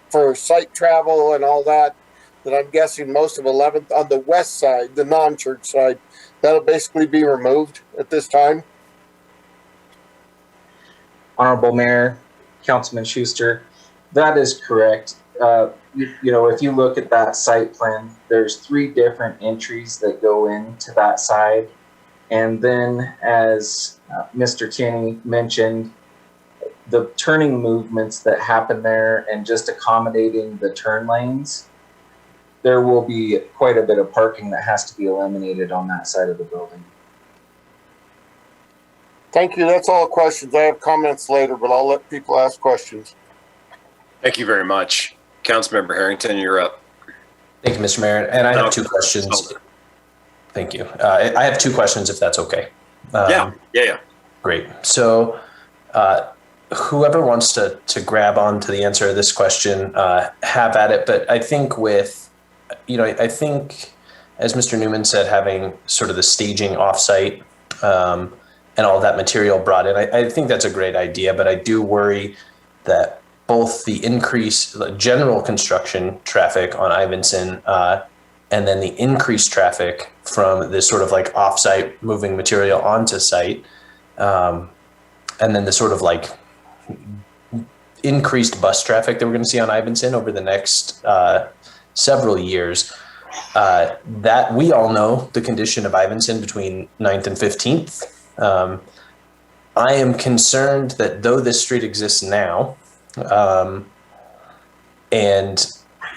for site travel and all that I'm guessing most of 11th on the west side, the non-church side, that'll basically be removed at this time? Honorable Mayor, Councilman Schuster, that is correct. If you look at that site plan, there's 3 different entries that go into that side. And then as Mr. Tierney mentioned, the turning movements that happen there and just accommodating the turn lanes, there will be quite a bit of parking that has to be eliminated on that side of the building. Thank you. That's all the questions. I have comments later, but I'll let people ask questions. Thank you very much. Councilmember Harrington, you're up. Thank you, Mr. Mayor. And I have 2 questions. Thank you. I have 2 questions, if that's okay. Yeah. Great. So whoever wants to grab on to the answer of this question, have at it. But I think I think, as Mr. Newman said, having sort of the staging offsite and all that material brought in, I think that's a great idea. But I do worry that both the general construction traffic on Ivinson and then the increased traffic from this sort of like offsite moving material onto site, and then the sort of like increased bus traffic that we're going to see on Ivinson over the next several years, that we all know the condition of Ivinson between 9th and 15th. I am concerned that though this street exists now, and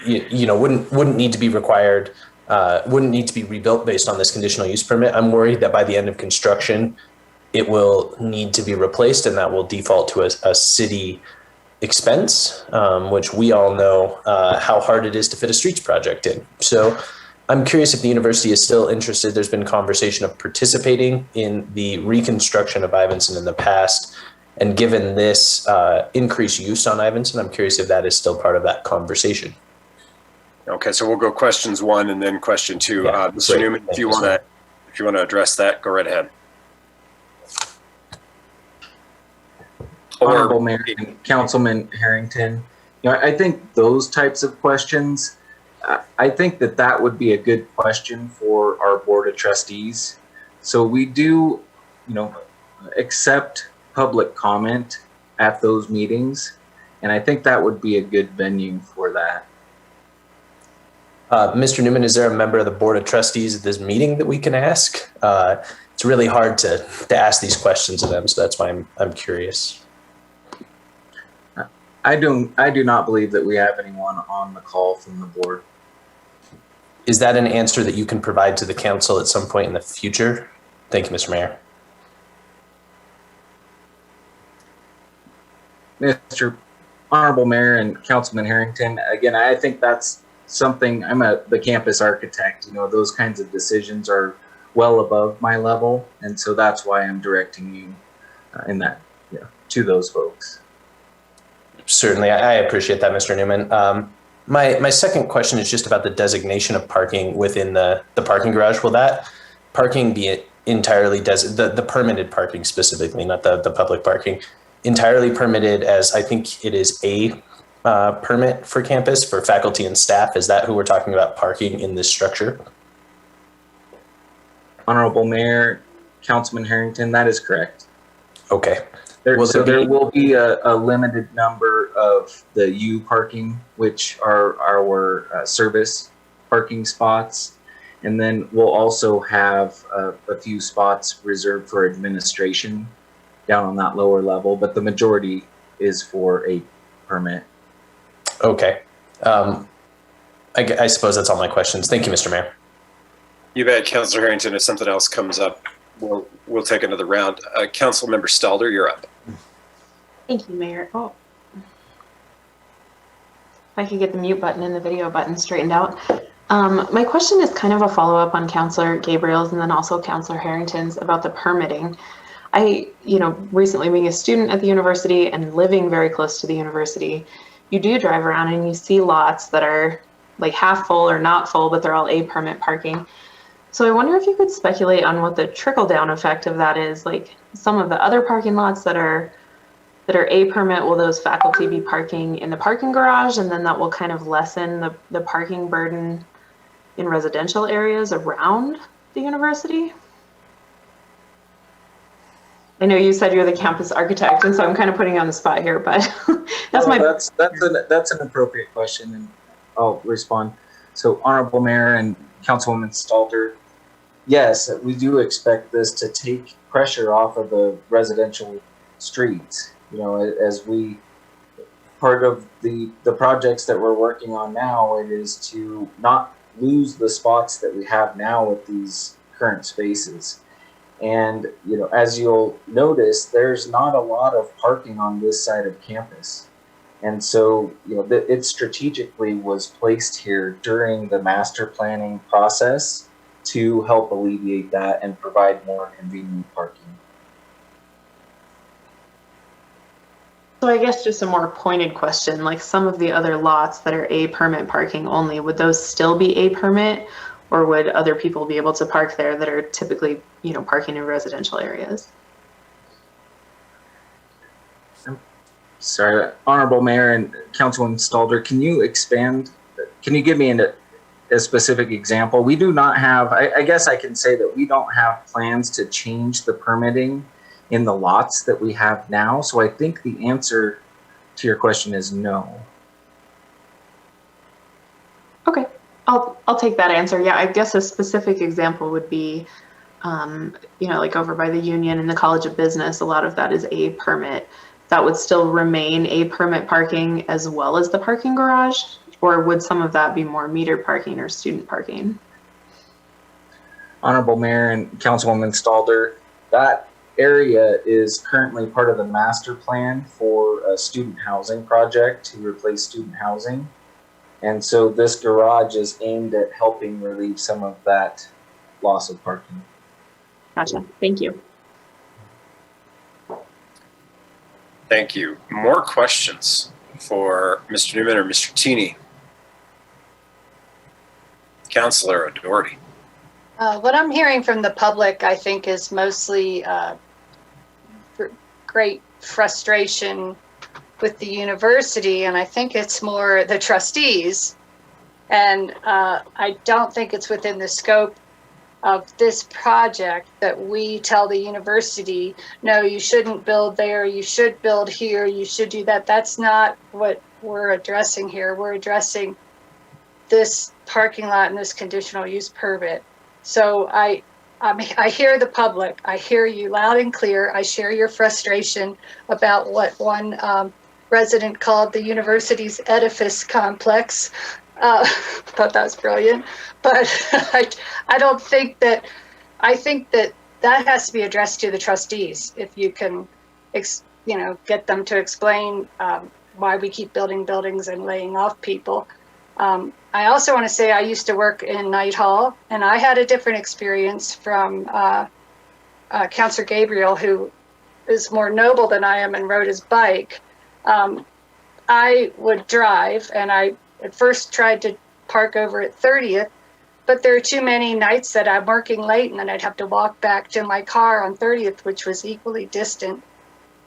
wouldn't need to be required, wouldn't need to be rebuilt based on this conditional use permit, I'm worried that by the end of construction, it will need to be replaced, and that will default to a city expense, which we all know how hard it is to fit a streets project in. So I'm curious if the university is still interested. There's been conversation of participating in the reconstruction of Ivinson in the past. And given this increased use on Ivinson, I'm curious if that is still part of that conversation. Okay, so we'll go questions 1 and then question 2. Yeah, Mr. Newman, if you want to address that, go right ahead. Honorable Mayor and Councilman Harrington, I think those types of questions, I think that would be a good question for our Board of Trustees. So we do, accept public comment at those meetings, and I think that would be a good venue for that. Mr. Newman, is there a member of the Board of Trustees at this meeting that we can ask? It's really hard to ask these questions of them, so that's why I'm curious. I do not believe that we have anyone on the call from the board. Is that an answer that you can provide to the council at some point in the future? Thank you, Mr. Mayor. Mr. Honorable Mayor and Councilman Harrington, again, I think that's something, I'm the campus architect, those kinds of decisions are well above my level. And so that's why I'm directing you to those folks. Certainly, I appreciate that, Mr. Newman. My second question is just about the designation of parking within the parking garage. Will that parking be entirely, the permitted parking specifically, not the public parking, entirely permitted as I think it is a permit for campus for faculty and staff? Is that who we're talking about parking in this structure? Honorable Mayor, Councilman Harrington, that is correct. Okay. There will be a limited number of the U parking, which are our service parking spots. And then we'll also have a few spots reserved for administration down on that lower level, but the majority is for a permit. Okay. I suppose that's all my questions. Thank you, Mr. Mayor. You bet, Councilor Harrington. If something else comes up, we'll take another round. Councilmember Stalder, you're up. Thank you, Mayor. Oh, if I could get the mute button and the video button straightened out. My question is kind of a follow-up on Councilor Gabriel's and then also Councilor Harrington's about the permitting. Recently being a student at the university and living very close to the university, you do drive around and you see lots that are like half full or not full, but they're all A permit parking. So I wonder if you could speculate on what the trickle-down effect of that is. Like some of the other parking lots that are A permit, will those faculty be parking in the parking garage, and then that will kind of lessen the parking burden in residential areas around the university? I know you said you're the campus architect, and so I'm kind of putting you on the spot here, but that's an appropriate question, and I'll respond. So, Honorable Mayor and Councilwoman Stalter, yes, we do expect this to take pressure off of the residential streets. As part of the projects that we're working on now, it is to not lose the spots that we have now with these current spaces. And, as you'll notice, there's not a lot of parking on this side of campus. And so, it strategically was placed here during the master planning process to help alleviate that and provide more convenient parking. So I guess just a more pointed question, like some of the other lots that are A permit parking only, would those still be A permit, or would other people be able to park there that are typically, parking in residential areas? Sorry, Honorable Mayor and Councilwoman Stalder, can you expand? Can you give me a specific example? We do not have, I guess I can say that we don't have plans to change the permitting in the lots that we have now. So I think the answer to your question is no. Okay, I'll take that answer. Yeah, I guess a specific example would be, like over by the Union and the College of Business, a lot of that is A permit. That would still remain A permit parking as well as the parking garage, or would some of that be more meter parking or student parking? Honorable Mayor and Councilwoman Stalder, that area is currently part of the master plan for a student housing project to replace student housing. And so this garage is aimed at helping relieve some of that loss of parking. Gotcha. Thank you. Thank you. More questions for Mr. Newman or Mr. Tini? Councilor O'Doherty. What I'm hearing from the public, I think, is mostly great frustration with the university, and I think it's more the trustees. And I don't think it's within the scope of this project that we tell the university, no, you shouldn't build there, you should build here, you should do that. That's not what we're addressing here. We're addressing this parking lot and this conditional use permit. So I hear the public. I hear you loud and clear. I share your frustration about what one resident called the university's edifice complex. Thought that was brilliant, but I don't think that. I think that has to be addressed to the trustees. If you can, get them to explain why we keep building buildings and laying off people. I also want to say I used to work in Night Hall, and I had a different experience from Councilor Gabriel, who is more noble than I am and rode his bike. I would drive, and I at first tried to park over at 30th, but there are too many nights that I'm working late, and then I'd have to walk back to my car on 30th, which was equally distant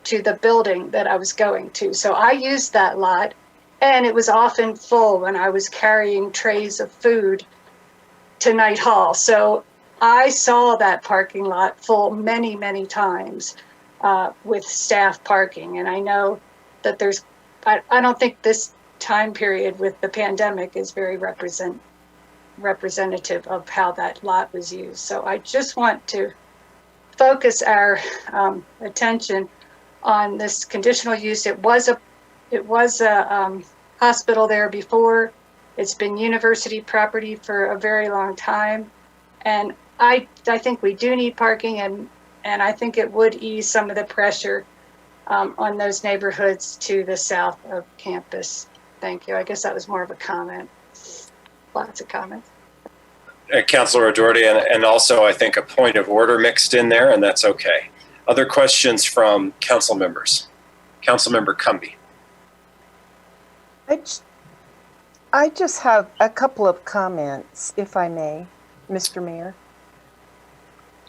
to the building that I was going to. So I used that lot, and it was often full when I was carrying trays of food to Night Hall. So I saw that parking lot full many, many times with staff parking. And I know that I don't think this time period with the pandemic is very representative of how that lot was used. So I just want to focus our attention on this conditional use. It was a hospital there before. It's been university property for a very long time, and I think we do need parking, and I think it would ease some of the pressure on those neighborhoods to the south of campus. Thank you. I guess that was more of a comment. Lots of comments. Councilor O'Doherty, and also I think a point of order mixed in there, and that's okay. Other questions from council members? Councilmember Cumby. I just have a couple of comments, if I may, Mr. Mayor.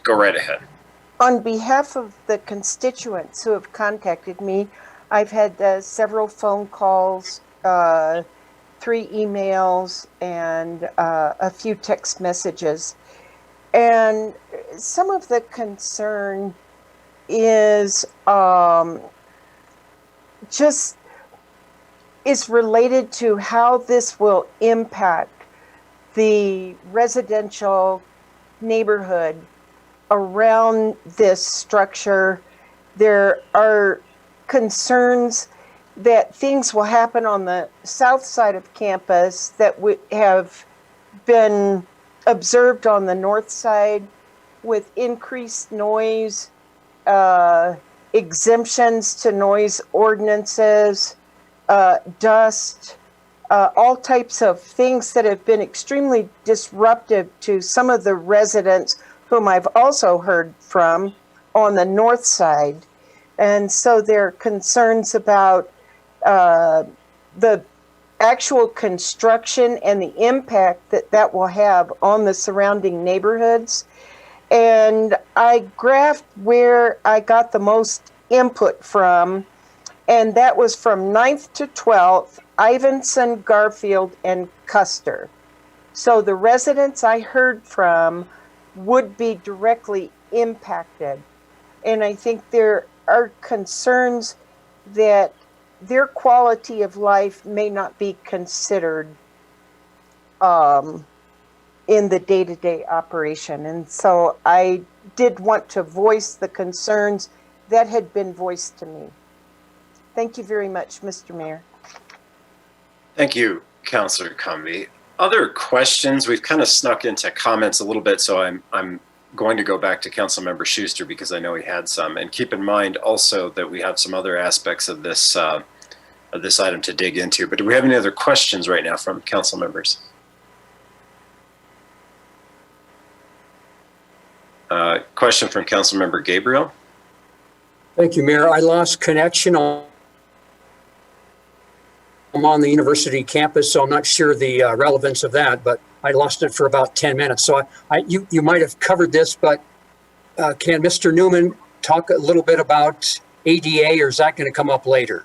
Go right ahead. On behalf of the constituents who have contacted me, I've had several phone calls, 3 emails, and a few text messages. And some of the concern is is related to how this will impact the residential neighborhood around this structure. There are concerns that things will happen on the south side of campus that would have been observed on the north side, with increased noise, exemptions to noise ordinances, dust, all types of things that have been extremely disruptive to some of the residents whom I've also heard from on the north side. And so there are concerns about the actual construction and the impact that will have on the surrounding neighborhoods. And I graphed where I got the most input from, and that was from 9th to 12th, Ivinson, Garfield, and Custer. So the residents I heard from would be directly impacted. And I think there are concerns that their quality of life may not be considered in the day-to-day operation. And so I did want to voice the concerns that had been voiced to me. Thank you very much, Mr. Mayor. Thank you, Councilor Cumby. Other questions? We've kind of snuck into comments a little bit, so I'm going to go back to Councilmember Schuster because I know he had some. And keep in mind also that we have some other aspects of this this item to dig into. But do we have any other questions right now from council members? Question from Councilmember Gabriel. Thank you, Mayor. I lost connection I'm on the university campus, so I'm not sure the relevance of that, but I lost it for about 10 minutes. So you might have covered this, but can Mr. Newman talk a little bit about ADA, or is that going to come up later?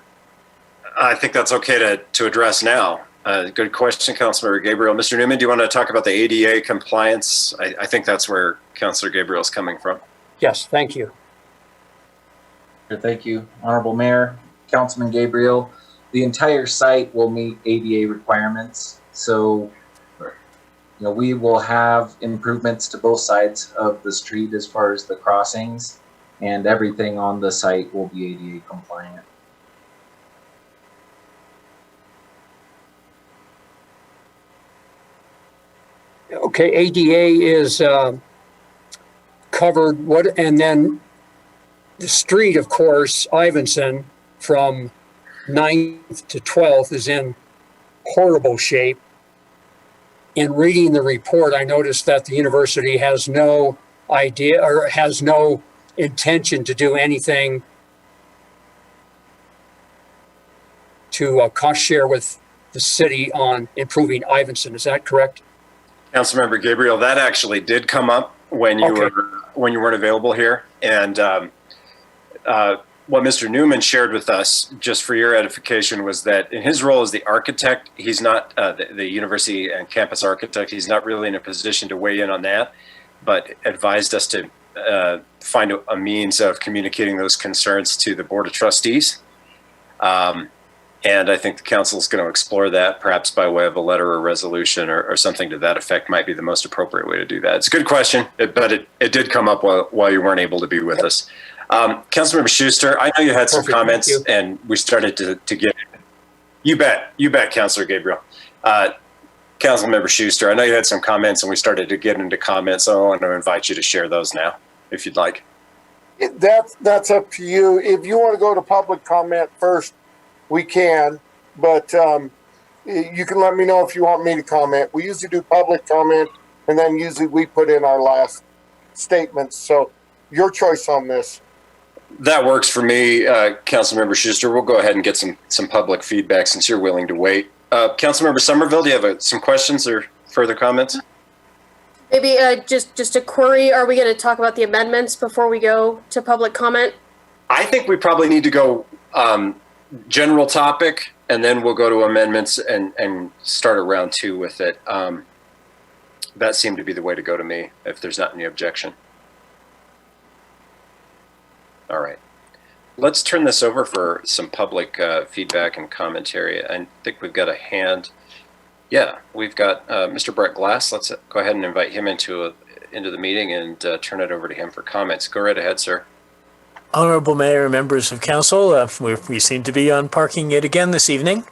I think that's okay to address now. Good question, Councilmember Gabriel. Mr. Newman, do you want to talk about the ADA compliance? I think that's where Councilor Gabriel is coming from. Yes, thank you. Thank you, Honorable Mayor, Councilman Gabriel. The entire site will meet ADA requirements. So, we will have improvements to both sides of the street as far as the crossings, and everything on the site will be ADA compliant. Okay, ADA is covered, and then the street, of course, Ivinson, from 9th to 12th is in horrible shape. In reading the report, I noticed that the university has no idea or has no intention to do anything to cost share with the city on improving Ivinson. Is that correct? Councilmember Gabriel, that actually did come up when you weren't available here, and what Mr. Newman shared with us, just for your edification, was that in his role as the architect, he's not the university and campus architect. He's not really in a position to weigh in on that, but advised us to find a means of communicating those concerns to the Board of Trustees. And I think the council is going to explore that, perhaps by way of a letter or resolution or something to that effect might be the most appropriate way to do that. It's a good question, but it did come up while you weren't able to be with us. Councilmember Schuster, I know you had some comments, and we started to get. You bet, Councilor Gabriel. Councilmember Schuster, I know you had some comments, and we started to get into comments. So I want to invite you to share those now, if you'd like. That's up to you. If you want to go to public comment first, we can, but you can let me know if you want me to comment. We usually do public comment, and then usually we put in our last statements. So your choice on this. That works for me, Councilmember Schuster. We'll go ahead and get some public feedback since you're willing to wait. Councilmember Somerville, do you have some questions or further comments? Maybe just a query. Are we going to talk about the amendments before we go to public comment? I think we probably need to go general topic, and then we'll go to amendments and start a round two with it. That seemed to be the way to go to me, if there's not any objection. All right. Let's turn this over for some public feedback and commentary. I think we've got a hand. Yeah, we've got Mr. Brett Glass. Let's go ahead and invite him into the meeting and turn it over to him for comments. Go right ahead, sir. Honorable Mayor, members of council, we seem to be on parking yet again this evening.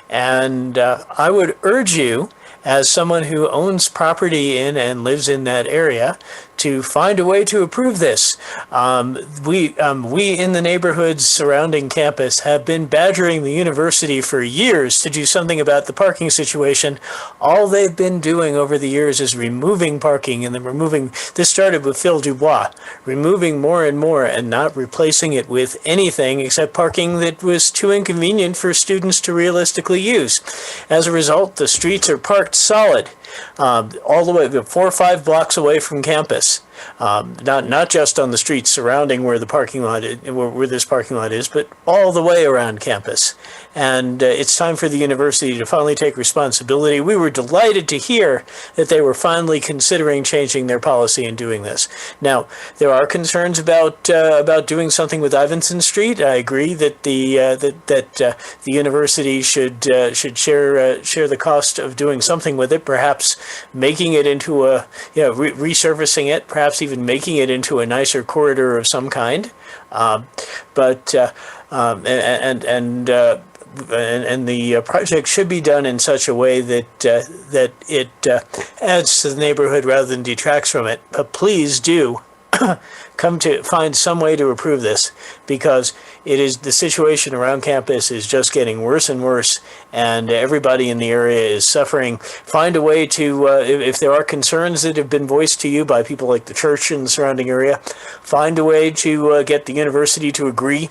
And I would urge you, as someone who owns property in and lives in that area, to find a way to approve this. We in the neighborhoods surrounding campus have been badgering the university for years to do something about the parking situation. All they've been doing over the years is removing parking, and then this started with Phil Dubois, removing more and more and not replacing it with anything except parking that was too inconvenient for students to realistically use. As a result, the streets are parked solid. All the way 4 or 5 blocks away from campus, not just on the streets surrounding where the parking lot where this parking lot is, but all the way around campus. And it's time for the university to finally take responsibility. We were delighted to hear that they were finally considering changing their policy and doing this. Now, there are concerns about doing something with Ivinson Street. I agree that the university should share the cost of doing something with it, perhaps making it into a resurfacing it, perhaps even making it into a nicer corridor of some kind. And the project should be done in such a way that it adds to the neighborhood rather than detracts from it. But please do come to find some way to approve this, because the situation around campus is just getting worse and worse, and everybody in the area is suffering. Find a way to, if there are concerns that have been voiced to you by people like the church in the surrounding area, find a way to get the university to agree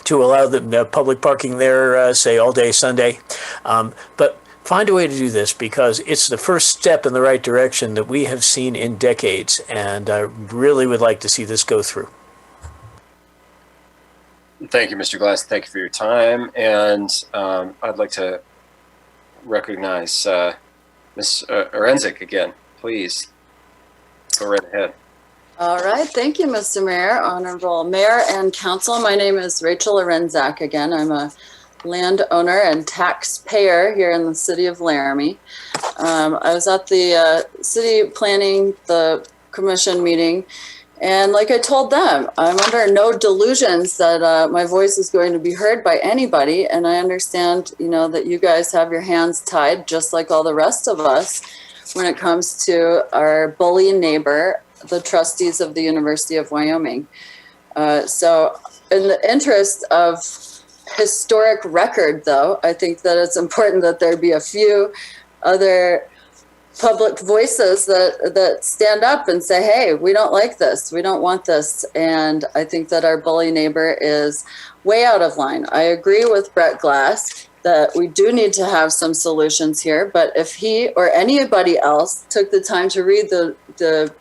to allow the public parking there, say all day Sunday. But find a way to do this, because it's the first step in the right direction that we have seen in decades, and I really would like to see this go through. Thank you, Mr. Glass. Thank you for your time. And I'd like to recognize Ms. Orenzik again. Please go right ahead. All right. Thank you, Mr. Mayor, Honorable Mayor and Council. My name is Rachel Arenzak again. I'm a landowner and taxpayer here in the city of Laramie. I was at the city planning, the commission meeting, and like I told them, I'm under no delusions that my voice is going to be heard by anybody. And I understand, you know, that you guys have your hands tied just like all the rest of us when it comes to our bully neighbor, the trustees of the University of Wyoming. So in the interest of historic record, though, I think that it's important that there be a few other public voices that stand up and say, hey, we don't like this, we don't want this. And I think that our bully neighbor is way out of line. I agree with Brett Glass that we do need to have some solutions here, but if he or anybody else took the time to read the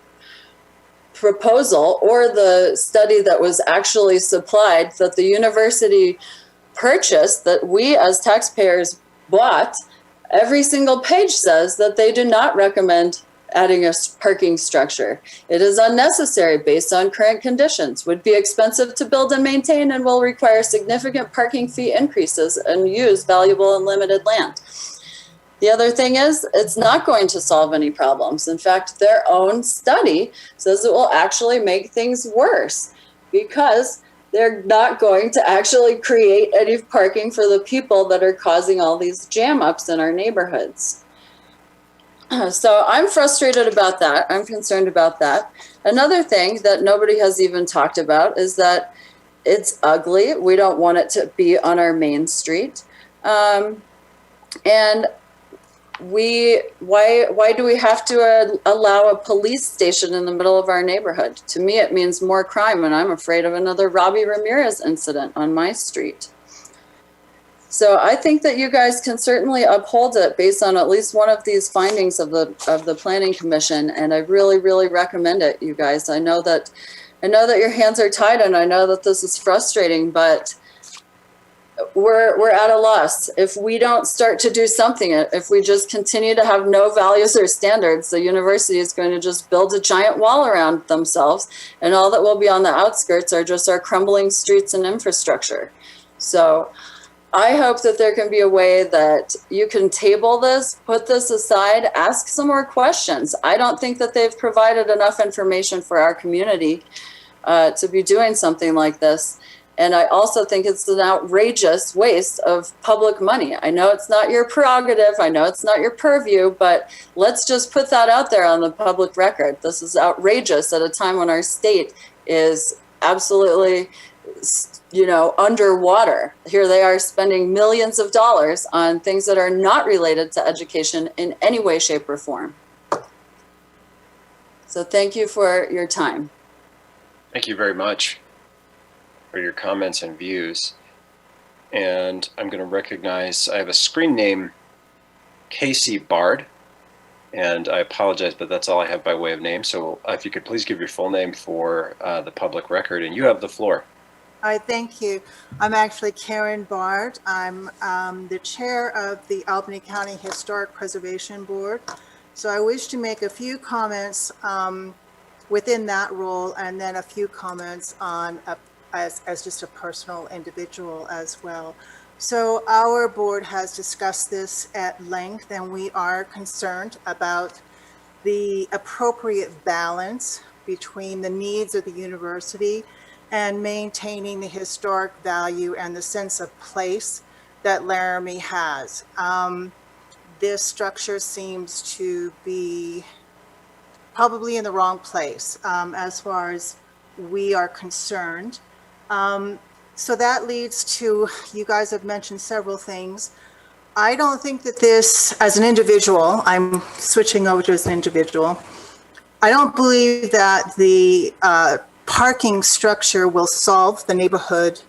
proposal or the study that was actually supplied that the university purchased, that we as taxpayers bought, every single page says that they do not recommend adding a parking structure. It is unnecessary based on current conditions, would be expensive to build and maintain, and will require significant parking fee increases and use valuable and limited land. The other thing is, it's not going to solve any problems. In fact, their own study says it will actually make things worse, because they're not going to actually create any parking for the people that are causing all these jam ups in our neighborhoods. So I'm frustrated about that. I'm concerned about that. Another thing that nobody has even talked about is that it's ugly. We don't want it to be on our main street. And why do we have to allow a police station in the middle of our neighborhood? To me, it means more crime, and I'm afraid of another Robbie Ramirez incident on my street. So I think that you guys can certainly uphold it based on at least one of these findings of the Planning Commission, and I really, really recommend it, you guys. I know that your hands are tied, and I know that this is frustrating, but we're at a loss. If we don't start to do something, if we just continue to have no values or standards, the university is going to just build a giant wall around themselves, and all that will be on the outskirts are just our crumbling streets and infrastructure. So I hope that there can be a way that you can table this, put this aside, ask some more questions. I don't think that they've provided enough information for our community to be doing something like this. And I also think it's an outrageous waste of public money. I know it's not your prerogative. I know it's not your purview, but let's just put that out there on the public record. This is outrageous at a time when our state is absolutely, underwater. Here they are spending millions of dollars on things that are not related to education in any way, shape, or form. So thank you for your time. Thank you very much for your comments and views. And I'm going to recognize, I have a screen name, Casey Bard, and I apologize, but that's all I have by way of name. So if you could please give your full name for the public record, and you have the floor. All right, thank you. I'm actually Karen Bard. I'm the chair of the Albany County Historic Preservation Board. So I wish to make a few comments within that role, and then a few comments on as just a personal individual as well. So our board has discussed this at length, and we are concerned about the appropriate balance between the needs of the university and maintaining the historic value and the sense of place that Laramie has. This structure seems to be probably in the wrong place as far as we are concerned. So that leads to, you guys have mentioned several things. I don't think that this, as an individual, I'm switching over to as an individual, I don't believe that the parking structure will solve the neighborhood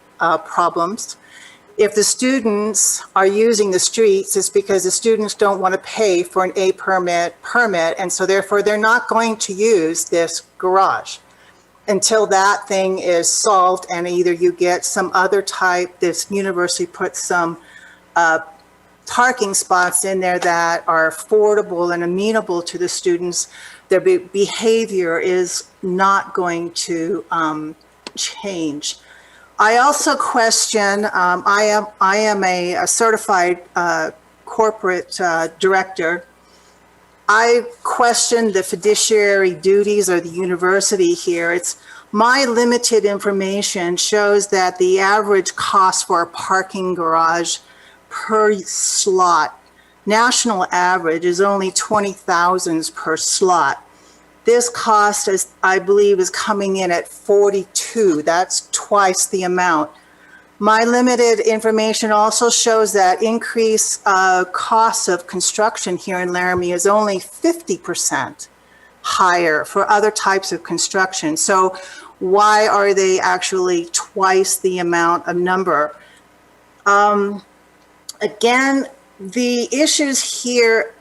problems. If the students are using the streets, it's because the students don't want to pay for an A permit, and so therefore they're not going to use this garage until that thing is solved, and either you get some other type, this university puts some parking spots in there that are affordable and amenable to the students. Their behavior is not going to change. I also question, I am a certified corporate director. I question the fiduciary duties of the university here. It's my limited information shows that the average cost for a parking garage per slot, national average, is only $20,000 per slot. This cost, is, I believe, is coming in at 42. That's twice the amount. My limited information also shows that increased costs of construction here in Laramie is only 50% higher for other types of construction. So why are they actually twice the amount of number? Again, the issues here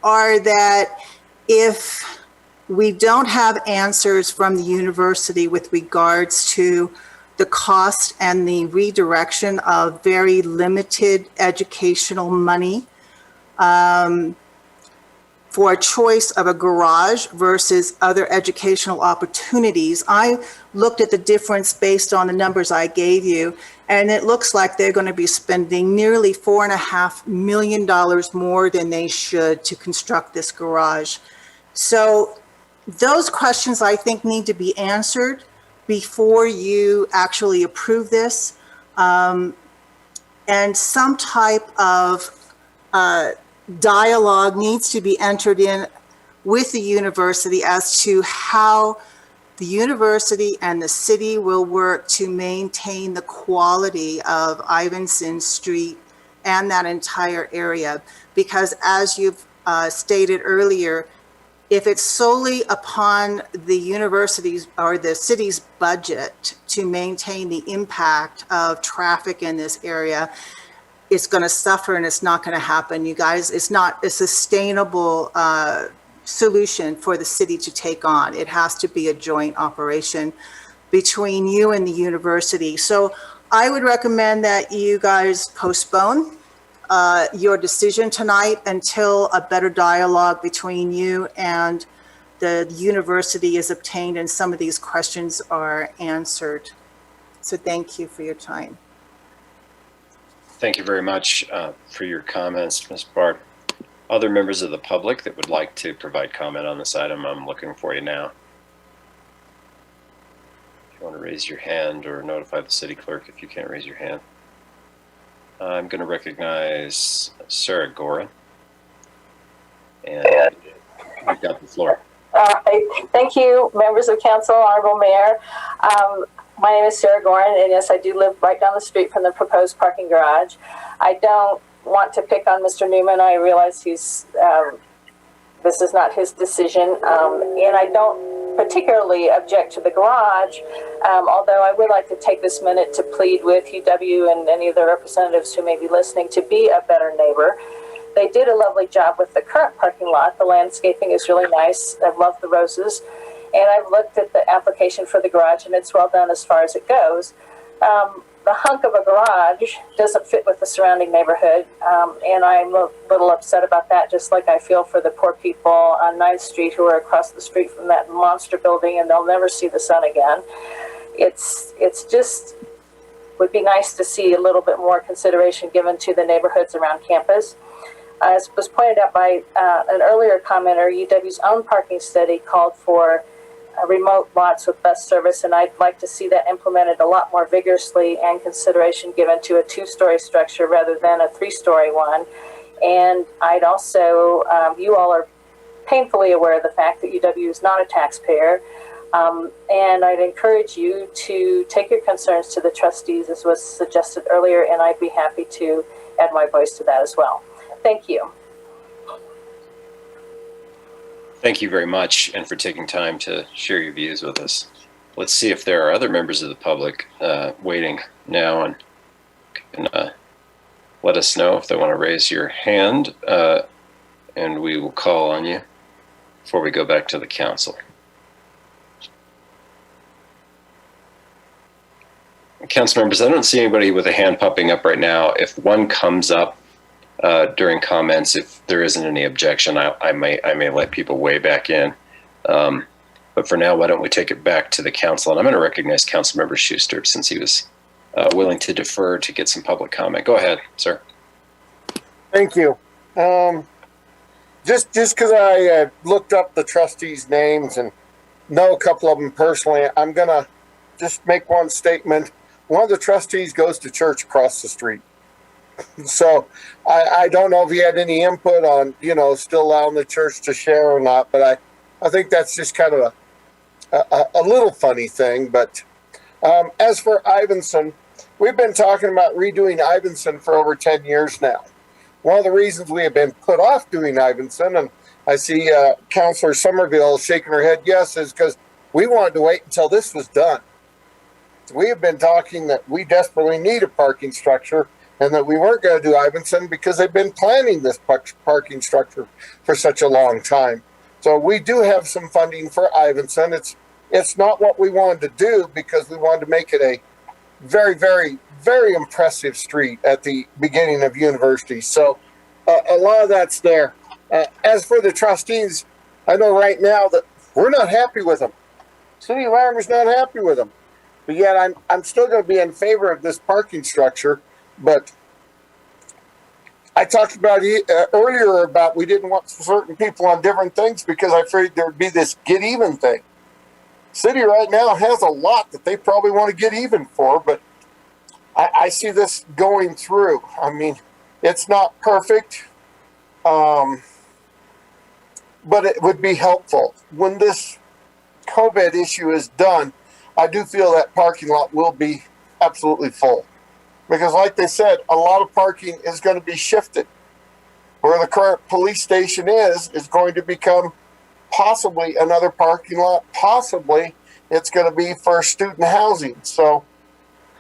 are that if we don't have answers from the university with regards to the cost and the redirection of very limited educational money for a choice of a garage versus other educational opportunities. I looked at the difference based on the numbers I gave you, and it looks like they're going to be spending nearly $4.5 million more than they should to construct this garage. So those questions, I think, need to be answered before you actually approve this. And some type of dialogue needs to be entered in with the university as to how the university and the city will work to maintain the quality of Ivinson Street and that entire area. Because as you've stated earlier, if it's solely upon the university's or the city's budget to maintain the impact of traffic in this area, it's going to suffer and it's not going to happen. You guys, it's not a sustainable solution for the city to take on. It has to be a joint operation between you and the university. So I would recommend that you guys postpone your decision tonight until a better dialogue between you and the university is obtained and some of these questions are answered. So thank you for your time. Thank you very much for your comments, Ms. Bart. Other members of the public that would like to provide comment on this item, I'm looking for you now. If you want to raise your hand or notify the city clerk if you can't raise your hand. I'm going to recognize Sarah Gorin. And you've got the floor. Thank you, members of council, honorable mayor. My name is Sarah Gorin, and yes, I do live right down the street from the proposed parking garage. I don't want to pick on Mr. Newman. I realize he's, this is not his decision, and I don't particularly object to the garage, although I would like to take this minute to plead with UW and any of the representatives who may be listening to be a better neighbor. They did a lovely job with the current parking lot. The landscaping is really nice. I love the roses. And I've looked at the application for the garage, and it's well done as far as it goes. The hunk of a garage doesn't fit with the surrounding neighborhood, and I'm a little upset about that, just like I feel for the poor people on 9th Street who are across the street from that monster building, and they'll never see the sun again. It's just would be nice to see a little bit more consideration given to the neighborhoods around campus. As was pointed out by an earlier commenter, UW's own parking study called for remote lots with bus service, and I'd like to see that implemented a lot more vigorously and consideration given to a 2-story structure rather than a 3-story one. And I'd also, you all are painfully aware of the fact that UW is not a taxpayer. And I'd encourage you to take your concerns to the trustees, as was suggested earlier, and I'd be happy to add my voice to that as well. Thank you. Thank you very much, and for taking time to share your views with us. Let's see if there are other members of the public waiting now, and can let us know if they want to raise your hand, and we will call on you before we go back to the council. Council members, I don't see anybody with a hand popping up right now. If one comes up during comments, if there isn't any objection, I may let people weigh back in. But for now, why don't we take it back to the council? And I'm going to recognize Councilmember Schuster since he was willing to defer to get some public comment. Go ahead, sir. Thank you. Just because I looked up the trustees' names and know a couple of them personally, I'm going to just make one statement. One of the trustees goes to church across the street. So I don't know if he had any input on, still allowing the church to share or not, but I think that's just kind of a little funny thing. But as for Ivinson, we've been talking about redoing Ivinson for over 10 years now. One of the reasons we have been put off doing Ivinson, and I see Councilor Somerville shaking her head yes, is because we wanted to wait until this was done. We have been talking that we desperately need a parking structure and that we weren't going to do Ivinson because they've been planning this parking structure for such a long time. So we do have some funding for Ivinson. It's not what we wanted to do because we wanted to make it a very, very, very impressive street at the beginning of University. So a lot of that's there. As for the trustees, I know right now that we're not happy with them. City of Larimer's not happy with them. But yet I'm still going to be in favor of this parking structure. But I talked about earlier about we didn't want certain people on different things because I figured there would be this get even thing. City right now has a lot that they probably want to get even for, but I see this going through. I mean, it's not perfect, but it would be helpful. When this COVID issue is done, I do feel that parking lot will be absolutely full. Because like they said, a lot of parking is going to be shifted. Where the current police station is going to become possibly another parking lot. Possibly it's going to be for student housing. So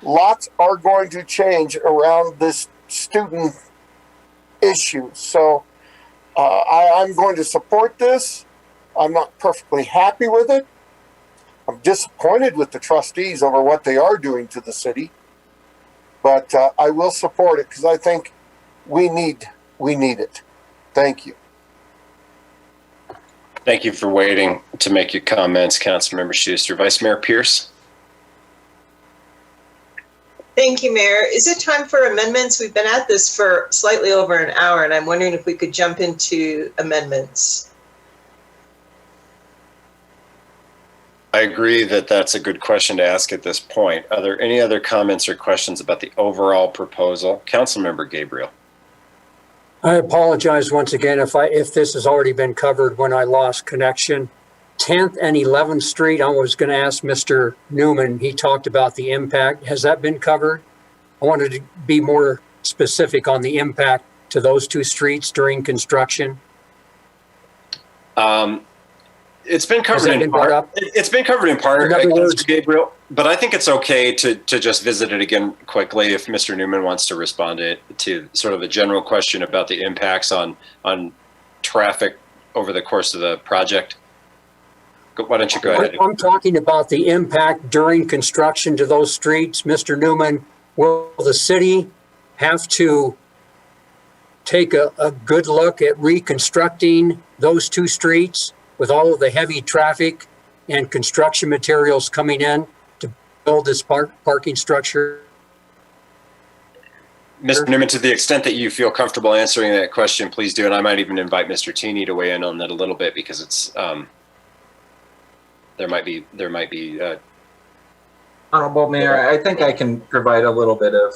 lots are going to change around this student issue. So I'm going to support this. I'm not perfectly happy with it. I'm disappointed with the trustees over what they are doing to the city, but I will support it because I think we need it. Thank you. Thank you for waiting to make your comments, Councilmember Schuster. Vice Mayor Pierce. Thank you, Mayor. Is it time for amendments? We've been at this for slightly over an hour, and I'm wondering if we could jump into amendments. I agree that that's a good question to ask at this point. Are there any other comments or questions about the overall proposal? Councilmember Gabriel. I apologize once again if this has already been covered when I lost connection. 10th and 11th Street, I was going to ask Mr. Newman, he talked about the impact. Has that been covered? I wanted to be more specific on the impact to those two streets during construction. It's been covered in part. It's been covered in part, Mr. Gabriel, but I think it's okay to just visit it again quickly if Mr. Newman wants to respond to sort of a general question about the impacts on traffic over the course of the project. Why don't you go ahead? I'm talking about the impact during construction to those streets. Mr. Newman, will the city have to take a good look at reconstructing those two streets with all of the heavy traffic and construction materials coming in to build this parking structure? Mr. Newman, to the extent that you feel comfortable answering that question, please do. And I might even invite Mr. Teeny to weigh in on that a little bit because it's there might be Honorable Mayor, I think I can provide a little bit of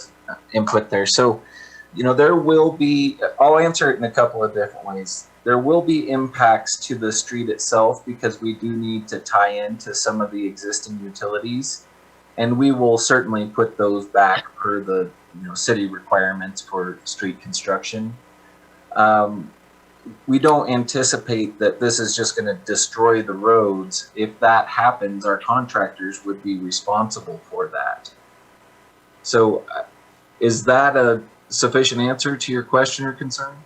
input there. So, there will be, I'll answer it in a couple of different ways. there will be impacts to the street itself because we do need to tie into some of the existing utilities. And we will certainly put those back per the city requirements for street construction. We don't anticipate that this is just going to destroy the roads. If that happens, our contractors would be responsible for that. So is that a sufficient answer to your question or concern?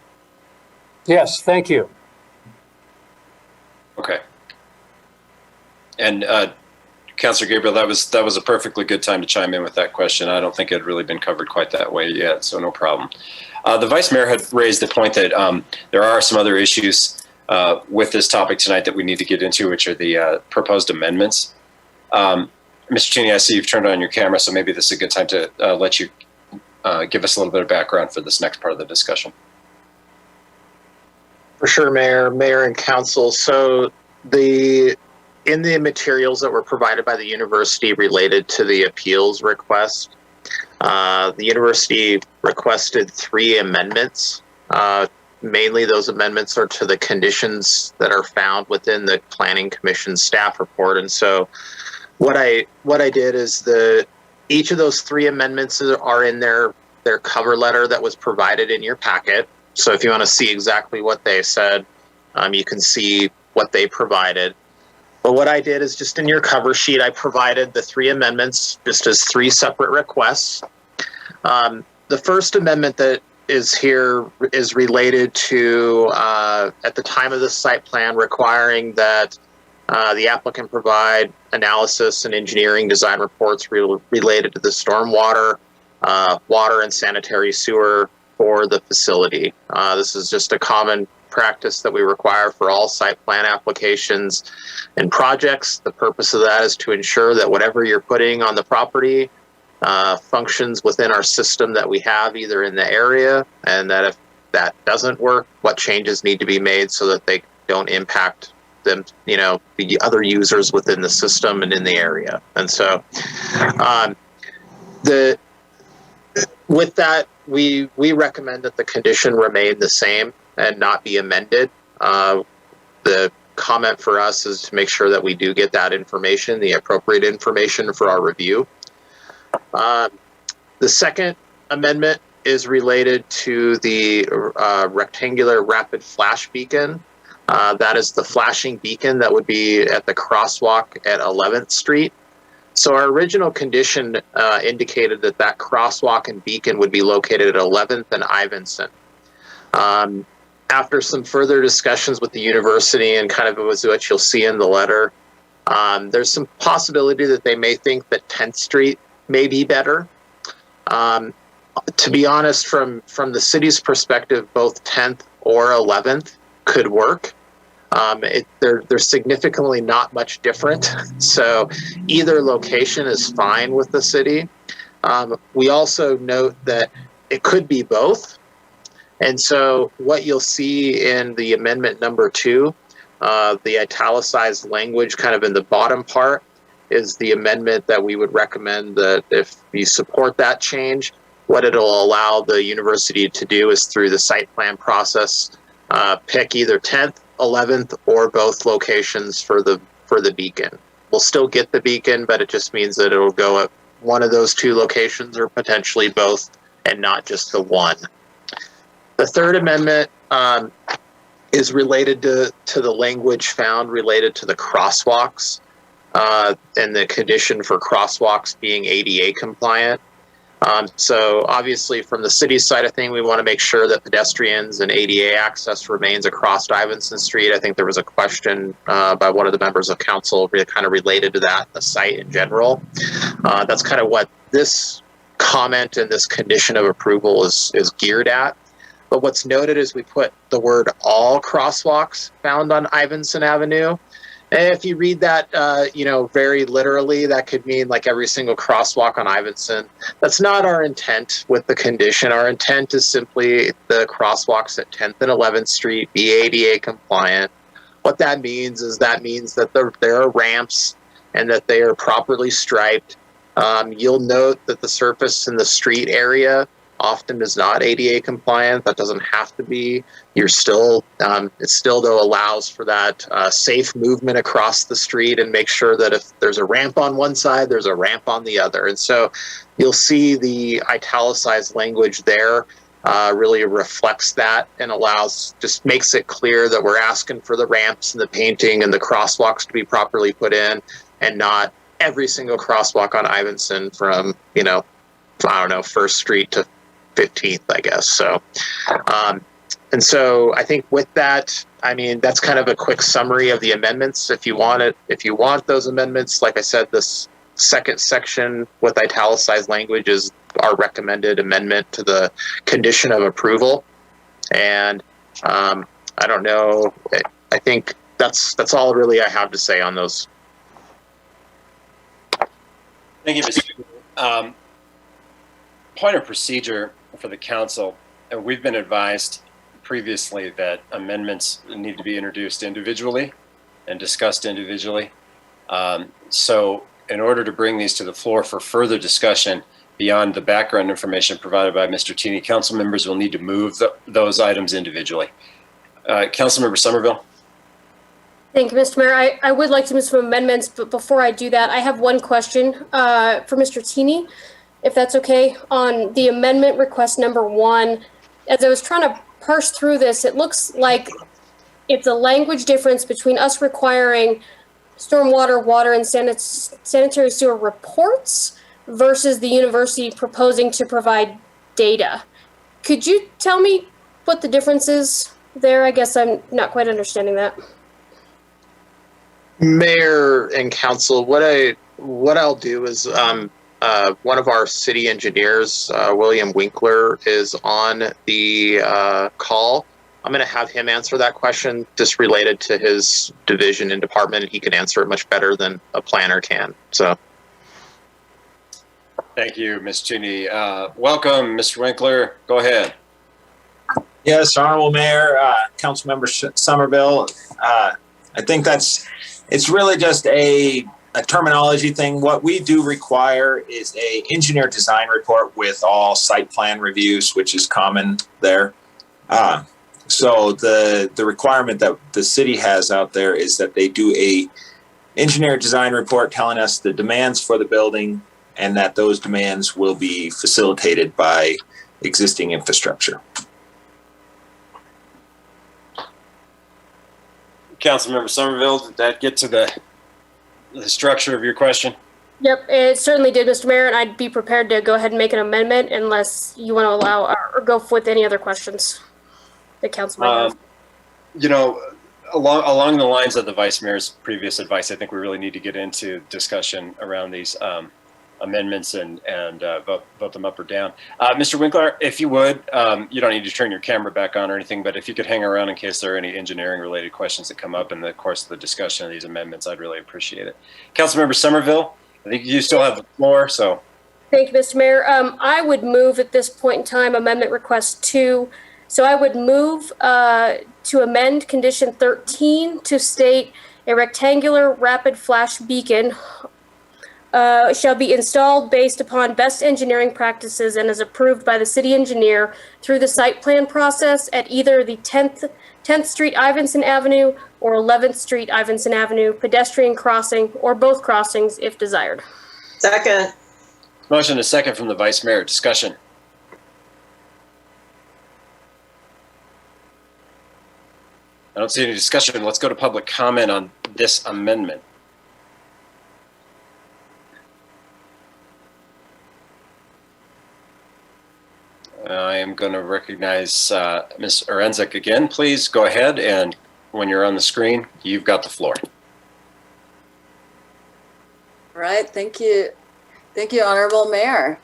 Yes, thank you. Okay. And Councilor Gabriel, that was a perfectly good time to chime in with that question. I don't think it had really been covered quite that way yet, so no problem. The Vice Mayor had raised the point that there are some other issues with this topic tonight that we need to get into, which are the proposed amendments. Mr. Cheney, I see you've turned on your camera, so maybe this is a good time to let you give us a little bit of background for this next part of the discussion. For sure, Mayor and Council. So in the materials that were provided by the university related to the appeals request, the university requested 3 amendments. Mainly those amendments are to the conditions that are found within the Planning Commission staff report. And so what I did is each of those 3 amendments are in their cover letter that was provided in your packet. So if you want to see exactly what they said, you can see what they provided. But what I did is just in your cover sheet, I provided the 3 amendments just as 3 separate requests. The first amendment that is here is related to, at the time of the site plan, requiring that the applicant provide analysis and engineering design reports related to the stormwater, water and sanitary sewer for the facility. This is just a common practice that we require for all site plan applications and projects. The purpose of that is to ensure that whatever you're putting on the property functions within our system that we have either in the area, and that if that doesn't work, what changes need to be made so that they don't impact them, the other users within the system and in the area. And so with that, we recommend that the condition remain the same and not be amended. The comment for us is to make sure that we do get that information, the appropriate information for our review. The second amendment is related to the rectangular rapid flash beacon. That is the flashing beacon that would be at the crosswalk at 11th Street. So our original condition indicated that crosswalk and beacon would be located at 11th and Ivinson. After some further discussions with the university and kind of was what you'll see in the letter, there's some possibility that they may think that 10th Street may be better. To be honest, from the city's perspective, both 10th or 11th could work. They're significantly not much different. So either location is fine with the city. We also note that it could be both. And so what you'll see in the amendment number 2, the italicized language kind of in the bottom part, is the amendment that we would recommend that if you support that change, what it'll allow the university to do is through the site plan process, pick either 10th, 11th, or both locations for the beacon. We'll still get the beacon, but it just means that it'll go at one of those 2 locations or potentially both and not just the one. The third amendment is related to the language found related to the crosswalks and the condition for crosswalks being ADA compliant. So obviously from the city's side of things, we want to make sure that pedestrians and ADA access remains across Ivinson Street. I think there was a question by one of the members of council kind of related to that, the site in general. That's kind of what this comment and this condition of approval is geared at. But what's noted is we put the word all crosswalks found on Ivinson Avenue. And if you read that, very literally, that could mean like every single crosswalk on Ivinson. That's not our intent with the condition. Our intent is simply the crosswalks at 10th and 11th Street be ADA compliant. What that means is that there are ramps and that they are properly striped. You'll note that the surface in the street area often is not ADA compliant. That doesn't have to be. You're still, it still though allows for that safe movement across the street and make sure that if there's a ramp on one side, there's a ramp on the other. And so you'll see the italicized language there really reflects that and just makes it clear that we're asking for the ramps and the painting and the crosswalks to be properly put in, and not every single crosswalk on Ivinson from, I don't know, 1st Street to 15th, I guess. So, and so I think with that, that's kind of a quick summary of the amendments. If you want those amendments, like I said, this second section with italicized language is our recommended amendment to the condition of approval. And I don't know, I think that's all really I have to say on those. Thank you, Mr. Point of procedure for the council. We've been advised previously that amendments need to be introduced individually and discussed individually. So in order to bring these to the floor for further discussion beyond the background information provided by Mr. Tini, council members will need to move those items individually. Councilmember Somerville. Thank you, Mr. Mayor. I would like to make some amendments, but before I do that, I have one question for Mr. Tini, if that's okay, on the amendment request number 1. As I was trying to parse through this, it looks like it's a language difference between us requiring stormwater, water, and sanitary sewer reports versus the university proposing to provide data. Could you tell me what the difference is there? I guess I'm not quite understanding that. Mayor and council, what I'll do is one of our city engineers, William Winkler, is on the call. I'm going to have him answer that question just related to his division and department. He can answer it much better than a planner can. So. Thank you, Ms. Cheney. Welcome, Mr. Winkler. Go ahead. Yes, Honorable Mayor, Councilmember Somerville. I think it's really just a terminology thing. What we do require is a engineer design report with all site plan reviews, which is common there. So the requirement that the city has out there is that they do a engineer design report telling us the demands for the building and that those demands will be facilitated by existing infrastructure. Councilmember Somerville, did that get to the structure of your question? Yep, it certainly did, Mr. Mayor, and I'd be prepared to go ahead and make an amendment unless you want to allow or go with any other questions the council might have. Along the lines of the Vice Mayor's previous advice, I think we really need to get into discussion around these amendments and vote them up or down. Mr. Winkler, if you would, you don't need to turn your camera back on or anything, but if you could hang around in case there are any engineering related questions that come up in the course of the discussion of these amendments, I'd really appreciate it. Councilmember Somerville, I think you still have the floor, so. Thank you, Mr. Mayor. I would move at this point in time amendment request 2. So I would move to amend condition 13 to state a rectangular rapid flash beacon shall be installed based upon best engineering practices and is approved by the city engineer through the site plan process at either the 10th Street Ivinson Avenue or 11th Street Ivinson Avenue pedestrian crossing or both crossings if desired. Second. Motion is second from the Vice Mayor. Discussion. I don't see any discussion. Let's go to public comment on this amendment. I am going to recognize Ms. Arenzik again. Please go ahead, and when you're on the screen, you've got the floor. All right, thank you. Thank you, Honorable Mayor.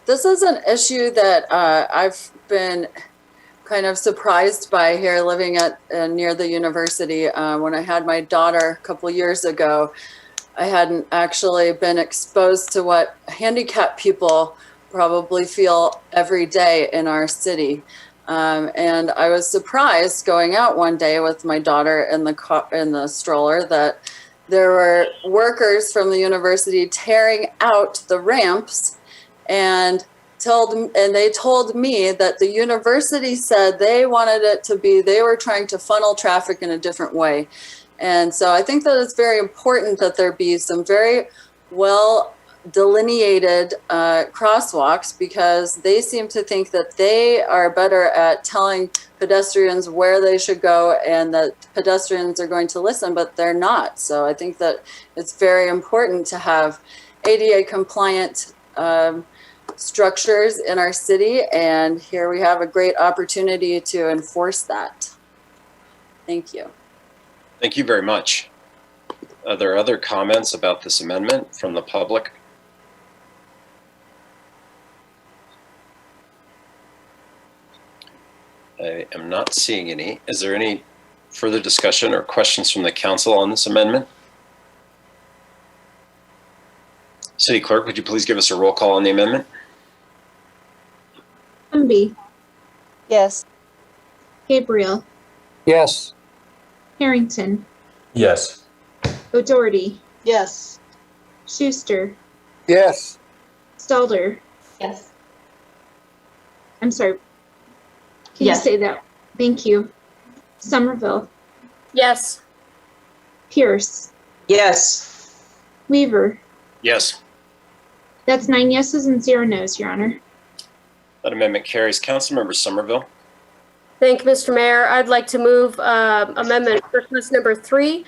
This is an issue that I've been kind of surprised by here living at near the university. When I had my daughter a couple years ago, I hadn't actually been exposed to what handicapped people probably feel every day in our city. And I was surprised going out one day with my daughter in the stroller that there were workers from the university tearing out the ramps and they told me that the university said they wanted it to be, they were trying to funnel traffic in a different way. And so I think that it's very important that there be some very well delineated crosswalks, because they seem to think that they are better at telling pedestrians where they should go and that pedestrians are going to listen, but they're not. So I think that it's very important to have ADA compliant structures in our city, and here we have a great opportunity to enforce that. Thank you. Thank you very much. Are there other comments about this amendment from the public? I am not seeing any. Is there any further discussion or questions from the council on this amendment? City Clerk, would you please give us a roll call on the amendment? Quimby, Yes. Gabriel, Yes. Harrington, Yes. O'Doherty, Yes. Schuster, Yes. Stalder. Yes. I'm sorry. Can Yes. you say that? Thank you. Somerville, Yes. Pierce, Yes. Weaver. Yes. That's 9 yeses and 0 nos, Your Honor. That amendment carries. Councilmember Somerville. Thank you, Mr. Mayor. I'd like to move amendment request number 3.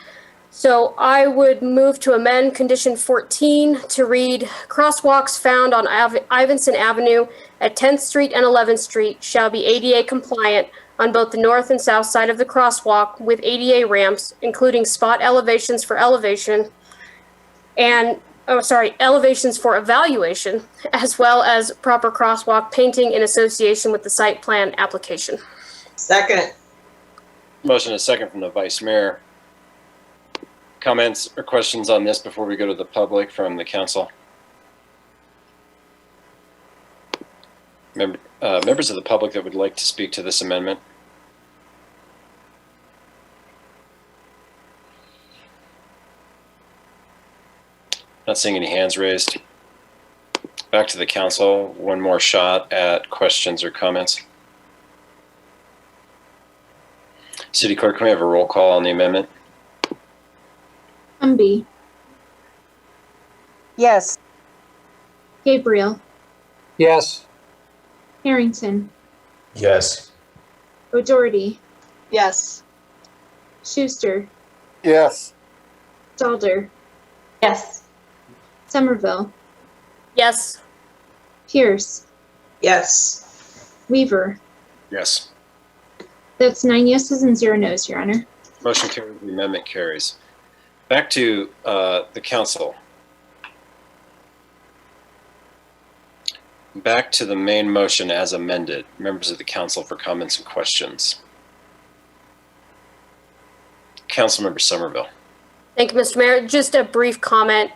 So I would move to amend condition 14 to read, crosswalks found on Ivinson Avenue at 10th Street and 11th Street shall be ADA compliant on both the north and south side of the crosswalk with ADA ramps, including spot elevations for elevation and elevations for evaluation, as well as proper crosswalk painting in association with the site plan application. Second. Motion and second from the Vice Mayor. Comments or questions on this before we go to the public from the council? Members of the public that would like to speak to this amendment? Not seeing any hands raised. Back to the council. One more shot at questions or comments. City Clerk, can we have a roll call on the amendment? Quimby, Yes. Gabriel, Yes. Harrington, Yes. O'Doherty, Yes. Schuster, Yes. Stalder, Yes. Somerville, Yes. Pierce, Yes. Weaver. Yes. That's 9 yeses and 0 nos, Your Honor. Motion carries. The amendment carries. Back to the council. Back to the main motion as amended. Members of the council for comments and questions. Councilmember Somerville. Thank you, Mr. Mayor. Just a brief comment.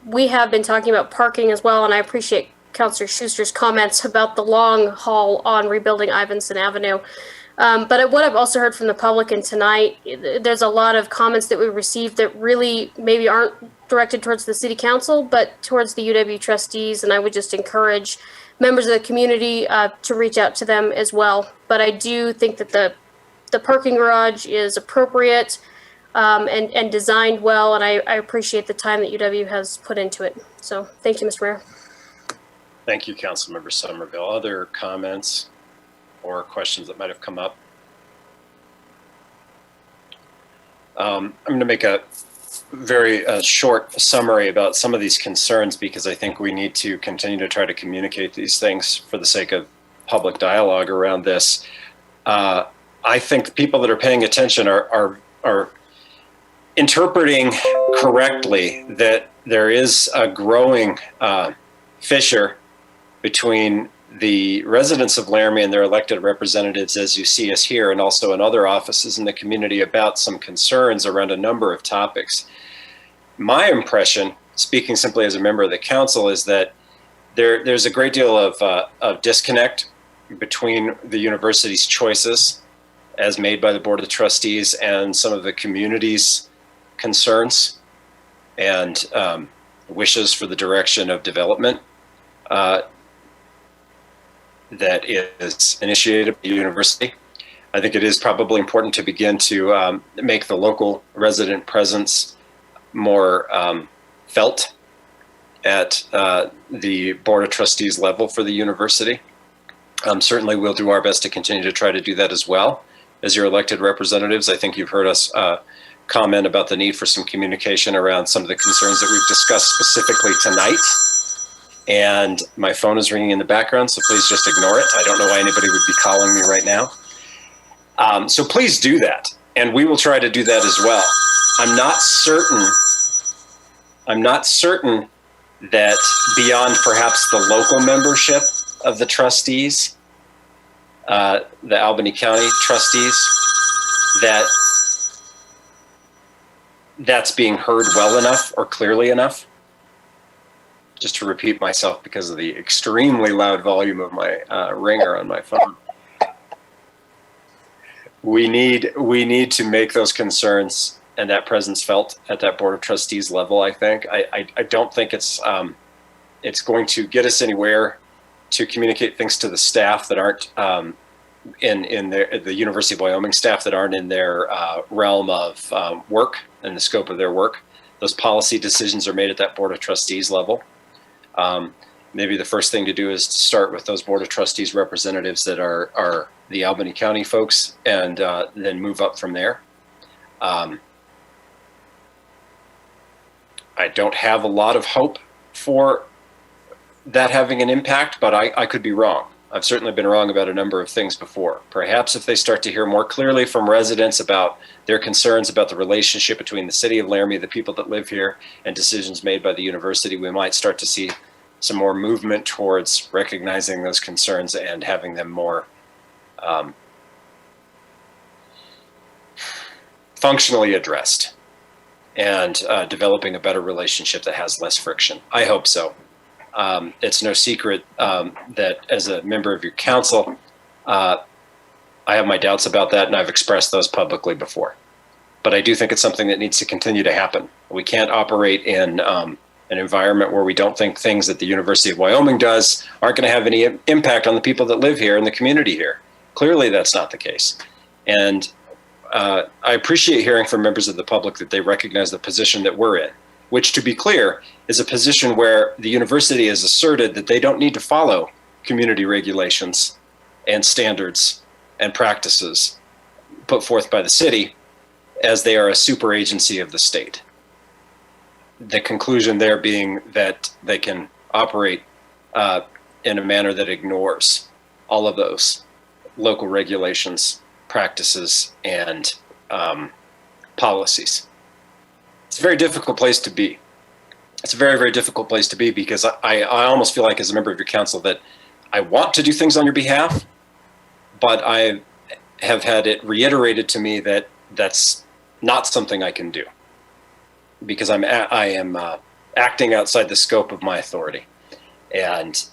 We have been talking about parking as well, and I appreciate Councilor Schuster's comments about the long haul on rebuilding Ivinson Avenue. But what I've also heard from the public and tonight, there's a lot of comments that we received that really maybe aren't directed towards the city council, but towards the UW trustees. And I would just encourage members of the community to reach out to them as well. But I do think that the parking garage is appropriate and designed well. And I appreciate the time that UW has put into it. So thank you, Mr. Mayor. Thank you, Councilmember Somerville. Other comments or questions that might have come up? I'm going to make a very short summary about some of these concerns because I think we need to continue to try to communicate these things for the sake of public dialogue around this. I think people that are paying attention are interpreting correctly that there is a growing fissure between the residents of Laramie and their elected representatives, as you see us here, and also in other offices in the community about some concerns around a number of topics. My impression, speaking simply as a member of the council, is that there's a great deal of disconnect between the university's choices as made by the Board of Trustees and some of the community's concerns and wishes for the direction of development. that is initiated by the university. I think it is probably important to begin to make the local resident presence more felt at the Board of Trustees level for the university. Certainly we'll do our best to continue to try to do that as well. As your elected representatives, I think you've heard us comment about the need for some communication around some of the concerns that we've discussed specifically tonight. And my phone is ringing in the background, so please just ignore it. I don't know why anybody would be calling me right now. So please do that, and we will try to do that as well. I'm not certain that beyond perhaps the local membership of the trustees, the Albany County trustees, that's being heard well enough or clearly enough. Just to repeat myself because of the extremely loud volume of my ringer on my phone. We need to make those concerns and that presence felt at that Board of Trustees level. I think I don't think it's going to get us anywhere to communicate things to the staff that aren't in the University of Wyoming staff that aren't in their realm of work and the scope of their work. Those policy decisions are made at that Board of Trustees level. Maybe the first thing to do is to start with those Board of Trustees representatives that are the Albany County folks, and then move up from there. I don't have a lot of hope for that having an impact, but I could be wrong. I've certainly been wrong about a number of things before. Perhaps if they start to hear more clearly from residents about their concerns about the relationship between the city of Laramie, the people that live here, and decisions made by the university, we might start to see some more movement towards recognizing those concerns and having them more functionally addressed, and developing a better relationship that has less friction. I hope so. It's no secret that as a member of your council, I have my doubts about that, and I've expressed those publicly before. But I do think it's something that needs to continue to happen. We can't operate in an environment where we don't think things that the University of Wyoming does aren't going to have any impact on the people that live here and the community here. Clearly, that's not the case. And I appreciate hearing from members of the public that they recognize the position that we're in, which, to be clear, is a position where the university has asserted that they don't need to follow community regulations and standards and practices put forth by the city, as they are a super agency of the state. The conclusion there being that they can operate in a manner that ignores all of those local regulations, practices, and policies. It's a very difficult place to be. It's a very, very difficult place to be, because I almost feel like, as a member of your council, that I want to do things on your behalf, but I have had it reiterated to me that that's not something I can do, because I am acting outside the scope of my authority. And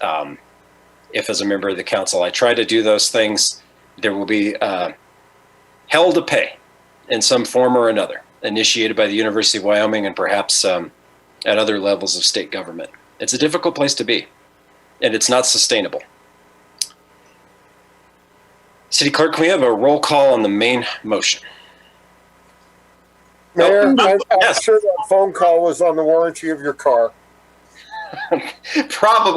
if, as a member of the council, I try to do those things, there will be hell to pay in some form or another, initiated by the University of Wyoming and perhaps at other levels of state government. It's a difficult place to be, and it's not sustainable. City Clerk, can we have a roll call on the main motion? Mayor, I'm yes. sure that phone call was on the warranty of your car. Probably.